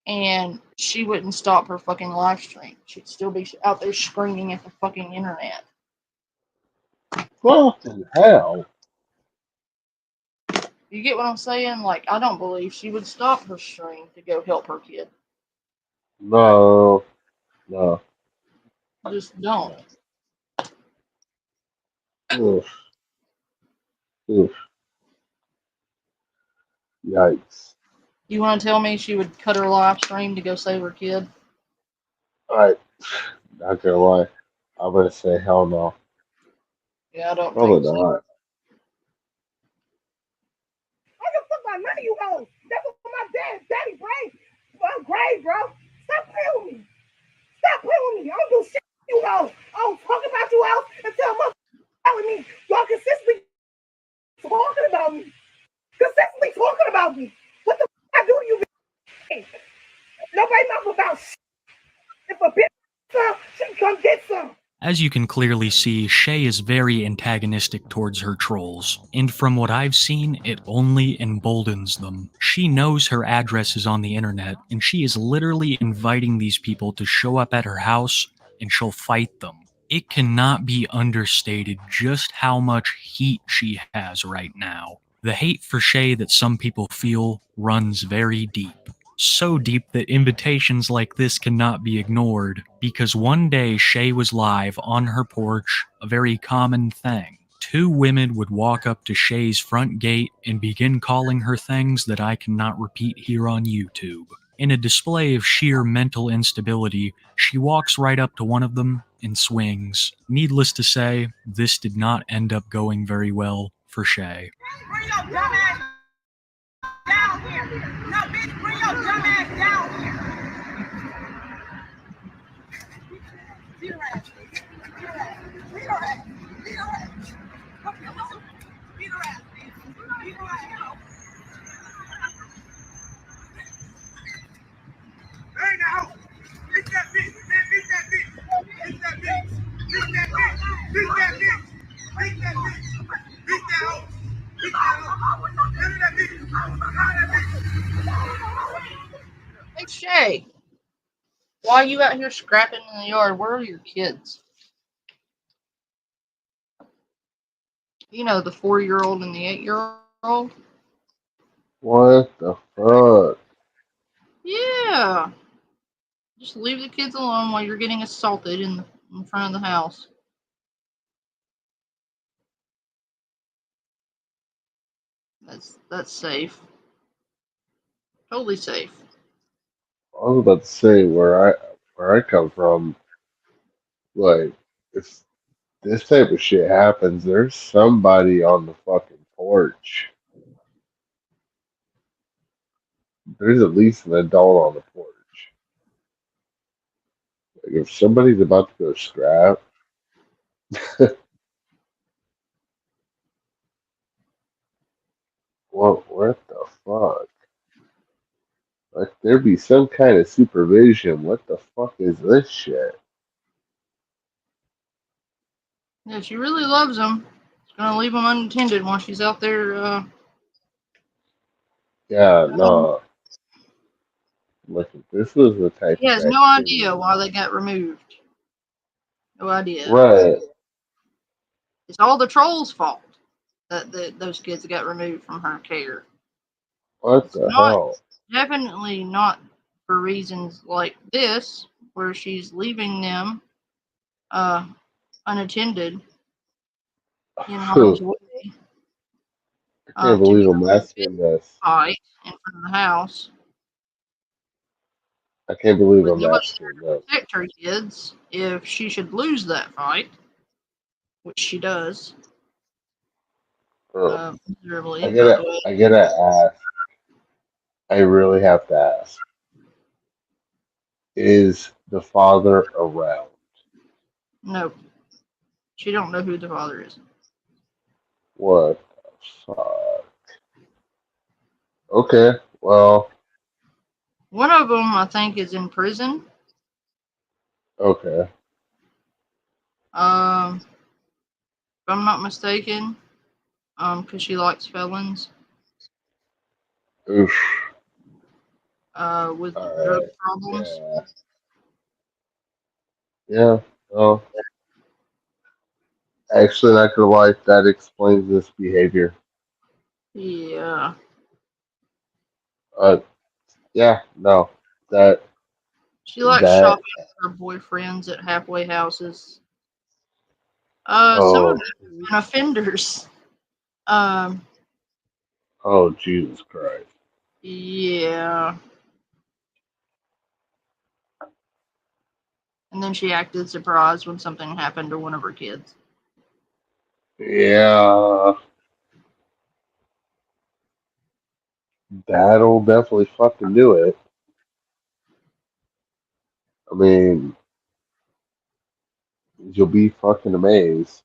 And she wouldn't stop her fucking live stream. She'd still be out there screaming at the fucking internet. Fucking hell. You get what I'm saying? Like, I don't believe she would stop her stream to go help her kid. No. No. Just don't. Oof. Oof. Yikes. You want to tell me she would cut her live stream to go save her kid? Alright. Not gonna lie. I'm gonna say hell no. Yeah, I don't Probably think so. not. I don't fuck about none of you hoes. That's what my daddy grave. I'm grave, bro. Stop playing with me. Stop playing with me. I don't do shit with you hoes. I don't talk about you hoes until motherfuckers telling me y'all consistently talking about me. Consistently talking about me. What the fuck I do to you? Nobody knows about shit. If a bitch some, she can come get some. As you can clearly see, Shay is very antagonistic towards her trolls, and from what I've seen, it only emboldens them. She knows her address is on the internet, and she is literally inviting these people to show up at her house, and she'll fight them. It cannot be understated just how much heat she has right now. The hate for Shay that some people feel runs very deep. So deep that invitations like this cannot be ignored, because one day Shay was live on her porch, a very common thing. 2 women would walk up to Shay's front gate and begin calling her things that I cannot repeat here on YouTube. In a display of sheer mental instability, she walks right up to one of them and swings. Needless to say, this did not end up going very well for Shay. Bring your dumb ass down here. No, bitch, bring your dumb ass down here. Beat her ass. Beat her ass. Beat her ass. Beat her ass. Beat her ass. Beat her ass. Hey now. Beat that bitch. Man, beat that bitch. Beat that bitch. Beat that bitch. Beat that bitch. Beat that bitch. Beat that hoe. Beat that hoe. None of that bitch. None of that bitch. Hey, Shay, why are you out here scrapping in the yard? Where are your kids? You know, the 4-year-old and the 8-year-old. What the fuck? Yeah. Just leave the kids alone while you're getting assaulted in front of the house. That's safe. Totally safe. I was about to say where I come from, like if this type of shit happens, there's somebody on the fucking porch. There's at least an adult on the porch. Like if somebody's about to go scrap, what the fuck? Like there be some kind of supervision. What the fuck is this shit? Yeah, she really loves them. She's gonna leave them unattended while she's out there. Yeah, no. Like if this was the type He of has no idea activity, why they got removed. No idea. right? It's all the troll's fault that those kids got removed from her care. What It's the not hell? definitely not for reasons like this, where she's leaving them uh, unattended in harm's way I can't to believe go I'm asking this. fight in front of the house I can't believe with I'm nobody asking there to this. protect her kids if she should lose that fight, which she does Oh, miserably, by the way. I gotta ask. I really have to ask. Is the father around? No, she don't know who the father is. What the fuck? Okay, well, One of them, I think, is in prison. okay. If I'm not mistaken, because she likes felons. Oof. With drug Alright. problems. Yeah. Yeah. Well, actually, not gonna lie, that explains this behavior. Yeah. Uh, yeah, no. That, She likes that, shopping with her boyfriends at halfway houses. Some of oh, them have been offenders. Um, oh, Jesus Christ. yeah. And then she acted surprised when something happened to one of her kids. Yeah, that'll definitely fucking do it. I mean, you'll be fucking amazed.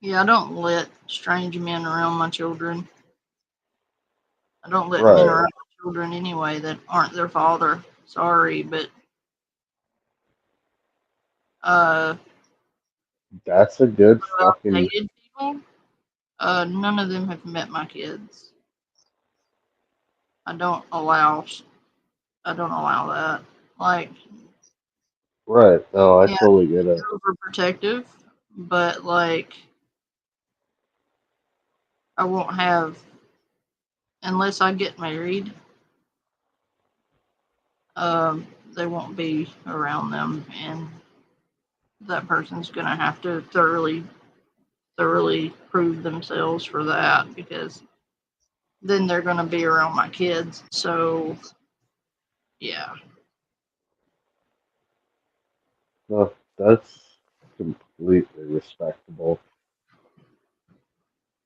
Yeah, I don't let strange men around my children. I don't let men Right. around my children anyway that aren't their father. Sorry, but uh, That's a good I've fucking, dated people. None of them have met my kids. I don't allow. I don't allow that. Like, right. No, I yeah, totally get it. overprotective, but like, I won't have unless I get married. They won't be around them, and that person's gonna have to thoroughly prove themselves for that because then they're gonna be around my kids. So, yeah. No, that's completely respectable.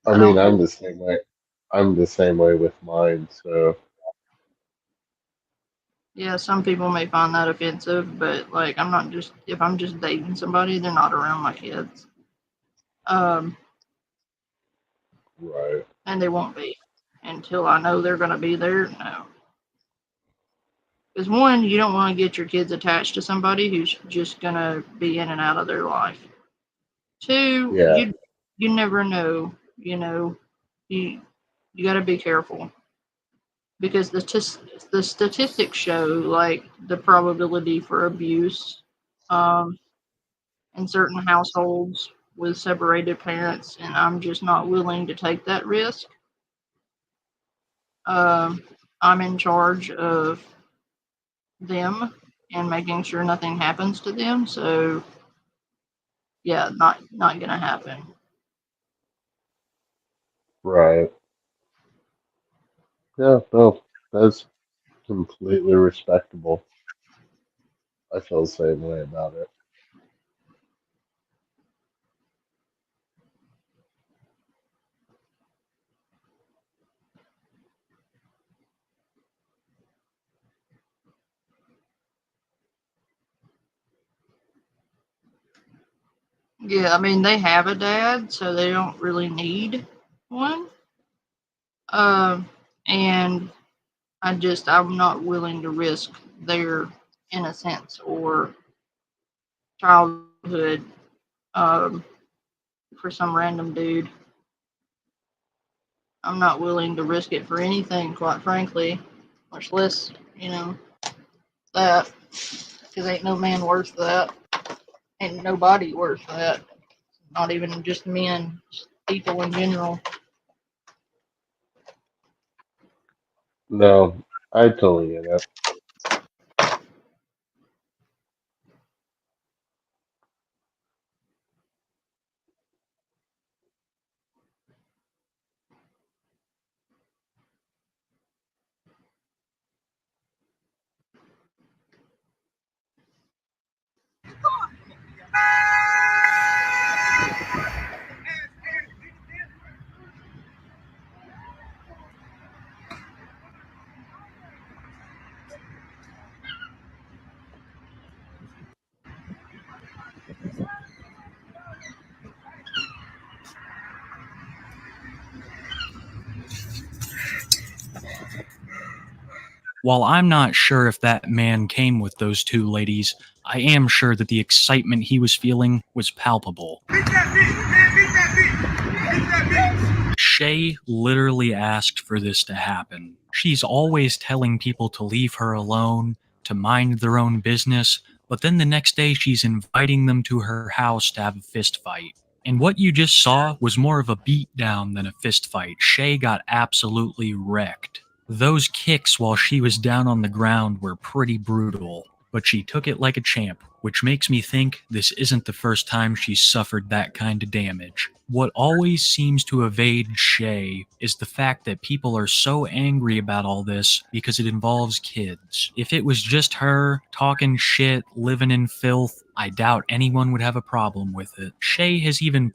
I I mean, don't do. I'm the same way. I'm the same way with mine, so Yeah, some people may find that offensive, but like I'm not just if I'm just dating somebody, they're not around my kids. Um, right. and they won't be until I know they're gonna be there. No, because one, you don't want to get your kids attached to somebody who's just gonna be in and out of their life. Two, Yeah. you never know. You know, you you got to be careful because the statistics show like the probability for abuse um, in certain households. with separated parents, and I'm just not willing to take that risk. I'm in charge of them and making sure nothing happens to them. So yeah, not gonna happen. Right. Yeah, no, that's completely respectable. I feel the same way about it. Yeah, I mean they have a dad, so they don't really need one. And I'm not willing to risk their innocence or childhood um, for some random dude. I'm not willing to risk it for anything, quite frankly, much less, that. Because ain't no man worth that. Ain't nobody worth that. Not even just men, just people in general. No, I totally get it. While I'm not sure if that man came with those two ladies, I am sure that the excitement he was feeling was palpable. Shay literally asked for this to happen. She's always telling people to leave her alone, to mind their own business, but then the next day she's inviting them to her house to have a fist fight. And what you just saw was more of a beatdown than a fist fight. Shay got absolutely wrecked. Those kicks while she was down on the ground were pretty brutal, but she took it like a champ, which makes me think this isn't the first time she's suffered that kind of damage. What always seems to evade Shay is the fact that people are so angry about all this because it involves kids. If it was just her talking shit, living in filth, I doubt anyone would have a problem with it. Shay has even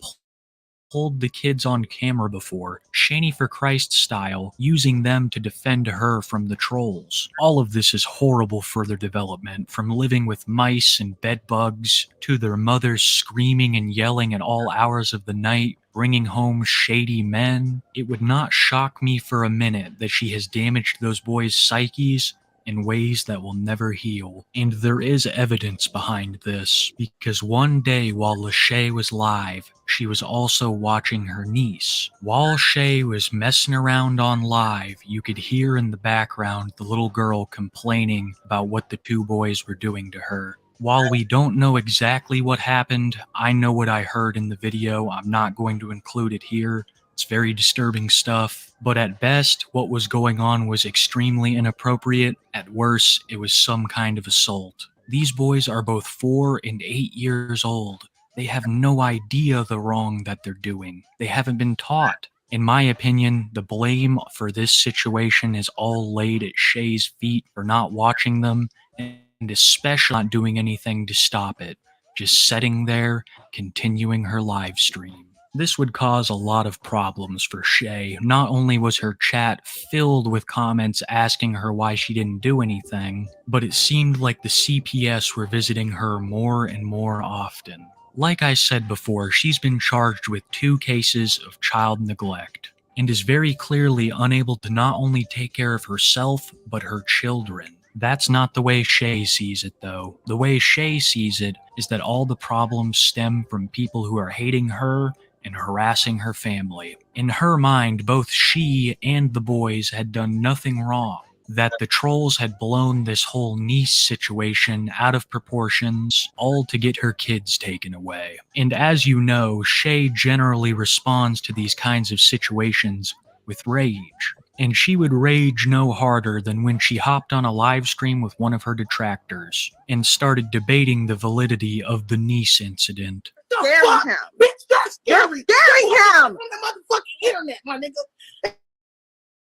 pulled the kids on camera before, Shanny for Christ style, using them to defend her from the trolls. All of this is horrible further development, from living with mice and bed bugs, to their mothers screaming and yelling at all hours of the night, bringing home shady men. It would not shock me for a minute that she has damaged those boys' psyches in ways that will never heal. And there is evidence behind this, because one day while Lachey was live, she was also watching her niece. While Shay was messing around on live, you could hear in the background the little girl complaining about what the two boys were doing to her. While we don't know exactly what happened, I know what I heard in the video. I'm not going to include it here. It's very disturbing stuff, but at best, what was going on was extremely inappropriate. At worst, it was some kind of assault. These boys are both 4 and 8 years old. They have no idea the wrong that they're doing. They haven't been taught. In my opinion, the blame for this situation is all laid at Shay's feet for not watching them, and especially not doing anything to stop it. Just sitting there, continuing her live stream. This would cause a lot of problems for Shay. Not only was her chat filled with comments asking her why she didn't do anything, but it seemed like the CPS were visiting her more and more often. Like I said before, she's been charged with 2 cases of child neglect, and is very clearly unable to not only take care of herself, but her children. That's not the way Shay sees it, though. The way Shay sees it is that all the problems stem from people who are hating her and harassing her family. In her mind, both she and the boys had done nothing wrong. that the trolls had blown this whole niece situation out of proportions, all to get her kids taken away. And as you know, Shay generally responds to these kinds of situations with rage. And she would rage no harder than when she hopped on a live stream with one of her detractors and started debating the validity of the niece incident. Scary him. Bitch, that's scary. Scary him. On the motherfucking internet, my nigga.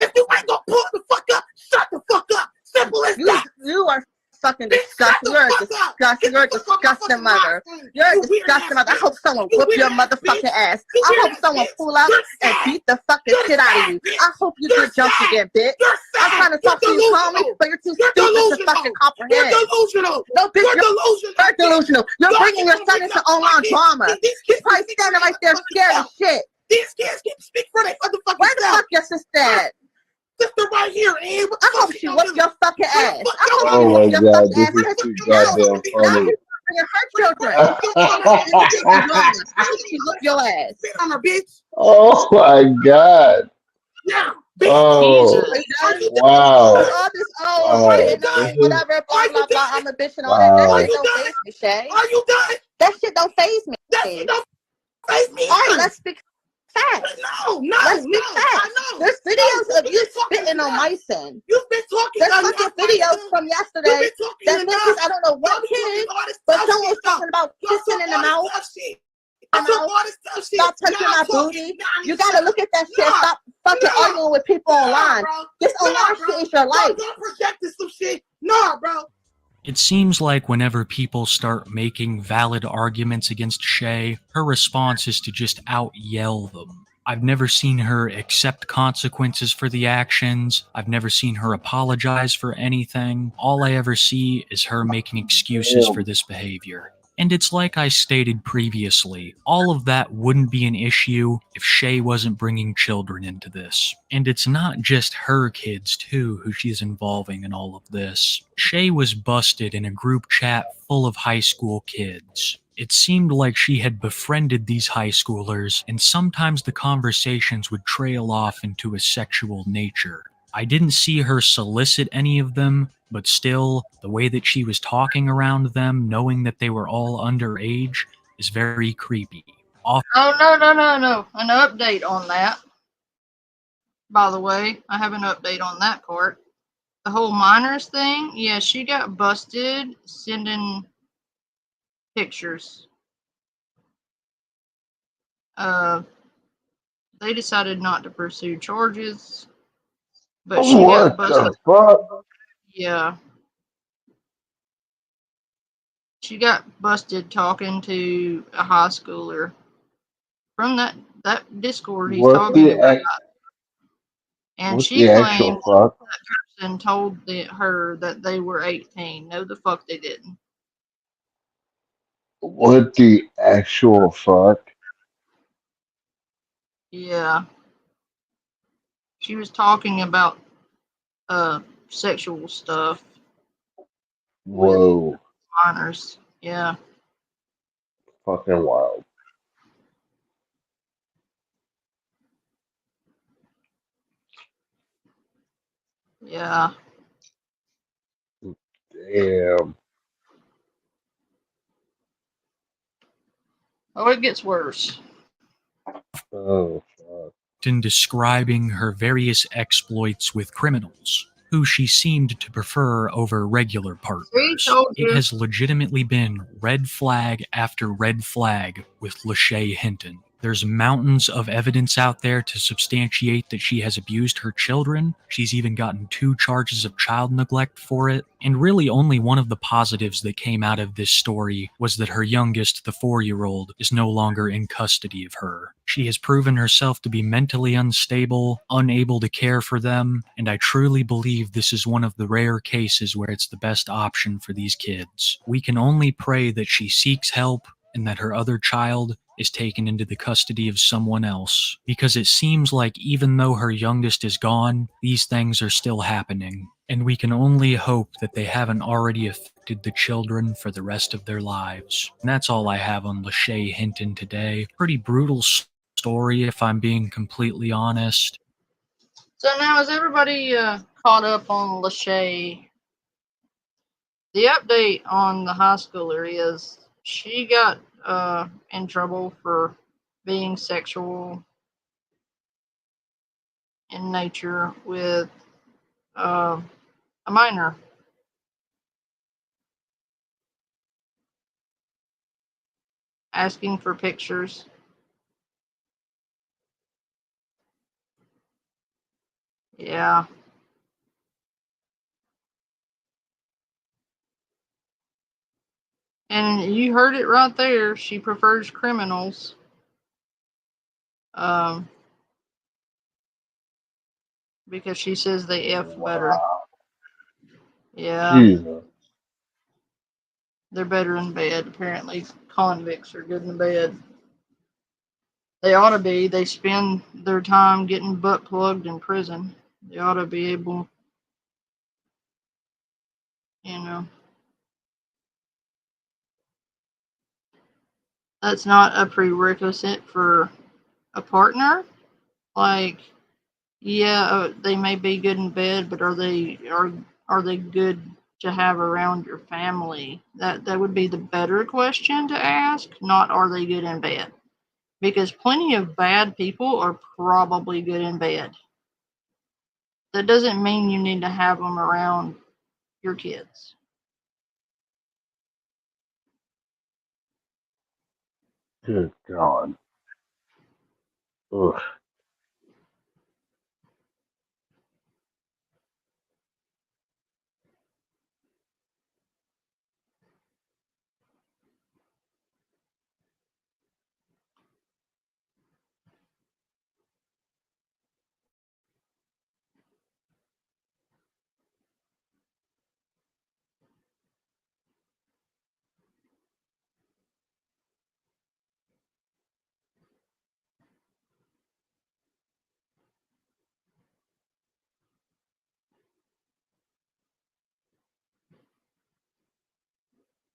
If you ain't gonna pull the fuck up, shut the fuck up. Simple as that. You are fucking disgusting. You're a disgusting. You're a disgusting mother. You're a disgusting mother. I hope someone whoop your motherfucking ass. I hope someone pull up and beat the fucking shit out of you. I hope you get jumped again, bitch. I'm trying to talk to you calmly, but you're too stupid to fucking comprehend. You're delusional. No, bitch, You're delusional. you're delusional. You're bringing your son into online drama. He's probably standing right there scared as shit. These kids can speak for their motherfucking Where the fuck your sister at? Sister right here, and I hope she whooped your fucking ass. I hope Oh she my whooped your god, fucking this ass. is too goddamn funny. Her children. I hope she whooped your ass. spit on her, bitch. Oh my god. Now, bitch. Oh wow. All this, whatever, blah, blah, blah, I'm a bitch and all that. That shit don't faze me, Shay. Are you done? That shit don't faze me. That shit don't face me. All right, let's speak facts. No, Let's speak facts. I know. There's videos of you spitting on my son. You've been talking. There's fucking videos from yesterday that niggas, I don't know what kid, but someone was talking about kissing in the mouth. Stop touching my booty. You gotta look at that shit. Stop fucking arguing with people online. This online shit is your life. Don't project some shit. Nah, bro. It seems like whenever people start making valid arguments against Shay, her response is to just out-yell them. I've never seen her accept consequences for the actions. I've never seen her apologize for anything. All I ever see is her making excuses for this behavior. And it's like I stated previously, all of that wouldn't be an issue if Shay wasn't bringing children into this. And it's not just her kids too who she's involving in all of this. Shay was busted in a group chat full of high school kids. It seemed like she had befriended these high schoolers, and sometimes the conversations would trail off into a sexual nature. I didn't see her solicit any of them, but still, the way that she was talking around them, knowing that they were all underage, is very creepy. Oh, no. An update on that. By the way, I have an update on that part. The whole minors thing, yeah, she got busted sending pictures. They decided not to pursue charges, but she got busted. The fuck? Yeah. She got busted talking to a high schooler from that Discord he's talking about. And she claimed that person told her that they were 18. No, the fuck they didn't. What the actual fuck? Yeah. She was talking about sexual stuff. Whoa. Minors. Yeah. Fucking wild. Yeah. Damn. Oh, it gets worse. Oh, fuck. In describing her various exploits with criminals, who she seemed to prefer over regular partners. It has legitimately been red flag after red flag with Lachey Hinton. There's mountains of evidence out there to substantiate that she has abused her children. She's even gotten 2 charges of child neglect for it. And really only one of the positives that came out of this story was that her youngest, the 4-year-old, is no longer in custody of her. She has proven herself to be mentally unstable, unable to care for them, and I truly believe this is one of the rare cases where it's the best option for these kids. We can only pray that she seeks help and that her other child is taken into the custody of someone else, because it seems like even though her youngest is gone, these things are still happening, and we can only hope that they haven't already affected the children for the rest of their lives. And that's all I have on Lachey Hinton today. Pretty brutal story, if I'm being completely honest. So now is everybody caught up on Lachey. The update on the high schooler is she got in trouble for being sexual in nature with a minor. Asking for pictures. Yeah. And you heard it right there. She prefers criminals. Because she says they F better. Yeah. Jesus. They're better in bed. Apparently, convicts are good in bed. They ought to be. They spend their time getting butt plugged in prison. They ought to be able, you know. That's not a prerequisite for a partner. Like, yeah, they may be good in bed, but are they good to have around your family? That would be the better question to ask. Not are they good in bed, because plenty of bad people are probably good in bed. That doesn't mean you need to have them around your kids. Good God. Ugh.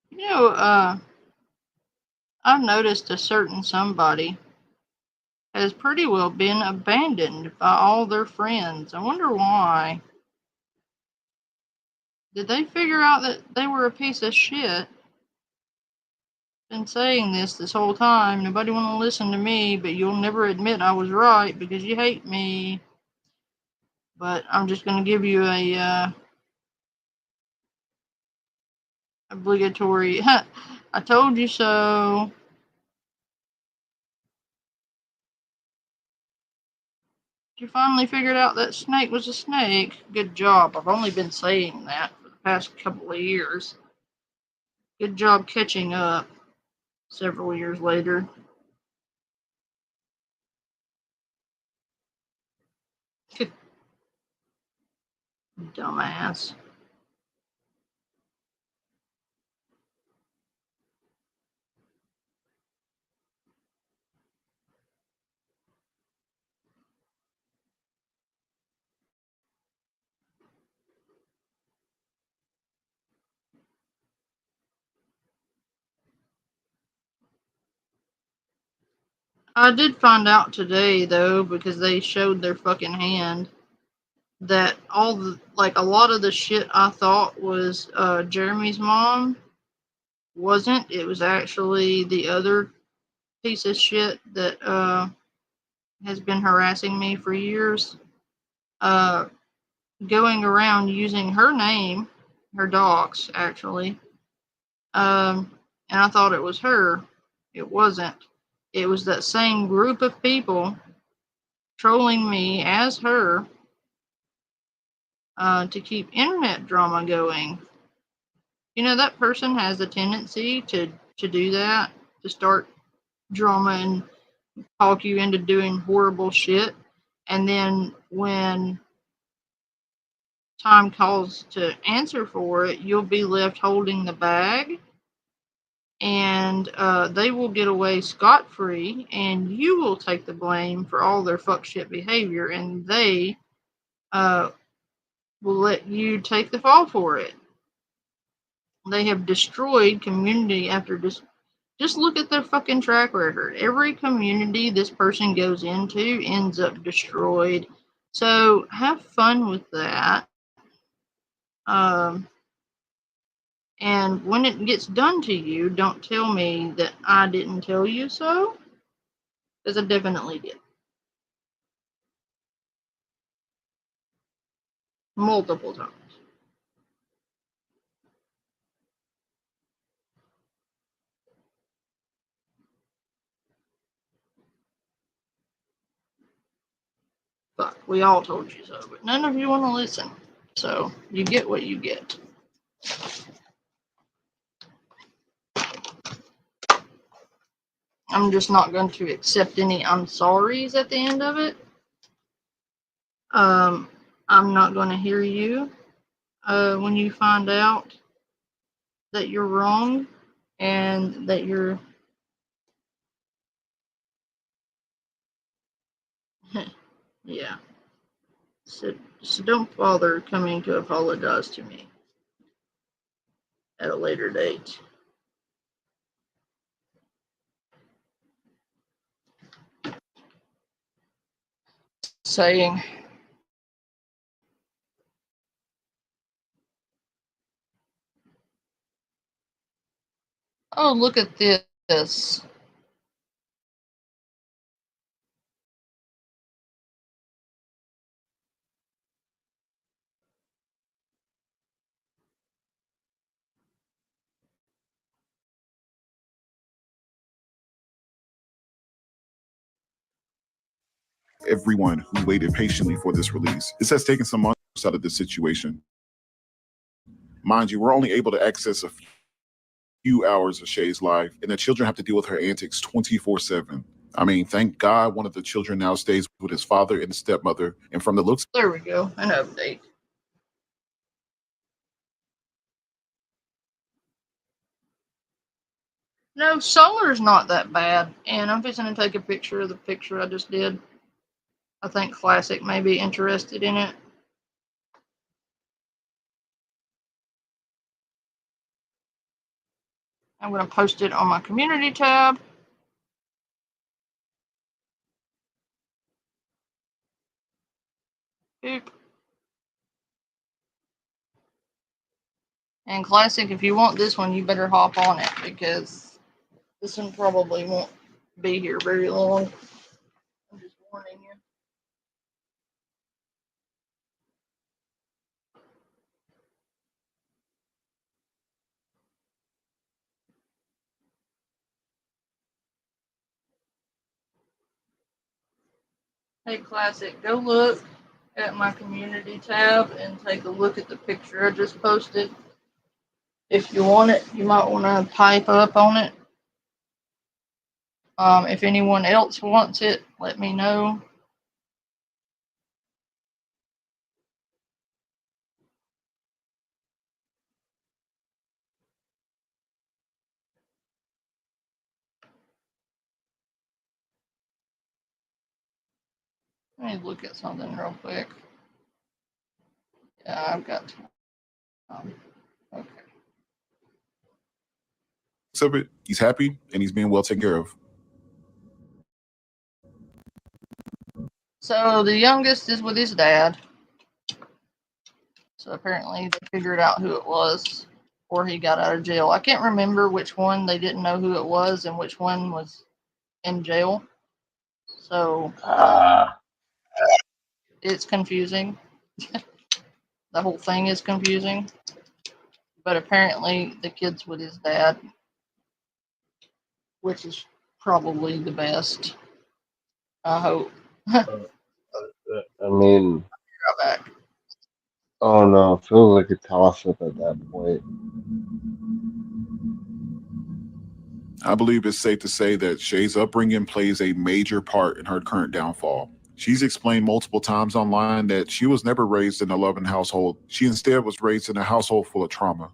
You know, I've noticed a certain somebody has pretty well been abandoned by all their friends. I wonder why. Did they figure out that they were a piece of shit? Been saying this whole time. Nobody want to listen to me, but you'll never admit I was right because you hate me. But I'm just going to give you a obligatory. I told you so. You finally figured out that snake was a snake. Good job. I've only been saying that for the past couple of years. Good job catching up several years later. Dumbass. I did find out today, though, because they showed their fucking hand, that a lot of the shit I thought was Jeremy's mom wasn't. It was actually the other piece of shit that has been harassing me for years. Going around using her name, her docs, actually. And I thought it was her. It wasn't. It was that same group of people trolling me as her to keep internet drama going. You know, that person has a tendency to do that, to start drama and talk you into doing horrible shit. And then when time calls to answer for it, you'll be left holding the bag. And they will get away scot-free, and you will take the blame for all their fuck shit behavior, and they will let you take the fall for it. They have destroyed community after just look at their fucking track record. Every community this person goes into ends up destroyed. So have fun with that. And when it gets done to you, don't tell me that I didn't tell you so, because I definitely did. Multiple times. Fuck, we all told you so, but none of you want to listen. So you get what you get. I'm just not going to accept any I'm sorries at the end of it. I'm not going to hear you when you find out that you're wrong and that you're yeah. So don't bother coming to apologize to me at a later date. Saying, oh, look at this. Everyone who waited patiently for this release. This has taken some months out of this situation. Mind you, we're only able to access a few hours of Shay's life, and the children have to deal with her antics 24/7. I mean, thank God one of the children now stays with his father and stepmother, and from the looks... There we go, an update. No, solar's not that bad, and I'm fixing to take a picture of the picture I just did. I think Classic may be interested in it. I'm going to post it on my community tab. Boop. And Classic, if you want this one, you better hop on it, because this one probably won't be here very long. I'm just warning you. Hey, Classic, go look at my community tab and take a look at the picture I just posted. If you want it, you might want to pipe up on it. If anyone else wants it, let me know. Let me look at something real quick. Yeah, I've got time. Okay. of it, he's happy and he's being well taken care of. So the youngest is with his dad. So apparently they figured out who it was, or he got out of jail. I can't remember which one they didn't know who it was and which one was in jail. So it's confusing. The whole thing is confusing. But apparently the kid's with his dad, which is probably the best. I hope. I mean, Right back. oh no, it feels like a toss up at that point. I believe it's safe to say that Shay's upbringing plays a major part in her current downfall. She's explained multiple times online that she was never raised in a loving household. She instead was raised in a household full of trauma.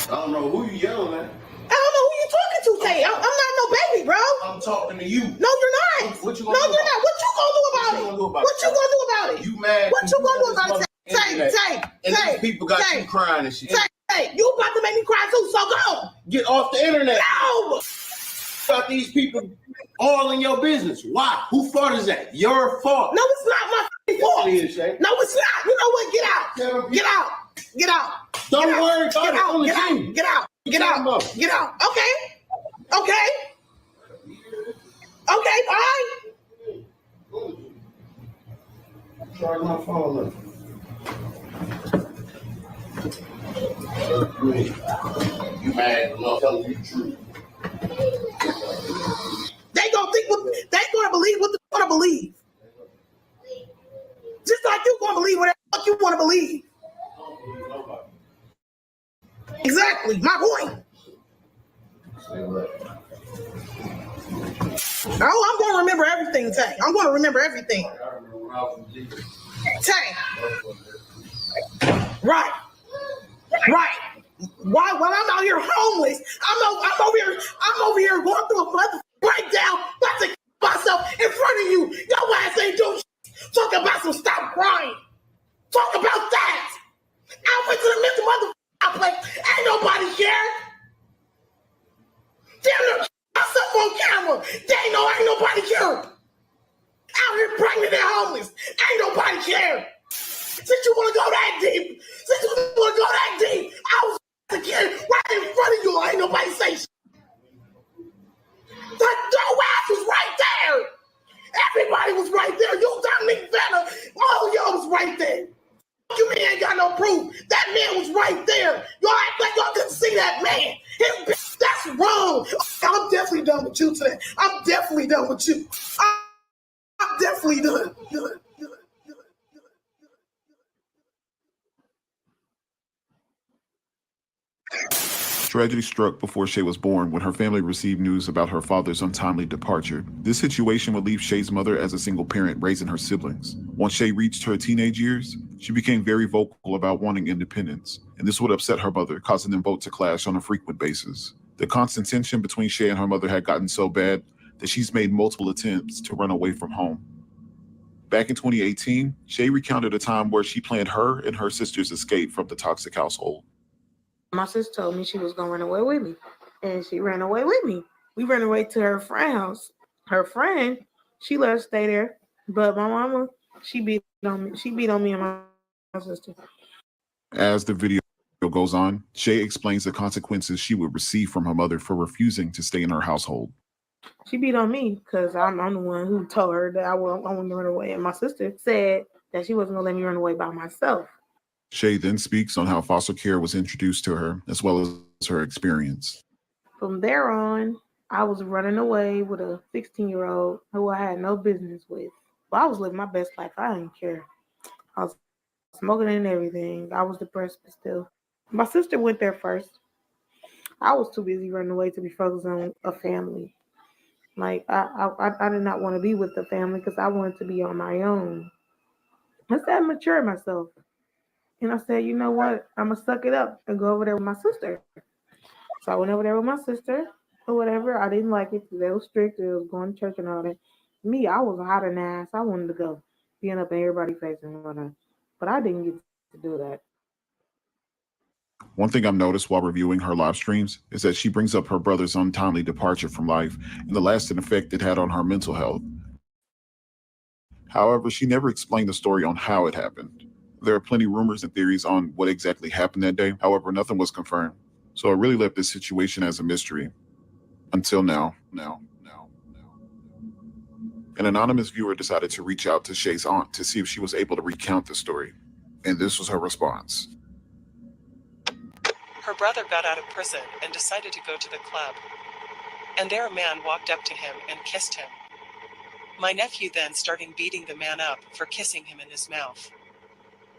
I don't know who you yelling at. I don't know who you talking to, Tay. I'm not no baby, bro. I'm talking to you. No, you're not. What you No, gonna do? you're not. What you gonna do about it? What you gonna do about it? You mad? What you gonna do about it? Tay, and these people got you crying and shit. Tay, you about about to make me cry too, so go. Get off the internet. No. Got these people all in your business. Why? Who fault is that? Your fault. No, it's not my fault. Yes, it is, Shay. No, it's not. You know what? Get out. Get out. Get out. Don't Get worry out. about Get it. out. On the Get team. out. Get out. Get out. Get out. Okay. Okay. Okay, bye. Charge my phone up. You mad? I'm telling you the truth. They gonna believe what they gonna believe. Just like you gonna believe whatever the fuck you wanna believe. Exactly, my point. Oh, I'm gonna remember everything, Tay. I'm gonna remember everything. Tay. Right. Right. Why when I'm out here homeless, I'm over here going through a breakdown, about to kill myself in front of you. Your ass ain't doing shit. Talk about some stop crying. Talk about that. I went to the mental motherfucker place. Ain't nobody care. Damn near myself on camera. They know ain't nobody care. Out here pregnant and homeless. Ain't nobody care. Since you want to go that deep, I was a kid right in front of you. Ain't nobody say shit. Your ass was right there. Everybody was right there. You, Dominic Vanna, all of y'all was right there. You mean ain't got no proof? That man was right there. Y'all act like y'all couldn't see that man. That's wrong. I'm definitely done with you today. I'm definitely done with you. I'm definitely done. Tragedy struck before Shay was born when her family received news about her father's untimely departure. This situation would leave Shay's mother as a single parent raising her siblings. Once Shay reached her teenage years, she became very vocal about wanting independence, and this would upset her mother, causing them both to clash on a frequent basis. The constant tension between Shay and her mother had gotten so bad that she's made multiple attempts to run away from home. Back in 2018, Shay recounted a time where she planned her and her sister's escape from the toxic household. My sister told me she was gonna run away with me, and she ran away with me. We ran away to her friend's house. Her friend, she let us stay there, but my mama, she beat on me. She beat on me and my sister. As the video goes on, Shay explains the consequences she would receive from her mother for refusing to stay in her household. She beat on me because I'm the one who told her that I wouldn't run away, and my sister said that she wasn't gonna let me run away by myself. Shay then speaks on how foster care was introduced to her, as well as her experience. From there on, I was running away with a 16-year-old who I had no business with. But I was living my best life. I didn't care. I was smoking and everything. I was depressed, but still. My sister went there first. I was too busy running away to be focused on a family. Like, I did not want to be with the family because I wanted to be on my own. I said, mature myself. And I said, you know what? I'm going to suck it up and go over there with my sister. So I went over there with my sister or whatever. I didn't like it because they were strict. It was going to church and all that. Me, I was hot and ass. I wanted to go, being up in everybody's face and whatnot. But I didn't get to do that. One thing I've noticed while reviewing her live streams is that she brings up her brother's untimely departure from life and the lasting effect it had on her mental health. However, she never explained the story on how it happened. There are plenty of rumors and theories on what exactly happened that day. However, nothing was confirmed. So it really left this situation as a mystery. Until now. An anonymous viewer decided to reach out to Shay's aunt to see if she was able to recount the story. And this was her response. Her brother got out of prison and decided to go to the club. And there a man walked up to him and kissed him. My nephew then started beating the man up for kissing him in his mouth.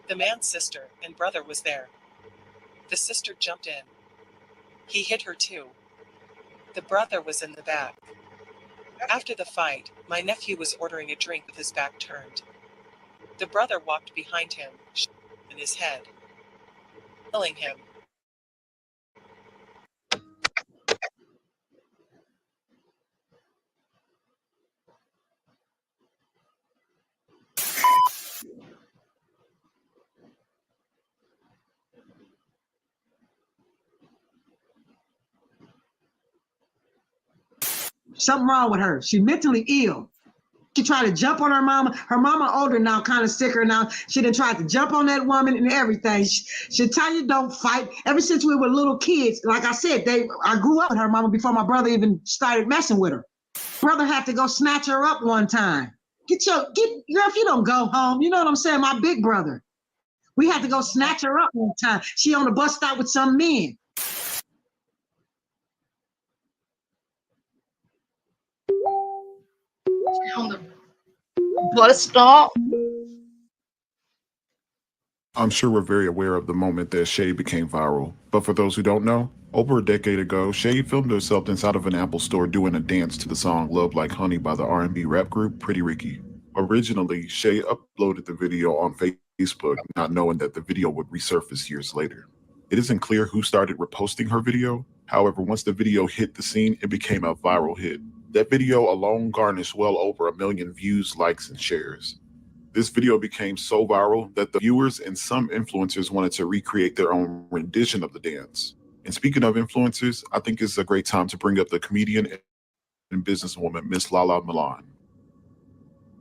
The man's sister and brother was there. The sister jumped in. He hit her too. The brother was in the back. After the fight, my nephew was ordering a drink with his back turned. The brother walked behind him, in his head, killing him. Something wrong with her. She mentally ill. She tried to jump on her mama. Her mama older now, kind of sicker now. She done tried to jump on that woman and everything. She tell you don't fight. Ever since we were little kids, like I said, I grew up with her mama before my brother even started messing with her. Brother had to go snatch her up one time. Girl, if you don't go home, you know what I'm saying? My big brother. We had to go snatch her up one time. She on the bus stop with some men. On the bus stop. I'm sure we're very aware of the moment that Shay became viral. But for those who don't know, over a decade ago, Shay filmed herself inside of an Apple store doing a dance to the song Love Like Honey by the R&B rap group Pretty Ricky. Originally, Shay uploaded the video on Facebook, not knowing that the video would resurface years later. It isn't clear who started reposting her video. However, once the video hit the scene, it became a viral hit. That video alone garnished well over 1 million views, likes, and shares. This video became so viral that the viewers and some influencers wanted to recreate their own rendition of the dance. And speaking of influencers, I think it's a great time to bring up the comedian and businesswoman Miss Lala Milan.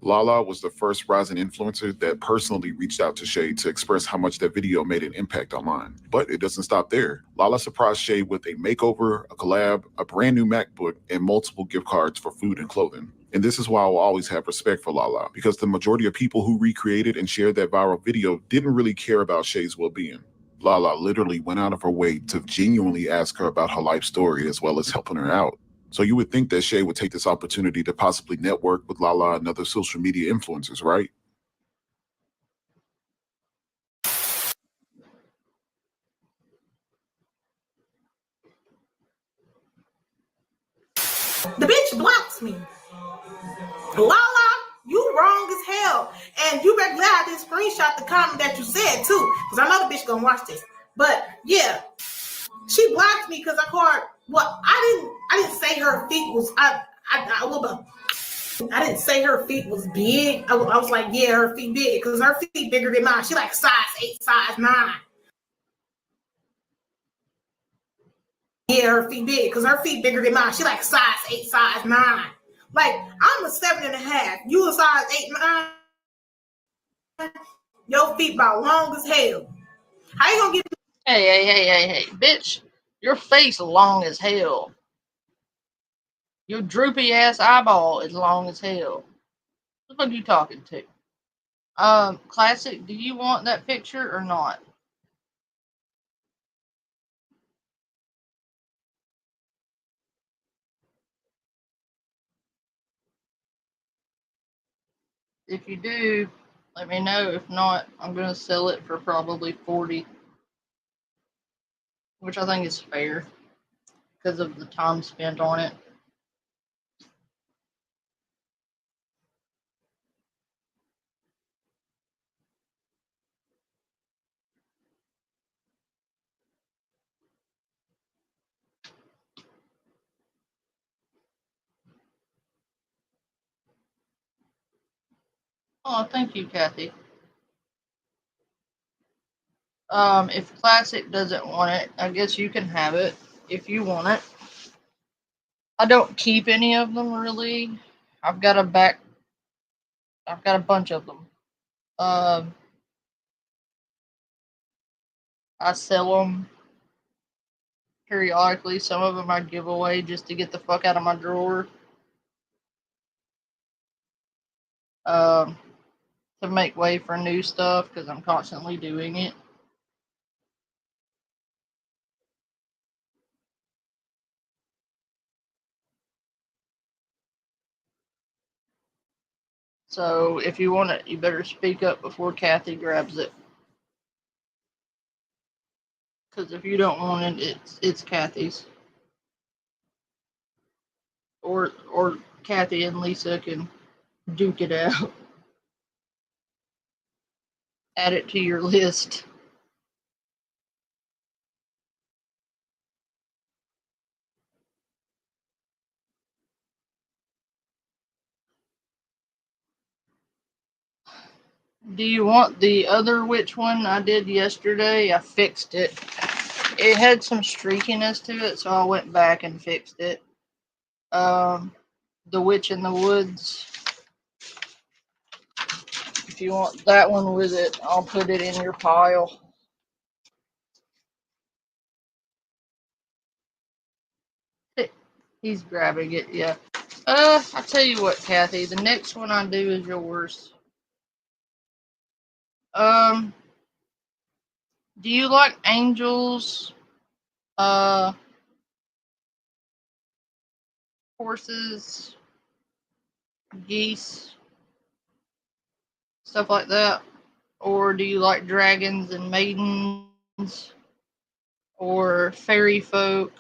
Lala was the first rising influencer that personally reached out to Shay to express how much that video made an impact online. But it doesn't stop there. Lala surprised Shay with a makeover, a collab, a brand new MacBook, and multiple gift cards for food and clothing. And this is why I will always have respect for Lala, because the majority of people who recreated and shared that viral video didn't really care about Shay's well-being. Lala literally went out of her way to genuinely ask her about her life story as well as helping her out. So you would think that Shay would take this opportunity to possibly network with Lala and other social media influencers, right? The bitch blocks me. Lala, you wrong as hell. And you better glad I didn't screenshot the comment that you said too, because I know the bitch gonna watch this. But yeah, she blocked me because I called. Well, I didn't say her feet was. I didn't say her feet was big. I was like, yeah, her feet big because her feet bigger than mine. She like size 8, size 9. Yeah, her feet big because her feet bigger than mine. She like size 8, size 9. Like I'm a 7.5. You a size 8, 9. Your feet about long as hell. How you gonna get? Hey, bitch! Your face long as hell. Your droopy ass eyeball is long as hell. What the fuck are you talking to? Classic, do you want that picture or not? If you do, let me know. If not, I'm gonna sell it for probably 40, which I think is fair because of the time spent on it. Oh, thank you, Kathy. If Classic doesn't want it, I guess you can have it if you want it. I don't keep any of them really. I've got a bunch of them. I sell them periodically. Some of them I give away just to get the fuck out of my drawer. To make way for new stuff because I'm constantly doing it. So if you want it, you better speak up before Kathy grabs it. Because if you don't want it, it's Kathy's. Or Kathy and Lisa can duke it out. Add it to your list. Do you want the other witch one I did yesterday? I fixed it. It had some streakiness to it, so I went back and fixed it. The Witch in the Woods. If you want that one with it, I'll put it in your pile. He's grabbing it, yeah. I tell you what, Kathy, the next one I do is yours. Do you like angels? Horses, geese, stuff like that? Or do you like dragons and maidens? Or fairy folk?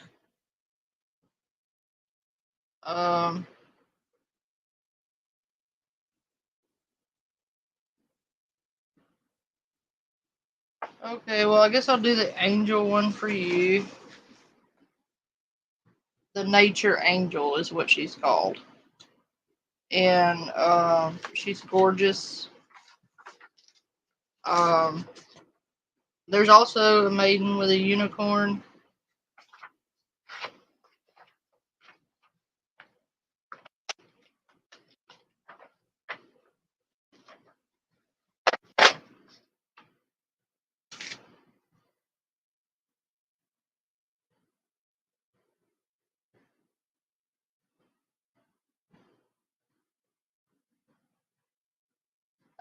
Okay, well, I guess I'll do the angel one for you. The nature angel is what she's called. And she's gorgeous. There's also a maiden with a unicorn.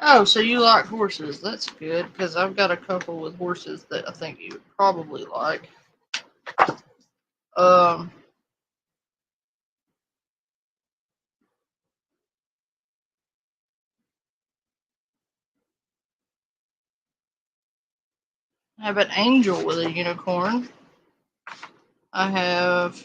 Oh, so you like horses. That's good, because I've got a couple with horses that I think you would probably like. I have an angel with a unicorn. I have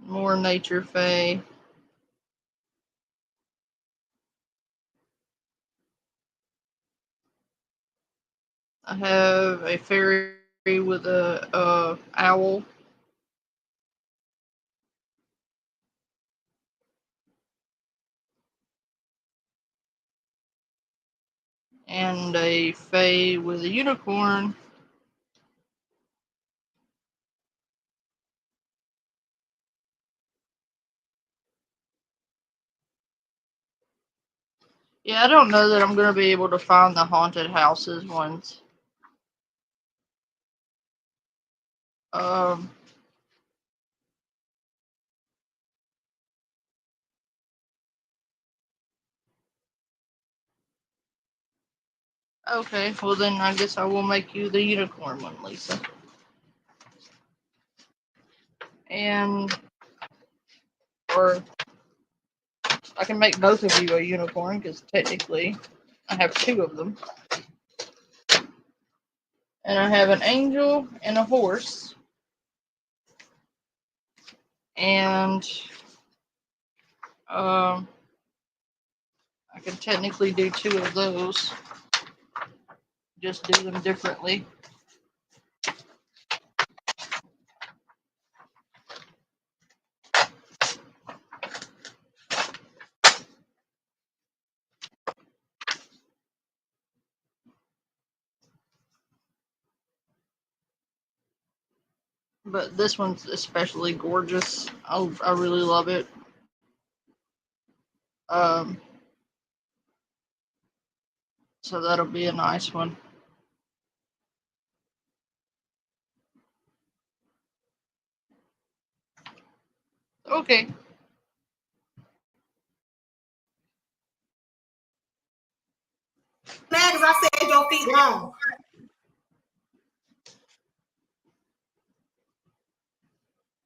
more nature fae. I have a fairy with a owl. And a fae with a unicorn. Yeah, I don't know that I'm going to be able to find the haunted houses ones. Okay, well then I guess I will make you the unicorn one, Lisa. And, or I can make both of you a unicorn, because technically I have two of them. And I have an angel and a horse. And I can technically do two of those. Just do them differently. But this one's especially gorgeous. I really love it. So that'll be a nice one. Okay. Mad as I said your feet long.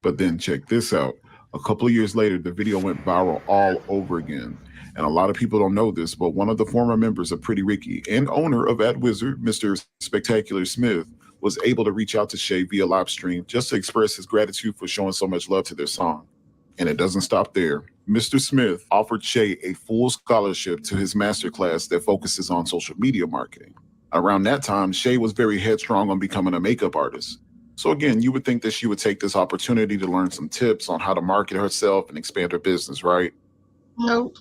But then check this out. A couple of years later, the video went viral all over again. And a lot of people don't know this, but one of the former members of Pretty Ricky and owner of Ad Wizard, Mr. Spectacular Smith, was able to reach out to Shay via live stream just to express his gratitude for showing so much love to their song. And it doesn't stop there. Mr. Smith offered Shay a full scholarship to his masterclass that focuses on social media marketing. Around that time, Shay was very headstrong on becoming a makeup artist. So again, you would think that she would take this opportunity to learn some tips on how to market herself and expand her business, right? Nope.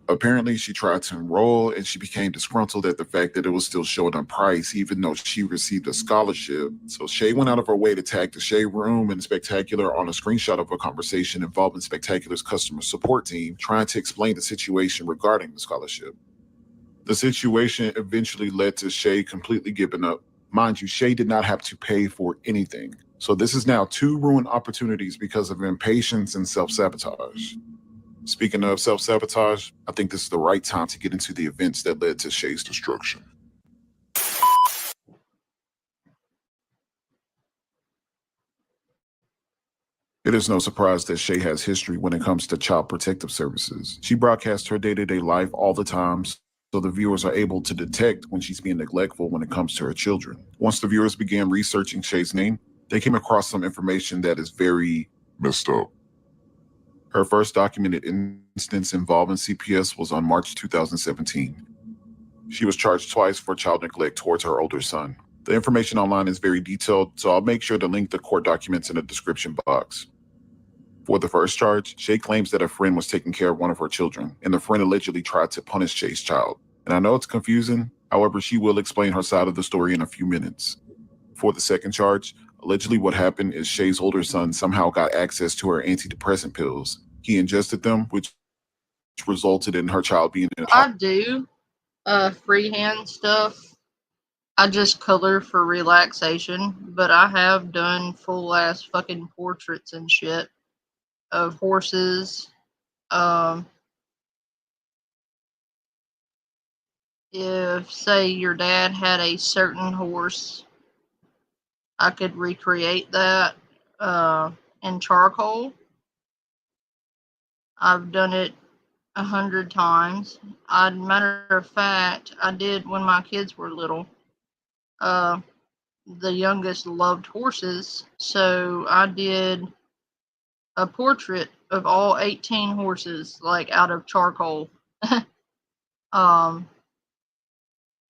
Apparently, she tried to enroll and she became disgruntled at the fact that it was still showing on price, even though she received a scholarship. So Shay went out of her way to tag the Shay Room and Spectacular on a screenshot of a conversation involving Spectacular's customer support team, trying to explain the situation regarding the scholarship. The situation eventually led to Shay completely giving up. Mind you, Shay did not have to pay for anything. So this is now 2 ruined opportunities because of impatience and self-sabotage. Speaking of self-sabotage, I think this is the right time to get into the events that led to Shay's destruction. It is no surprise that Shay has history when it comes to child protective services. She broadcasts her day-to-day life all the time, so the viewers are able to detect when she's being neglectful when it comes to her children. Once the viewers began researching Shay's name, they came across some information that is very messed up. Her first documented instance involving CPS was on March 2017. She was charged twice for child neglect towards her older son. The information online is very detailed, so I'll make sure to link the court documents in the description box. For the first charge, Shay claims that a friend was taking care of one of her children, and the friend allegedly tried to punish Shay's child. And I know it's confusing, however, she will explain her side of the story in a few minutes. For the second charge, allegedly what happened is Shay's older son somehow got access to her antidepressant pills. He ingested them, which resulted in her child being in a I do freehand stuff. I just color for relaxation, but I have done full ass fucking portraits and shit of horses. If, say, your dad had a certain horse, I could recreate that in charcoal. I've done it 100 times. Matter of fact, I did when my kids were little. The youngest loved horses, so I did a portrait of all 18 horses, like out of charcoal.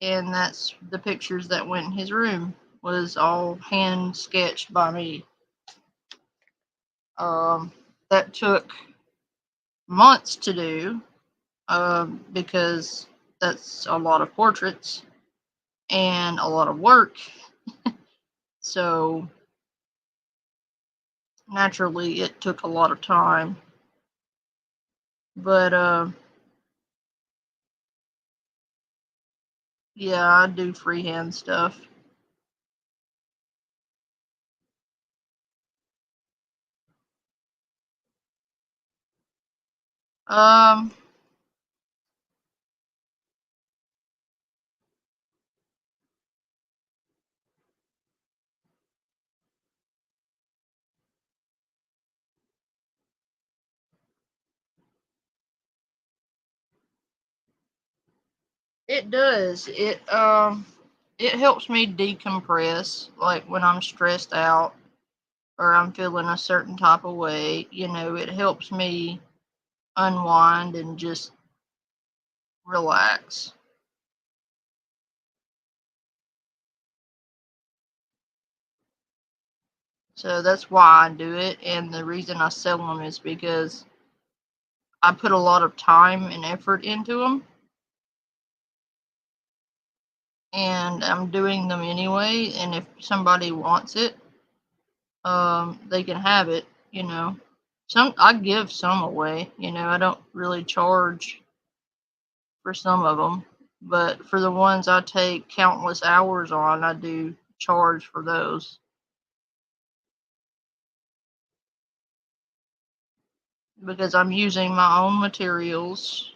And that's the pictures that went in his room, was all hand sketched by me. That took months to do, because that's a lot of portraits and a lot of work. So naturally it took a lot of time. But yeah, I do freehand stuff. Um it does. It helps me decompress, like when I'm stressed out or I'm feeling a certain type of way, it helps me unwind and just relax. So that's why I do it, and the reason I sell them is because I put a lot of time and effort into them, and I'm doing them anyway, and if somebody wants it, they can have it. I give some away. I don't really charge for some of them, but for the ones I take countless hours on, I do charge for those. Because I'm using my own materials.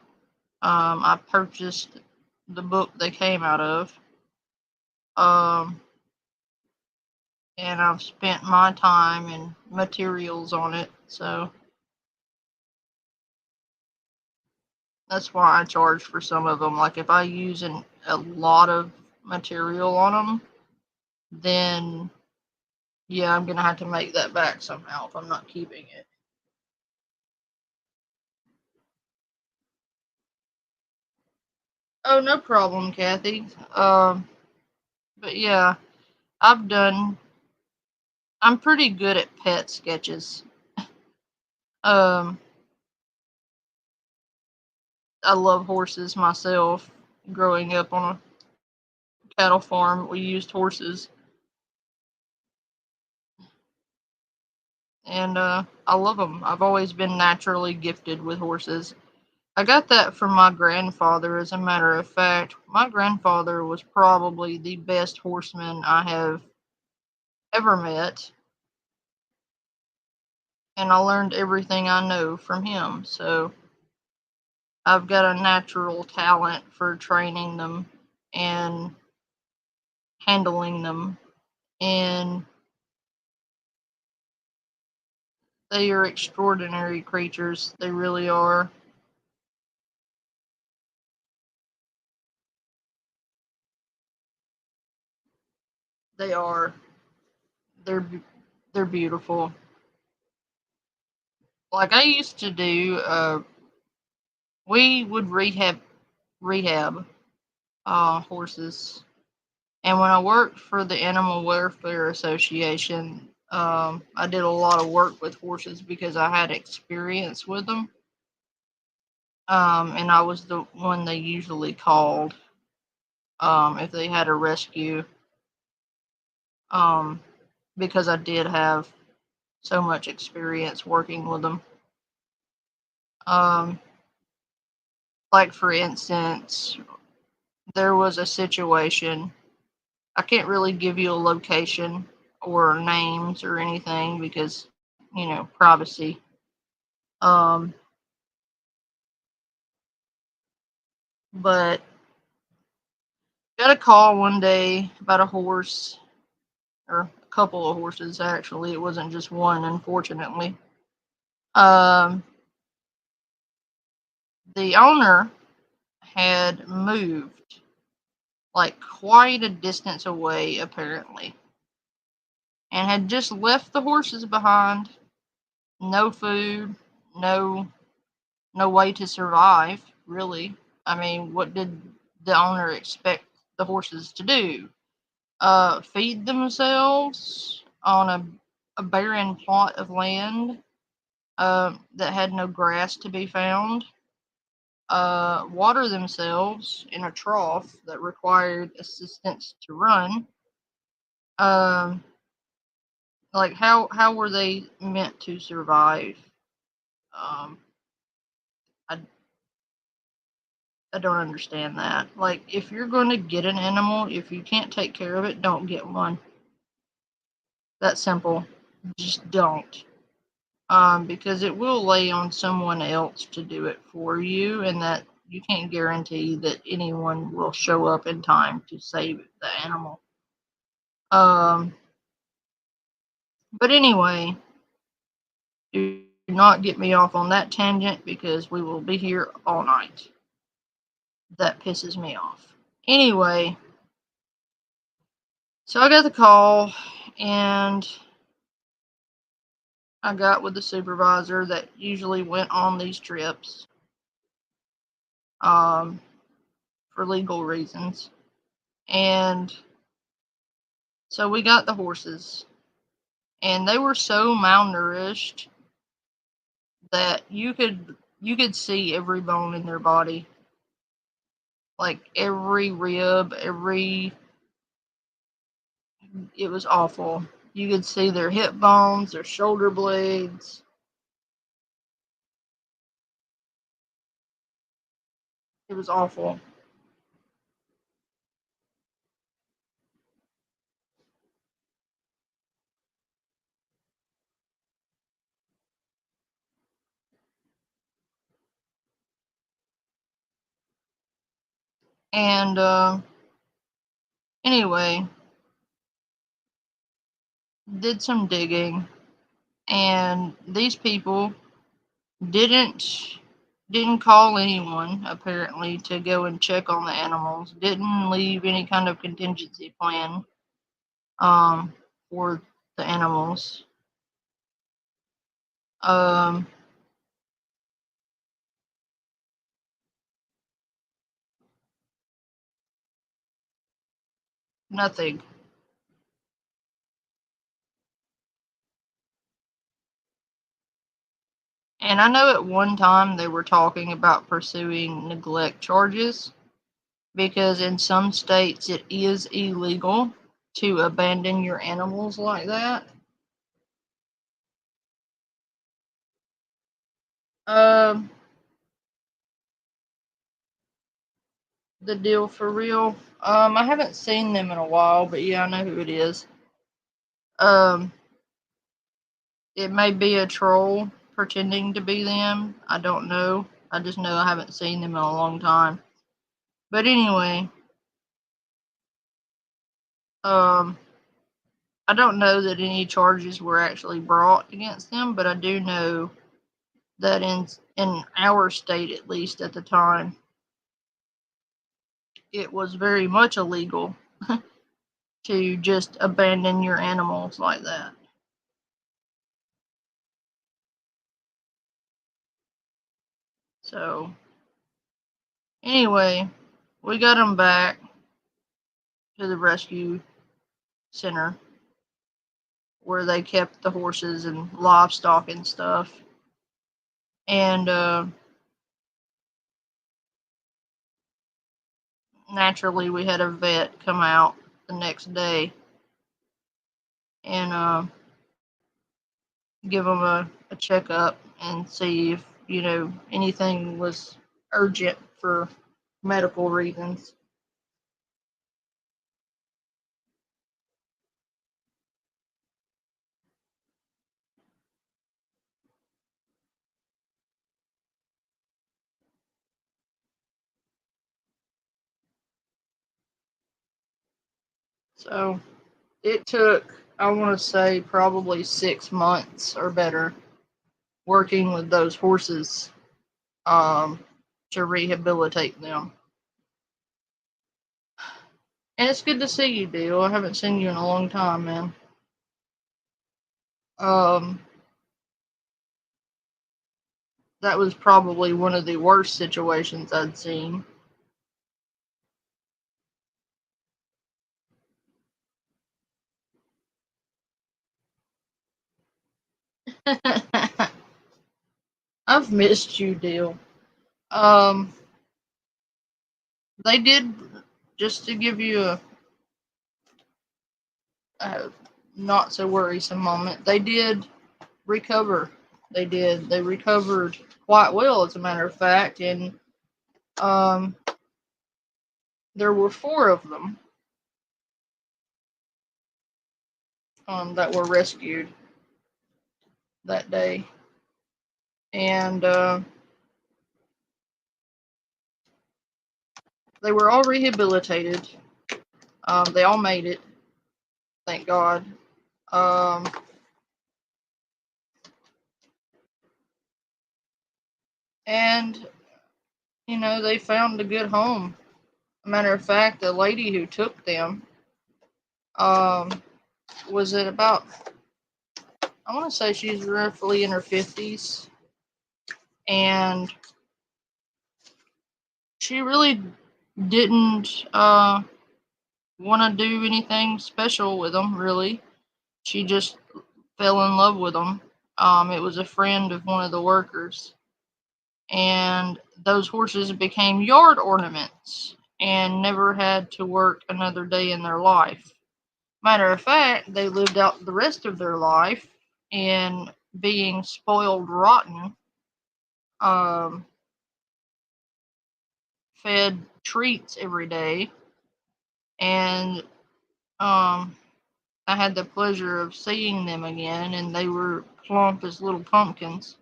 I purchased the book they came out of. And I've spent my time and materials on it, so that's why I charge for some of them. Like if I use a lot of material on them, then yeah, I'm gonna have to make that back somehow if I'm not keeping it. Oh, no problem, Kathy. But yeah, I'm pretty good at pet sketches. Um, I love horses myself. Growing up on a cattle farm, we used horses. And I love them. I've always been naturally gifted with horses. I got that from my grandfather, as a matter of fact. My grandfather was probably the best horseman I have ever met, and I learned everything I know from him. So I've got a natural talent for training them and handling them, and they are extraordinary creatures. They really are. They are. They're they're beautiful. Like I used to do, we would rehab horses. And when I worked for the Animal Welfare Association, I did a lot of work with horses because I had experience with them. And I was the one they usually called if they had a rescue, um, because I did have so much experience working with them. Um, like, for instance, there was a situation. I can't really give you a location or names or anything because, privacy. Um, but got a call one day about a horse, or a couple of horses actually. It wasn't just one, unfortunately. Um, the owner had moved like quite a distance away, apparently, and had just left the horses behind. No food, no no way to survive, really. I mean, what did the owner expect the horses to do? Feed themselves on a barren plot of land that had no grass to be found? Water themselves in a trough that required assistance to run? Um, like how were they meant to survive? Um, I I don't understand that. Like, if you're going to get an animal, if you can't take care of it, don't get one. That's simple. Just don't. Because it will lay on someone else to do it for you, and that you can't guarantee that anyone will show up in time to save the animal. Um, but anyway, do not get me off on that tangent because we will be here all night. That pisses me off. Anyway, so I got the call, and I got with the supervisor that usually went on these trips um, for legal reasons. And so we got the horses, and they were so malnourished that you could see every bone in their body, like every rib, it was awful. You could see their hip bones, their shoulder blades. It was awful. And anyway, did some digging, and these people didn't didn't call anyone apparently to go and check on the animals. Didn't leave any kind of contingency plan um for the animals. Um Nothing. And I know at one time they were talking about pursuing neglect charges because in some states it is illegal to abandon your animals like that. Um, the deal for real. I haven't seen them in a while, but yeah, I know who it is. It may be a troll pretending to be them. I don't know. I just know I haven't seen them in a long time. But anyway, I don't know that any charges were actually brought against them, but I do know that in our state, at least at the time, it was very much illegal to just abandon your animals like that. So anyway, we got them back to the rescue center where they kept the horses and livestock and stuff. And naturally, we had a vet come out the next day and give them a checkup and see if, anything was urgent for medical reasons. So it took, I want to say, probably 6 months or better working with those horses to rehabilitate them. And it's good to see you, Deal. I haven't seen you in a long time, man. That was probably one of the worst situations I'd seen. I've missed you, Deal. Um, they did, just to give you a not so worrisome moment, they did recover. They did. They recovered quite well, as a matter of fact, and um, there were 4 of them that were rescued that day, and they were all rehabilitated. They all made it, thank God. Um, and they found a good home. Matter of fact, the lady who took them was at about, I want to say she's roughly in her 50s, and she really didn't want to do anything special with them, really. She just fell in love with them. It was a friend of one of the workers, and those horses became yard ornaments and never had to work another day in their life. Matter of fact, they lived out the rest of their life in being spoiled rotten, um, fed treats every day, and I had the pleasure of seeing them again, and they were plump as little pumpkins,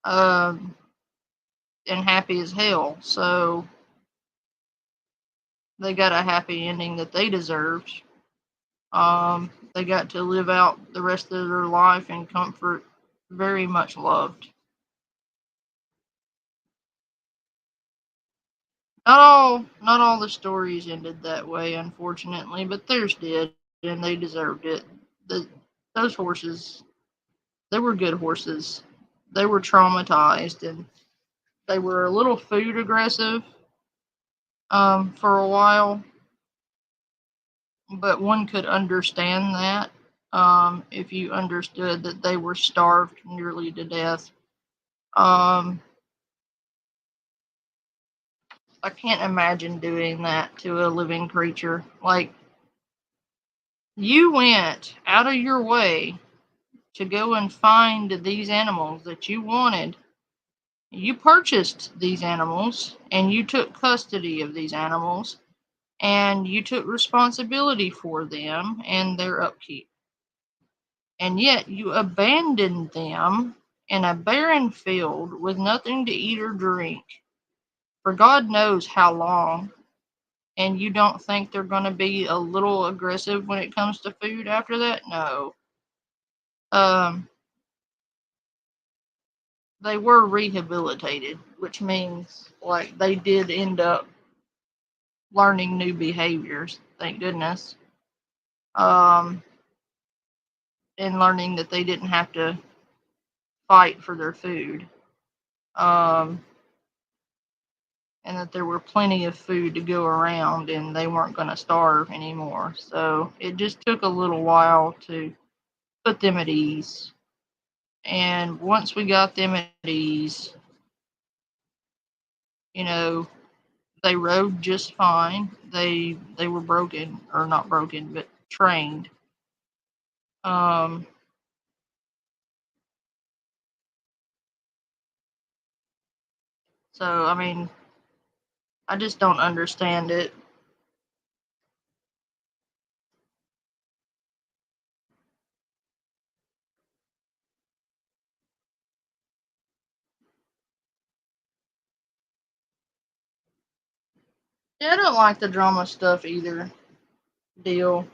and happy as hell. So they got a happy ending that they deserved. They got to live out the rest of their life in comfort, very much loved. Not all the stories ended that way, unfortunately, but theirs did, and they deserved it. Those horses, they were good horses. They were traumatized, and they were a little food aggressive for a while, but one could understand that if you understood that they were starved nearly to death I can't imagine doing that to a living creature. Like, you went out of your way to go and find these animals that you wanted. You purchased these animals and you took custody of these animals and you took responsibility for them and their upkeep. And yet you abandoned them in a barren field with nothing to eat or drink for God knows how long. And you don't think they're going to be a little aggressive when it comes to food after that? No. They were rehabilitated, which means like they did end up learning new behaviors, thank goodness. And learning that they didn't have to fight for their food. And that there were plenty of food to go around and they weren't going to starve anymore. So it just took a little while to put them at ease. And once we got them at ease, you know, they rode just fine. They were broken, or not broken, but trained. So I mean, I just don't understand it. Yeah, I don't like the drama stuff either. Deal.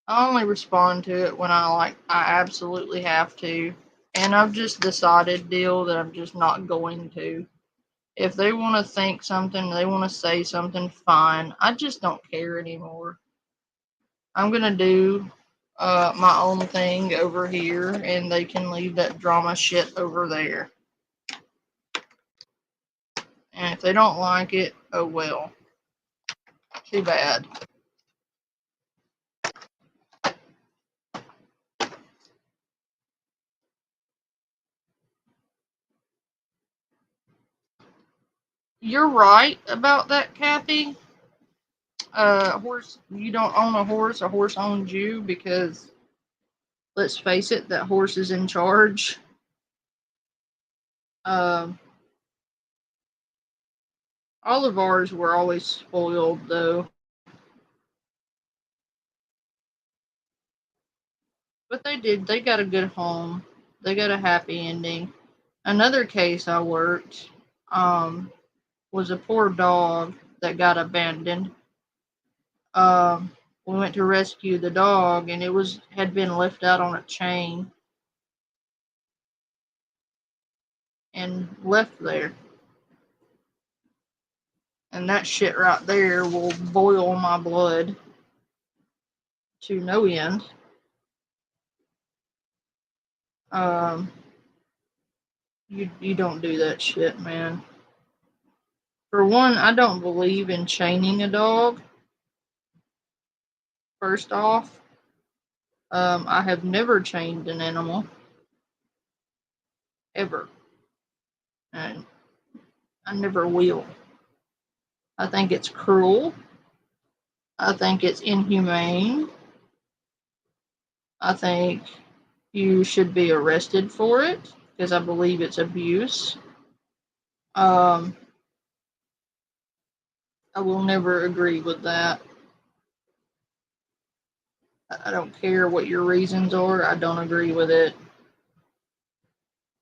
I only respond to it when I absolutely have to. And I've just decided, deal, that I'm just not going to. If they want to think something, they want to say something, fine. I just don't care anymore. I'm going to do my own thing over here, and they can leave that drama shit over there. And if they don't like it, oh well. Too bad. You're right about that, Kathy. Horse, you don't own a horse owns you, because let's face it, that horse is in charge. All of ours were always spoiled, though. But they got a good home. They got a happy ending. Another case I worked was a poor dog that got abandoned. We went to rescue the dog, and it had been left out on a chain and left there. And that shit right there will boil my blood to no end. You don't do that shit, man. For one, I don't believe in chaining a dog. First off, I have never chained an animal. Ever. And I never will. I think it's cruel. I think it's inhumane. I think you should be arrested for it, because I believe it's abuse. I will never agree with that. I don't care what your reasons are. I don't agree with it.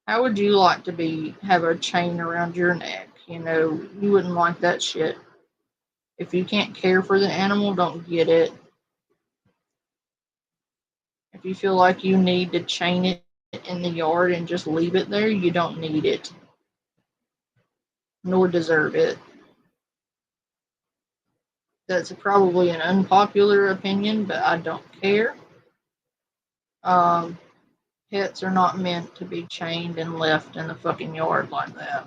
How would you like to have a chain around your neck? You wouldn't like that shit. If you can't care for the animal, don't get it. If you feel like you need to chain it in the yard and just leave it there, you don't need it. Nor deserve it. That's probably an unpopular opinion, but I don't care. Pets are not meant to be chained and left in the fucking yard like that.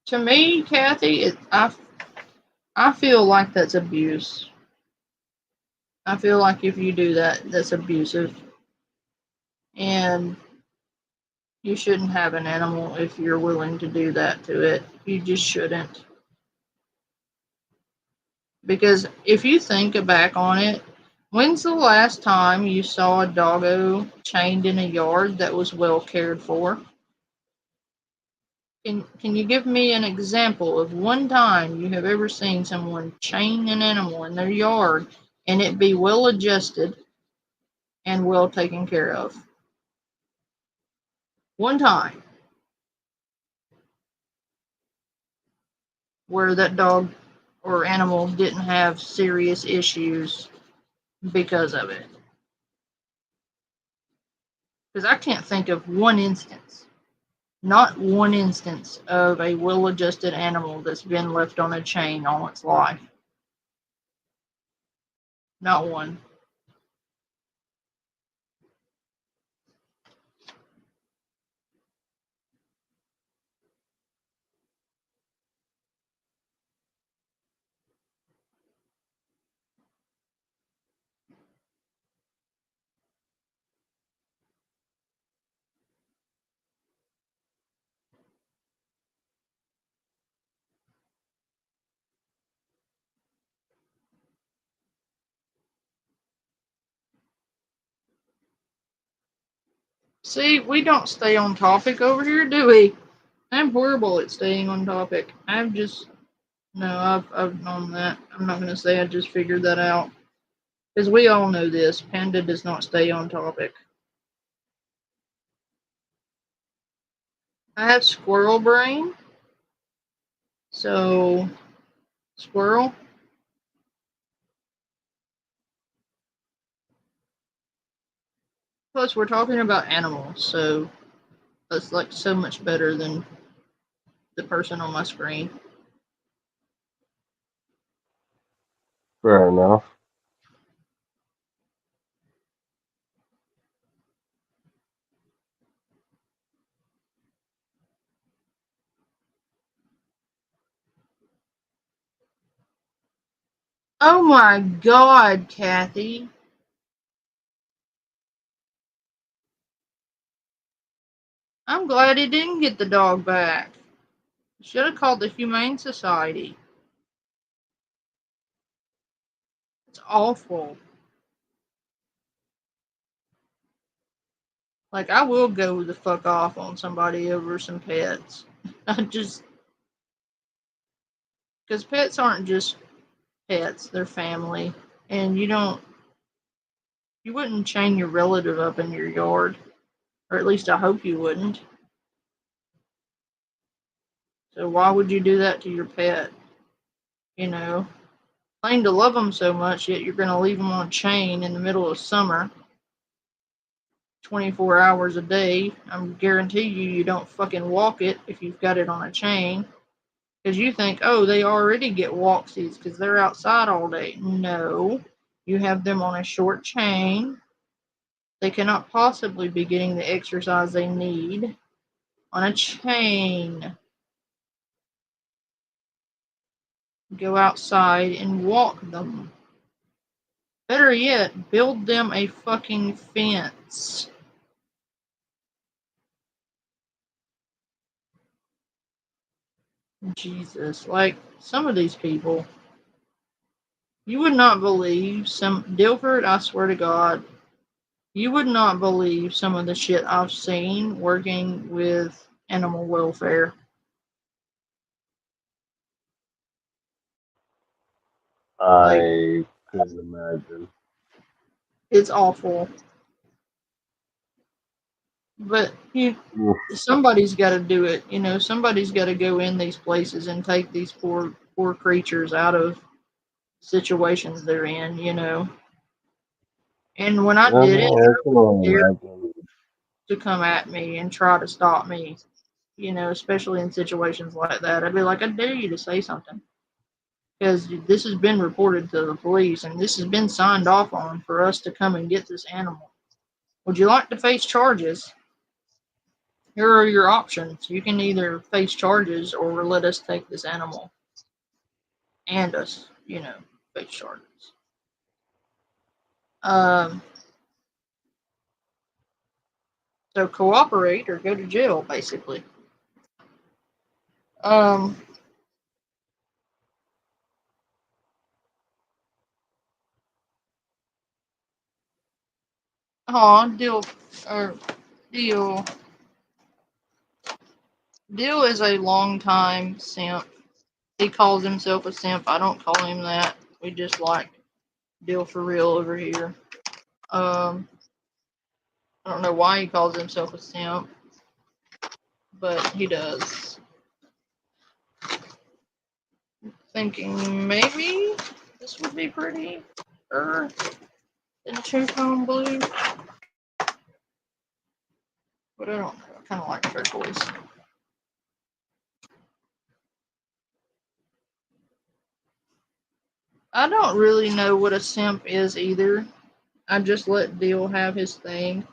To me, Kathy, I feel like that's abuse. I feel like if you do that, that's abusive. And you shouldn't have an animal if you're willing to do that to it. You just shouldn't. Because if you think back on it, when's the last time you saw a doggo chained in a yard that was well cared for? Can you give me an example of one time you have ever seen someone chain an animal in their yard and it be well adjusted and well taken care of? One time where that dog or animal didn't have serious issues because of it. Because I can't think of one instance, not one instance of a well adjusted animal that's been left on a chain all its life. Not one. See, we don't stay on topic over here, do we? I'm horrible at staying on topic. I've known that. I'm not going to say I just figured that out. Because we all know this. Panda does not stay on topic. I have squirrel brain. So, squirrel. Plus, we're talking about animals, so that's like so much better than the person on my screen. Fair enough. Oh my god, Kathy. I'm glad he didn't get the dog back. Should have called the Humane Society. It's awful. Like, I will go the fuck off on somebody over some pets. Because pets aren't just pets, they're family. And you wouldn't chain your relative up in your yard. Or at least I hope you wouldn't. So why would you do that to your pet? You know, claim to love them so much, yet you're going to leave them on a chain in the middle of summer, 24 hours a day. I guarantee you don't fucking walk it if you've got it on a chain. Because you think, oh, they already get walksies because they're outside all day. No, you have them on a short chain. They cannot possibly be getting the exercise they need on a chain. Go outside and walk them. Better yet, build them a fucking fence. Jesus, like some of these people, you would not believe Dilford, I swear to God, you would not believe some of the shit I've seen working with animal welfare. Like, I couldn't imagine. it's awful. But somebody's got to do it. You know, somebody's got to go in these places and take these poor creatures out of situations they're in. You know, and when I did it, I can only they imagine. to come at me and try to stop me. You know, especially in situations like that, I'd be like, I dare you to say something. Because this has been reported to the police and this has been signed off on for us to come and get this animal. Would you like to face charges? Here are your options. You can either face charges or let us take this animal. and us, face charges. Um, so cooperate or go to jail, basically. Um, Deal or Deal. Deal is a long-time simp. He calls himself a simp. I don't call him that. We just like Deal for real over here. I don't know why he calls himself a simp, but he does. Thinking maybe this would be pretty than two-tone blue, but I don't know. I kind of like turquoise. I don't really know what a simp is either. I just let Deal have his thing.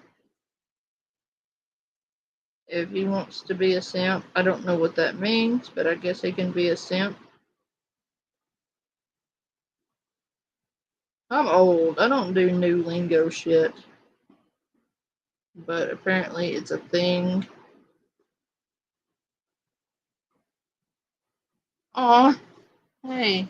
If he wants to be a simp, I don't know what that means, but I guess he can be a simp. I'm old. I don't do new lingo shit. But apparently it's a thing. Aw, hey.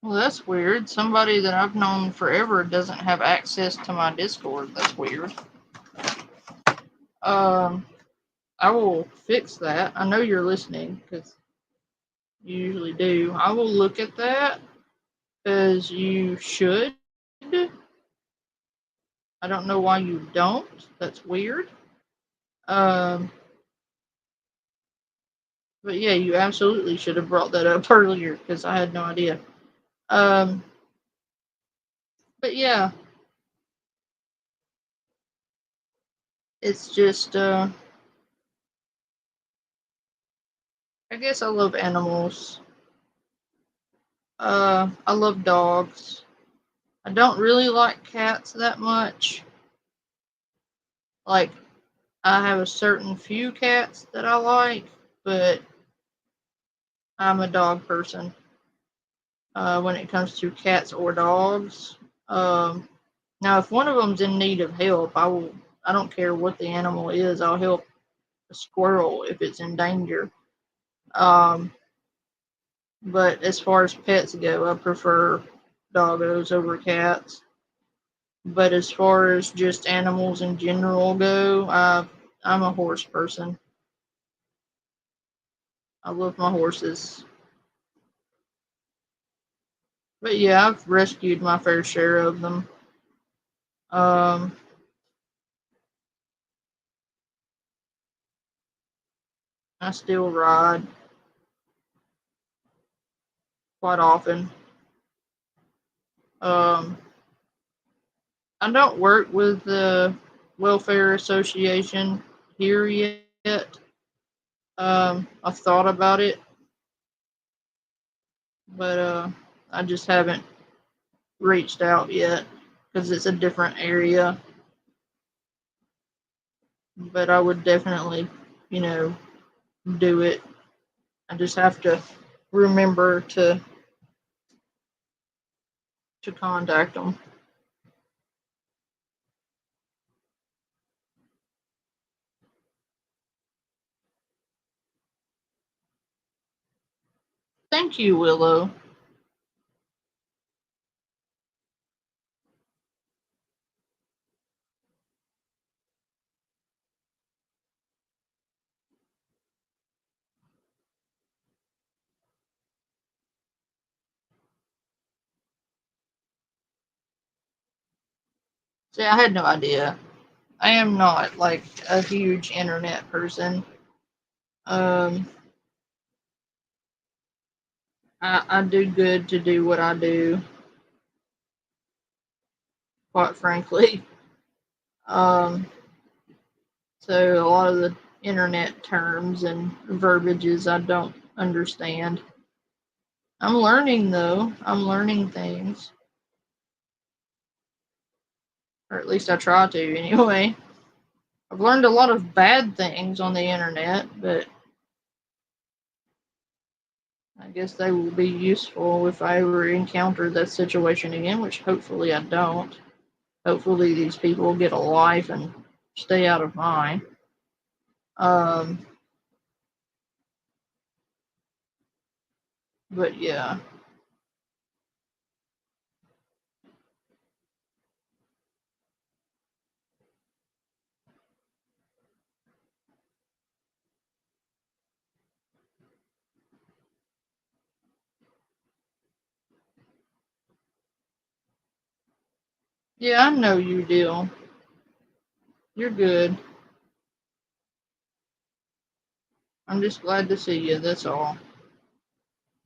Well, that's weird. Somebody that I've known forever doesn't have access to my Discord. That's weird. I will fix that. I know you're listening because you usually do. I will look at that because you should. I don't know why you don't. That's weird. Um, but yeah, you absolutely should have brought that up earlier because I had no idea. Um, but yeah, it's just I guess I love animals. I love dogs. I don't really like cats that much. Like, I have a certain few cats that I like, but I'm a dog person. When it comes to cats or dogs. Now, if one of them's in need of help, I will. I don't care what the animal is. I'll help a squirrel if it's in danger. Um, but as far as pets go, I prefer doggos over cats. But as far as just animals in general go, I'm a horse person. I love my horses. But yeah, I've rescued my fair share of them. Um, I still ride quite often. Um, I don't work with the welfare association here yet. I've thought about it, but I just haven't reached out yet because it's a different area. But I would definitely, you know, do it. I just have to remember to contact them. Thank you, Willow. See, I had no idea. I am not like a huge internet person. I do good to do what I do, quite frankly. Um, so a lot of the internet terms and verbiages I don't understand. I'm learning though. I'm learning things. Or at least I try to anyway. I've learned a lot of bad things on the internet, but I guess they will be useful if I ever encounter that situation again, which hopefully I don't. Hopefully these people get a life and stay out of mine. But yeah. Yeah, I know you do. You're good. I'm just glad to see you, that's all.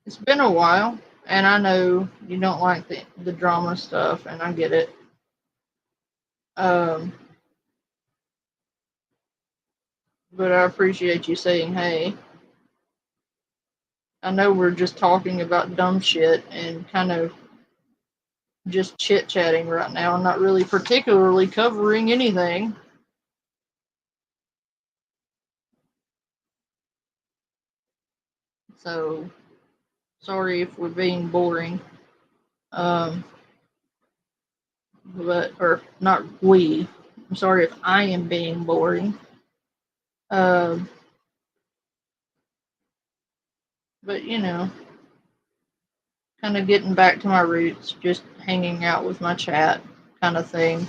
It's been a while, and I know you don't like the drama stuff, and I get it. Um, but I appreciate you saying hey. I know we're just talking about dumb shit and kind of just chit-chatting right now, not really particularly covering anything. So, sorry if we're being boring. Or not we. I'm sorry if I am being boring. But you know, kind of getting back to my roots, just hanging out with my chat kind of thing.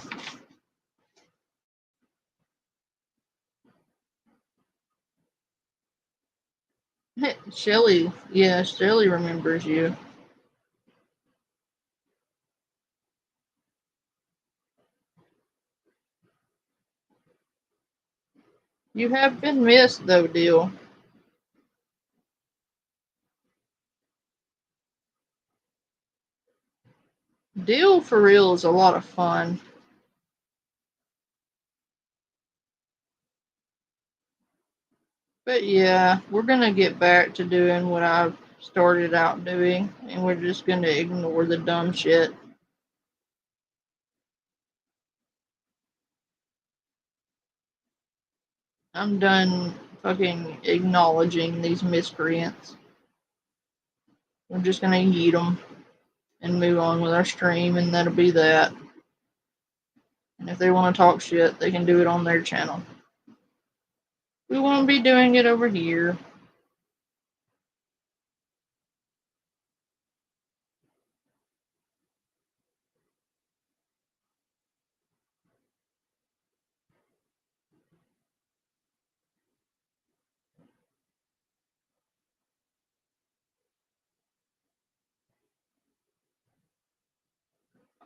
Hey, Shelly, yeah, Shelly remembers you. You have been missed, though, Deal. Deal for real is a lot of fun. But yeah, we're gonna get back to doing what I started out doing, and we're just gonna ignore the dumb shit. I'm done fucking acknowledging these miscreants. We're just gonna eat them and move on with our stream, and that'll be that. And if they want to talk shit, they can do it on their channel. We won't be doing it over here.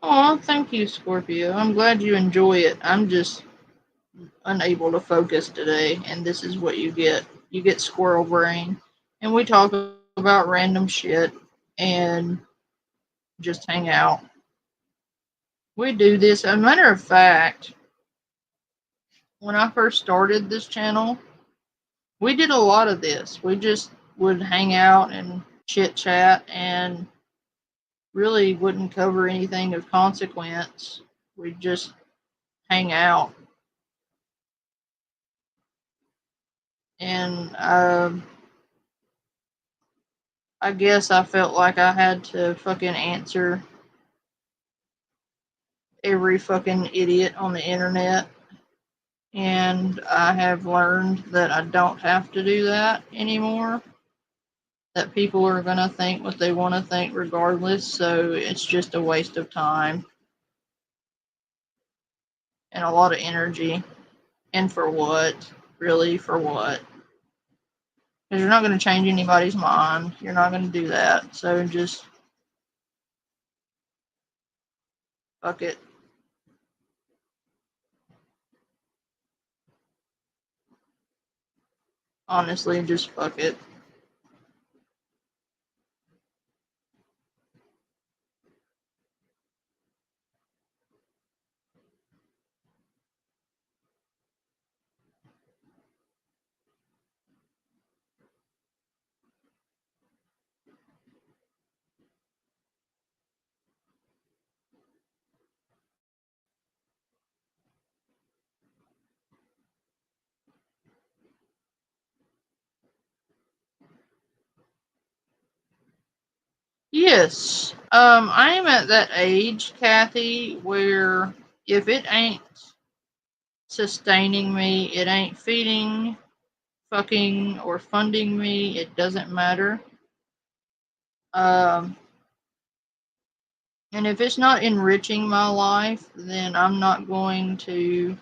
Aw, thank you, Scorpio. I'm glad you enjoy it. I'm just unable to focus today, and this is what you get. You get squirrel brain. And we talk about random shit and just hang out. We do this. As a matter of fact, when I first started this channel, we did a lot of this. We just would hang out and chit chat and really wouldn't cover anything of consequence. We'd just hang out. And I guess I felt like I had to fucking answer every fucking idiot on the internet. And I have learned that I don't have to do that anymore. That people are going to think what they want to think regardless, so it's just a waste of time and a lot of energy. And for what? Really, for what? Because you're not going to change anybody's mind. You're not going to do that. So just fuck it. Honestly, just fuck it. Yes. I am at that age, Kathy, where if it ain't sustaining me, it ain't feeding, fucking, or funding me, it doesn't matter. Um, and if it's not enriching my life, then I'm not going to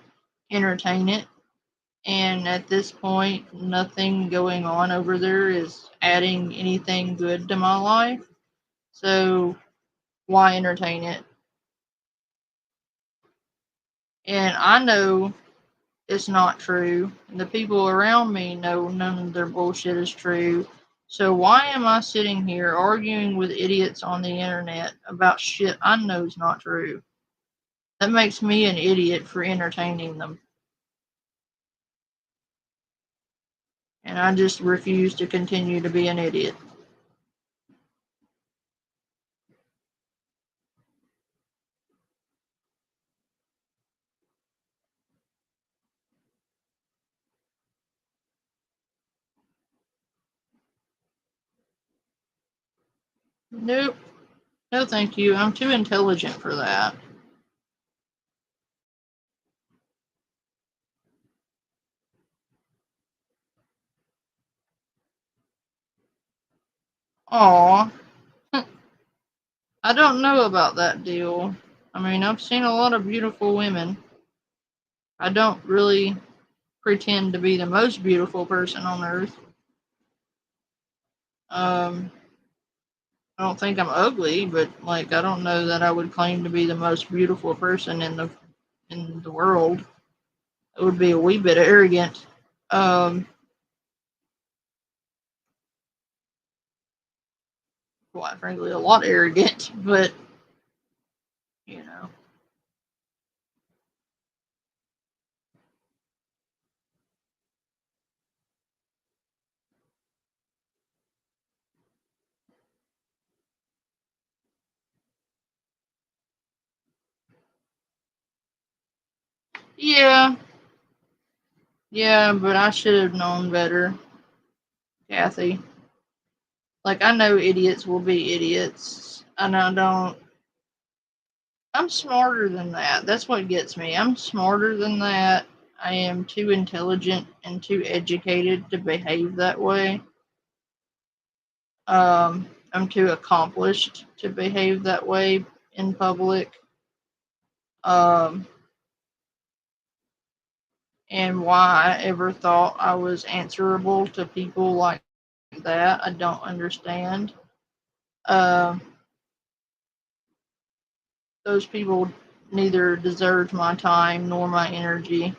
entertain it. And at this point, nothing going on over there is adding anything good to my life. So why entertain it? And I know it's not true. The people around me know none of their bullshit is true. So why am I sitting here arguing with idiots on the internet about shit I know is not true? That makes me an idiot for entertaining them. And I just refuse to continue to be an idiot. Nope. No, thank you. I'm too intelligent for that. Aw. I don't know about that deal. I mean, I've seen a lot of beautiful women. I don't really pretend to be the most beautiful person on earth. I don't think I'm ugly, but like I don't know that I would claim to be the most beautiful person in the world. It would be a wee bit arrogant. Quite frankly, a lot arrogant, but you know. Yeah, yeah, but I should have known better, Kathy. Like I know idiots will be idiots, and I don't. I'm smarter than that. That's what gets me. I'm smarter than that. I am too intelligent and too educated to behave that way. I'm too accomplished to behave that way in public. Um, and why I ever thought I was answerable to people like that, I don't understand. Um, those people neither deserved my time nor my energy.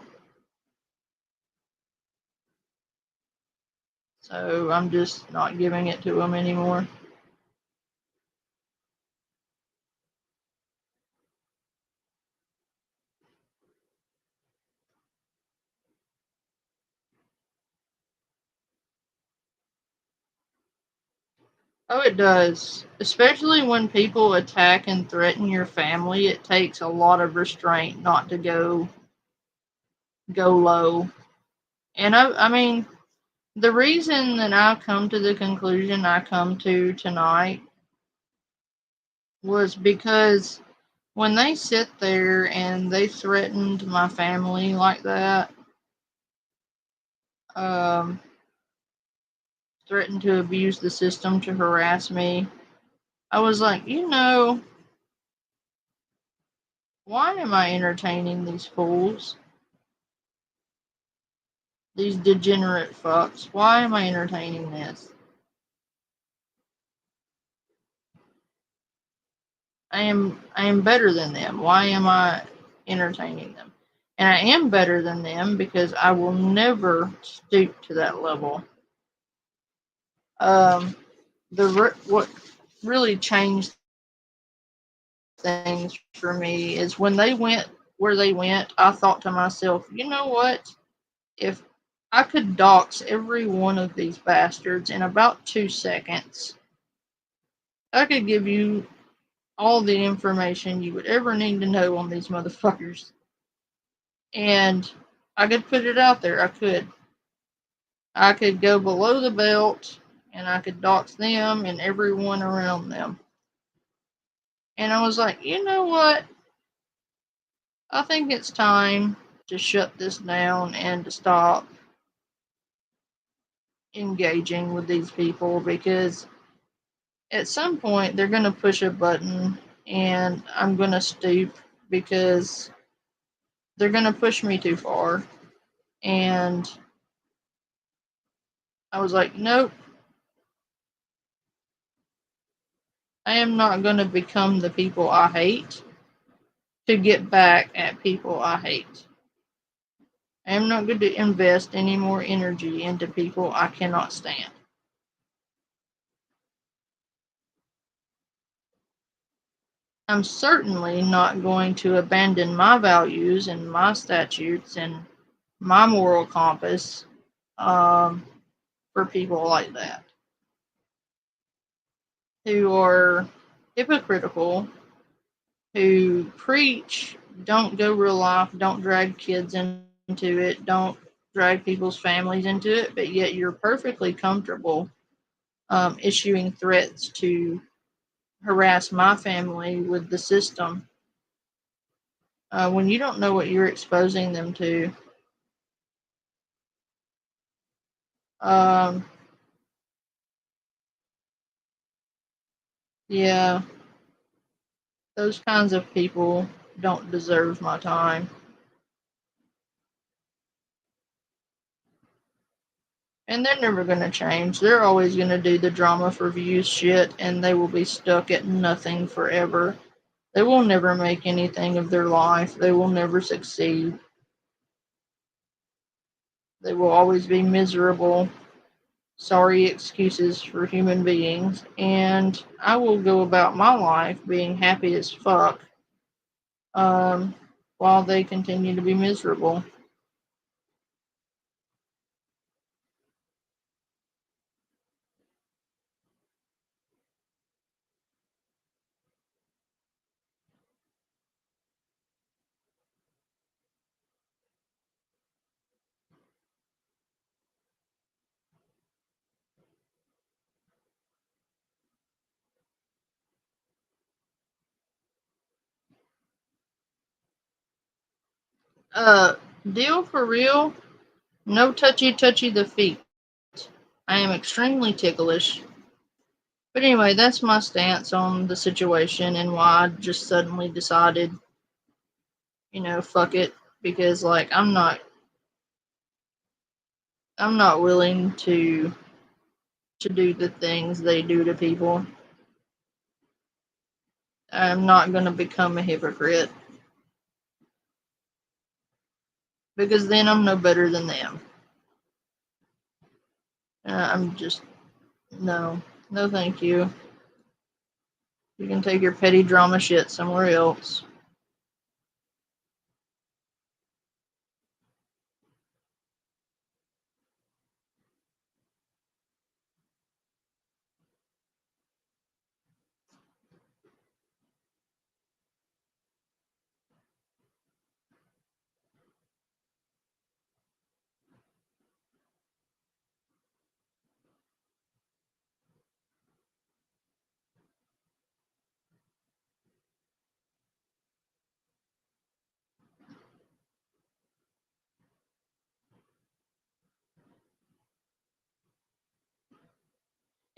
So I'm just not giving it to them anymore. Oh, it does. Especially when people attack and threaten your family, it takes a lot of restraint not to go low. And I mean, the reason that I come to the conclusion I come to tonight was because when they sit there and they threatened my family like that, um, threatened to abuse the system to harass me, I was like, why am I entertaining these fools? These degenerate fucks. Why am I entertaining this? I am better than them. Why am I entertaining them? And I am better than them because I will never stoop to that level. What really changed things for me is when they went where they went, I thought to myself, you know what? If I could dox every one of these bastards in about 2 seconds, I could give you all the information you would ever need to know on these motherfuckers. And I could put it out there. I could go below the belt and I could dox them and everyone around them. And I was like, you know what? I think it's time to shut this down and to stop engaging with these people because at some point they're going to push a button and I'm going to stoop because they're going to push me too far. And I was like, nope, I am not going to become the people I hate to get back at people I hate. I am not going to invest any more energy into people I cannot stand. I'm certainly not going to abandon my values and my statutes and my moral compass for people like that who are hypocritical, who preach, don't go real life, don't drag kids into it, don't drag people's families into it, but yet you're perfectly comfortable issuing threats to harass my family with the system when you don't know what you're exposing them to. Um, yeah, those kinds of people don't deserve my time. And they're never going to change. They're always going to do the drama for views shit, and they will be stuck at nothing forever. They will never make anything of their life. They will never succeed. They will always be miserable. Sorry excuses for human beings. And I will go about my life being happy as fuck while they continue to be miserable. Deal for real. No touchy the feet. I am extremely ticklish. But anyway, that's my stance on the situation and why I just suddenly decided, fuck it. Because like I'm not willing to do the things they do to people. I'm not gonna become a hypocrite. Because then I'm no better than them. I'm just no thank you. You can take your petty drama shit somewhere else.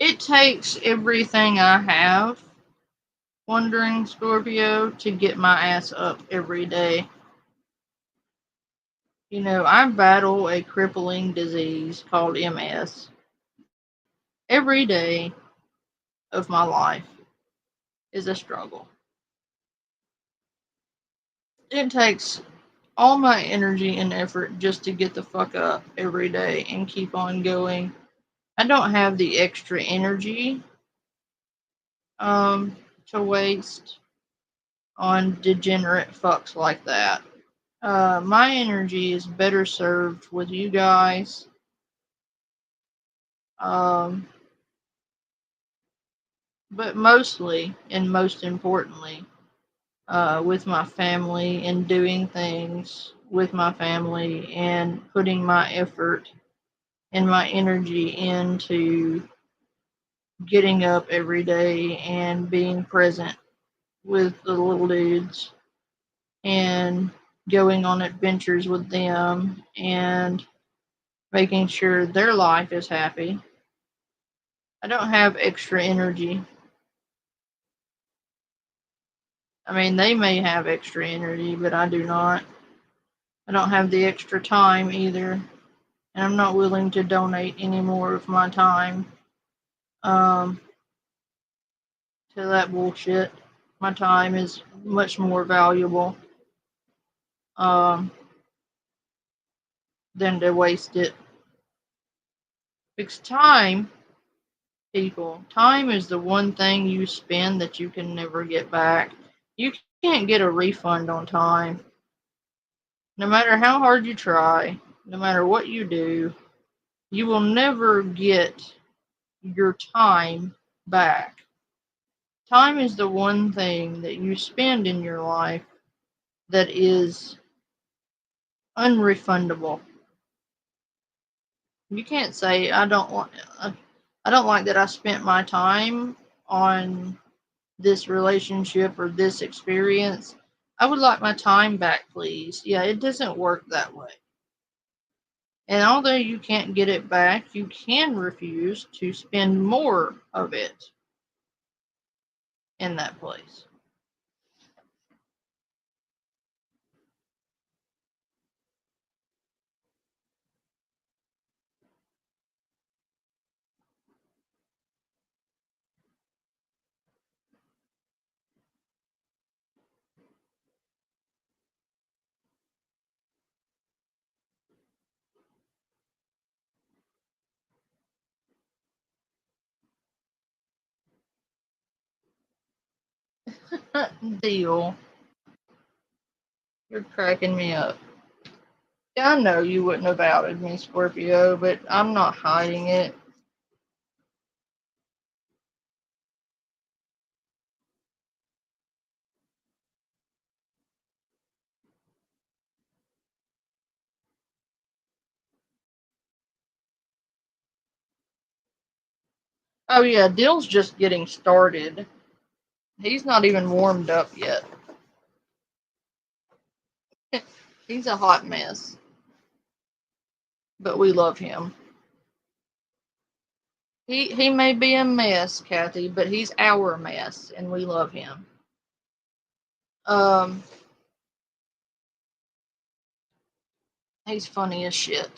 It takes everything I have, Wandering Scorpio, to get my ass up every day. I battle a crippling disease called MS every day of my life is a struggle. It takes all my energy and effort just to get the fuck up every day and keep on going. I don't have the extra energy to waste on degenerate fucks like that. My energy is better served with you guys. But mostly and most importantly, with my family and doing things with my family and putting my effort and my energy into getting up every day and being present with the little dudes and going on adventures with them and making sure their life is happy. I don't have extra energy. I mean, they may have extra energy, but I do not. I don't have the extra time either, and I'm not willing to donate any more of my time um, to that bullshit. My time is much more valuable um, than to waste it. Because time, people, time is the one thing you spend that you can never get back. You can't get a refund on time. No matter how hard you try, no matter what you do, you will never get your time back. Time is the one thing that you spend in your life that is unrefundable. You can't say I don't like that I spent my time on this relationship or this experience. I would like my time back, please. Yeah, it doesn't work that way. And although you can't get it back, you can refuse to spend more of it in that place. Deal. You're cracking me up. Yeah, I know you wouldn't have outed me, Scorpio, but I'm not hiding it. Oh yeah, Dill's just getting started. He's not even warmed up yet. He's a hot mess, but we love him. He may be a mess, Kathy, but he's our mess, and we love him. Um, he's funny as shit.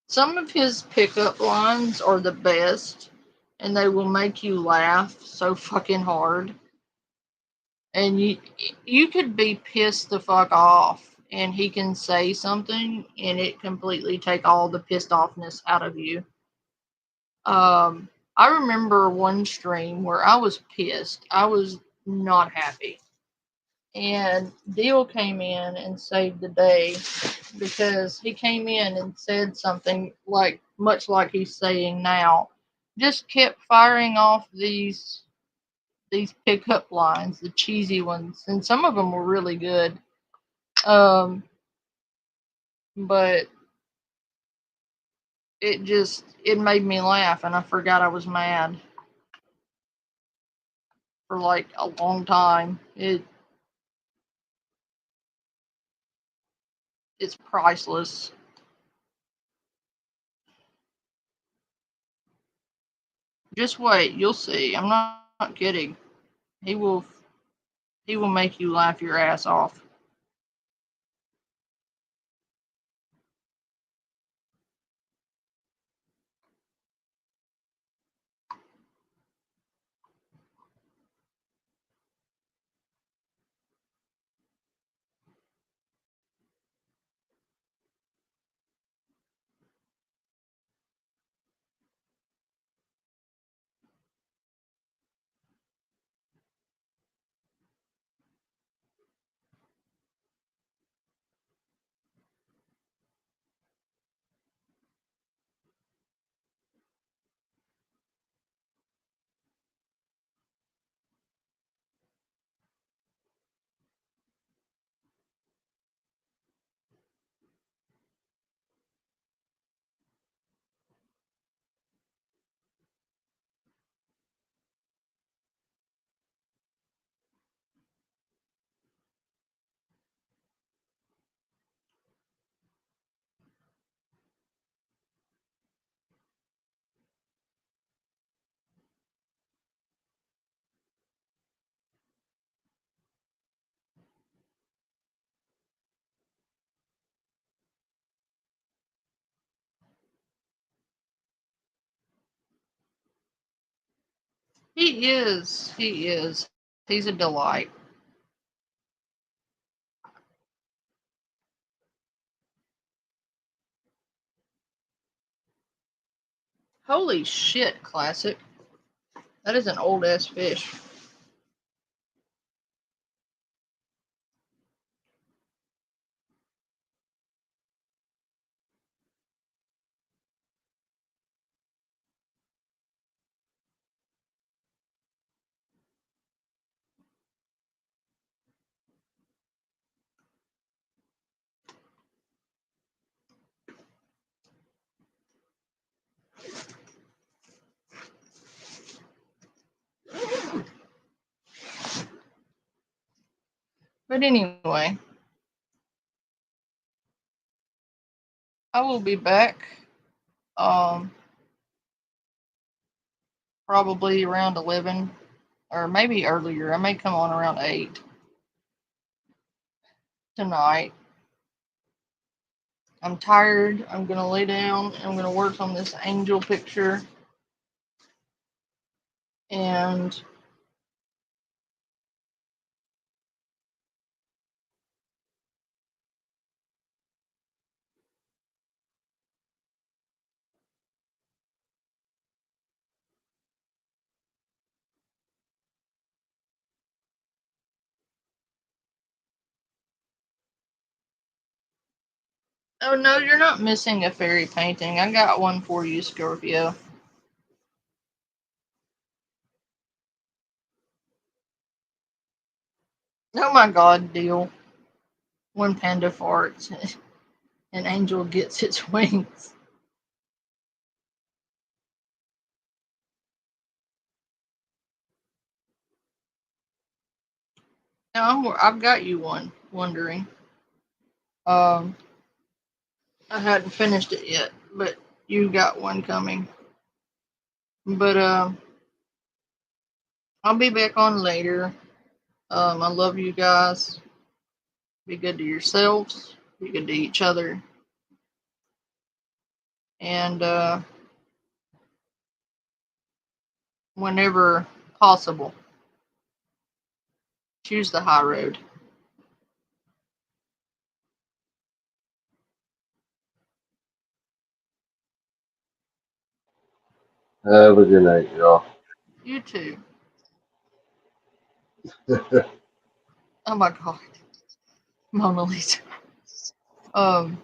Some of his pickup lines are the best, and they will make you laugh so fucking hard. And you could be pissed the fuck off, and he can say something, and it completely take all the pissed offness out of you. I remember one stream where I was pissed. I was not happy. And Deal came in and saved the day because he came in and said something like much like he's saying now. Just kept firing off these pickup lines, the cheesy ones, and some of them were really good. But it made me laugh, and I forgot I was mad for like a long time. It's priceless. Just wait, you'll see. I'm not kidding. He will he will make you laugh your ass off. He is. He is. He's a delight. Holy shit, Classic. That is an old ass fish. But anyway, I will be back. Probably around 11, or maybe earlier. I may come on around 8 tonight. I'm tired. I'm gonna lay down. I'm gonna work on this angel picture. And oh no, you're not missing a fairy painting. I got one for you, Scorpio. Oh my god, deal. When Panda farts, an angel gets its wings. No, I've got you one, wondering. I hadn't finished it yet, but you got one coming. But I'll be back on later. I love you guys. Be good to yourselves. Be good to each other. And whenever possible, choose the high road. Have a good night, y'all. You too. Oh my god. Mona Lisa. Um,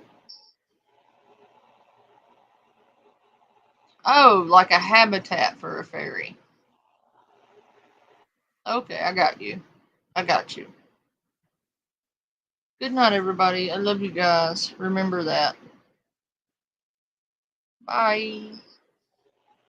oh, like a habitat for a fairy. Okay, I got you. I got you. Good night, everybody. I love you guys. Remember that. Bye.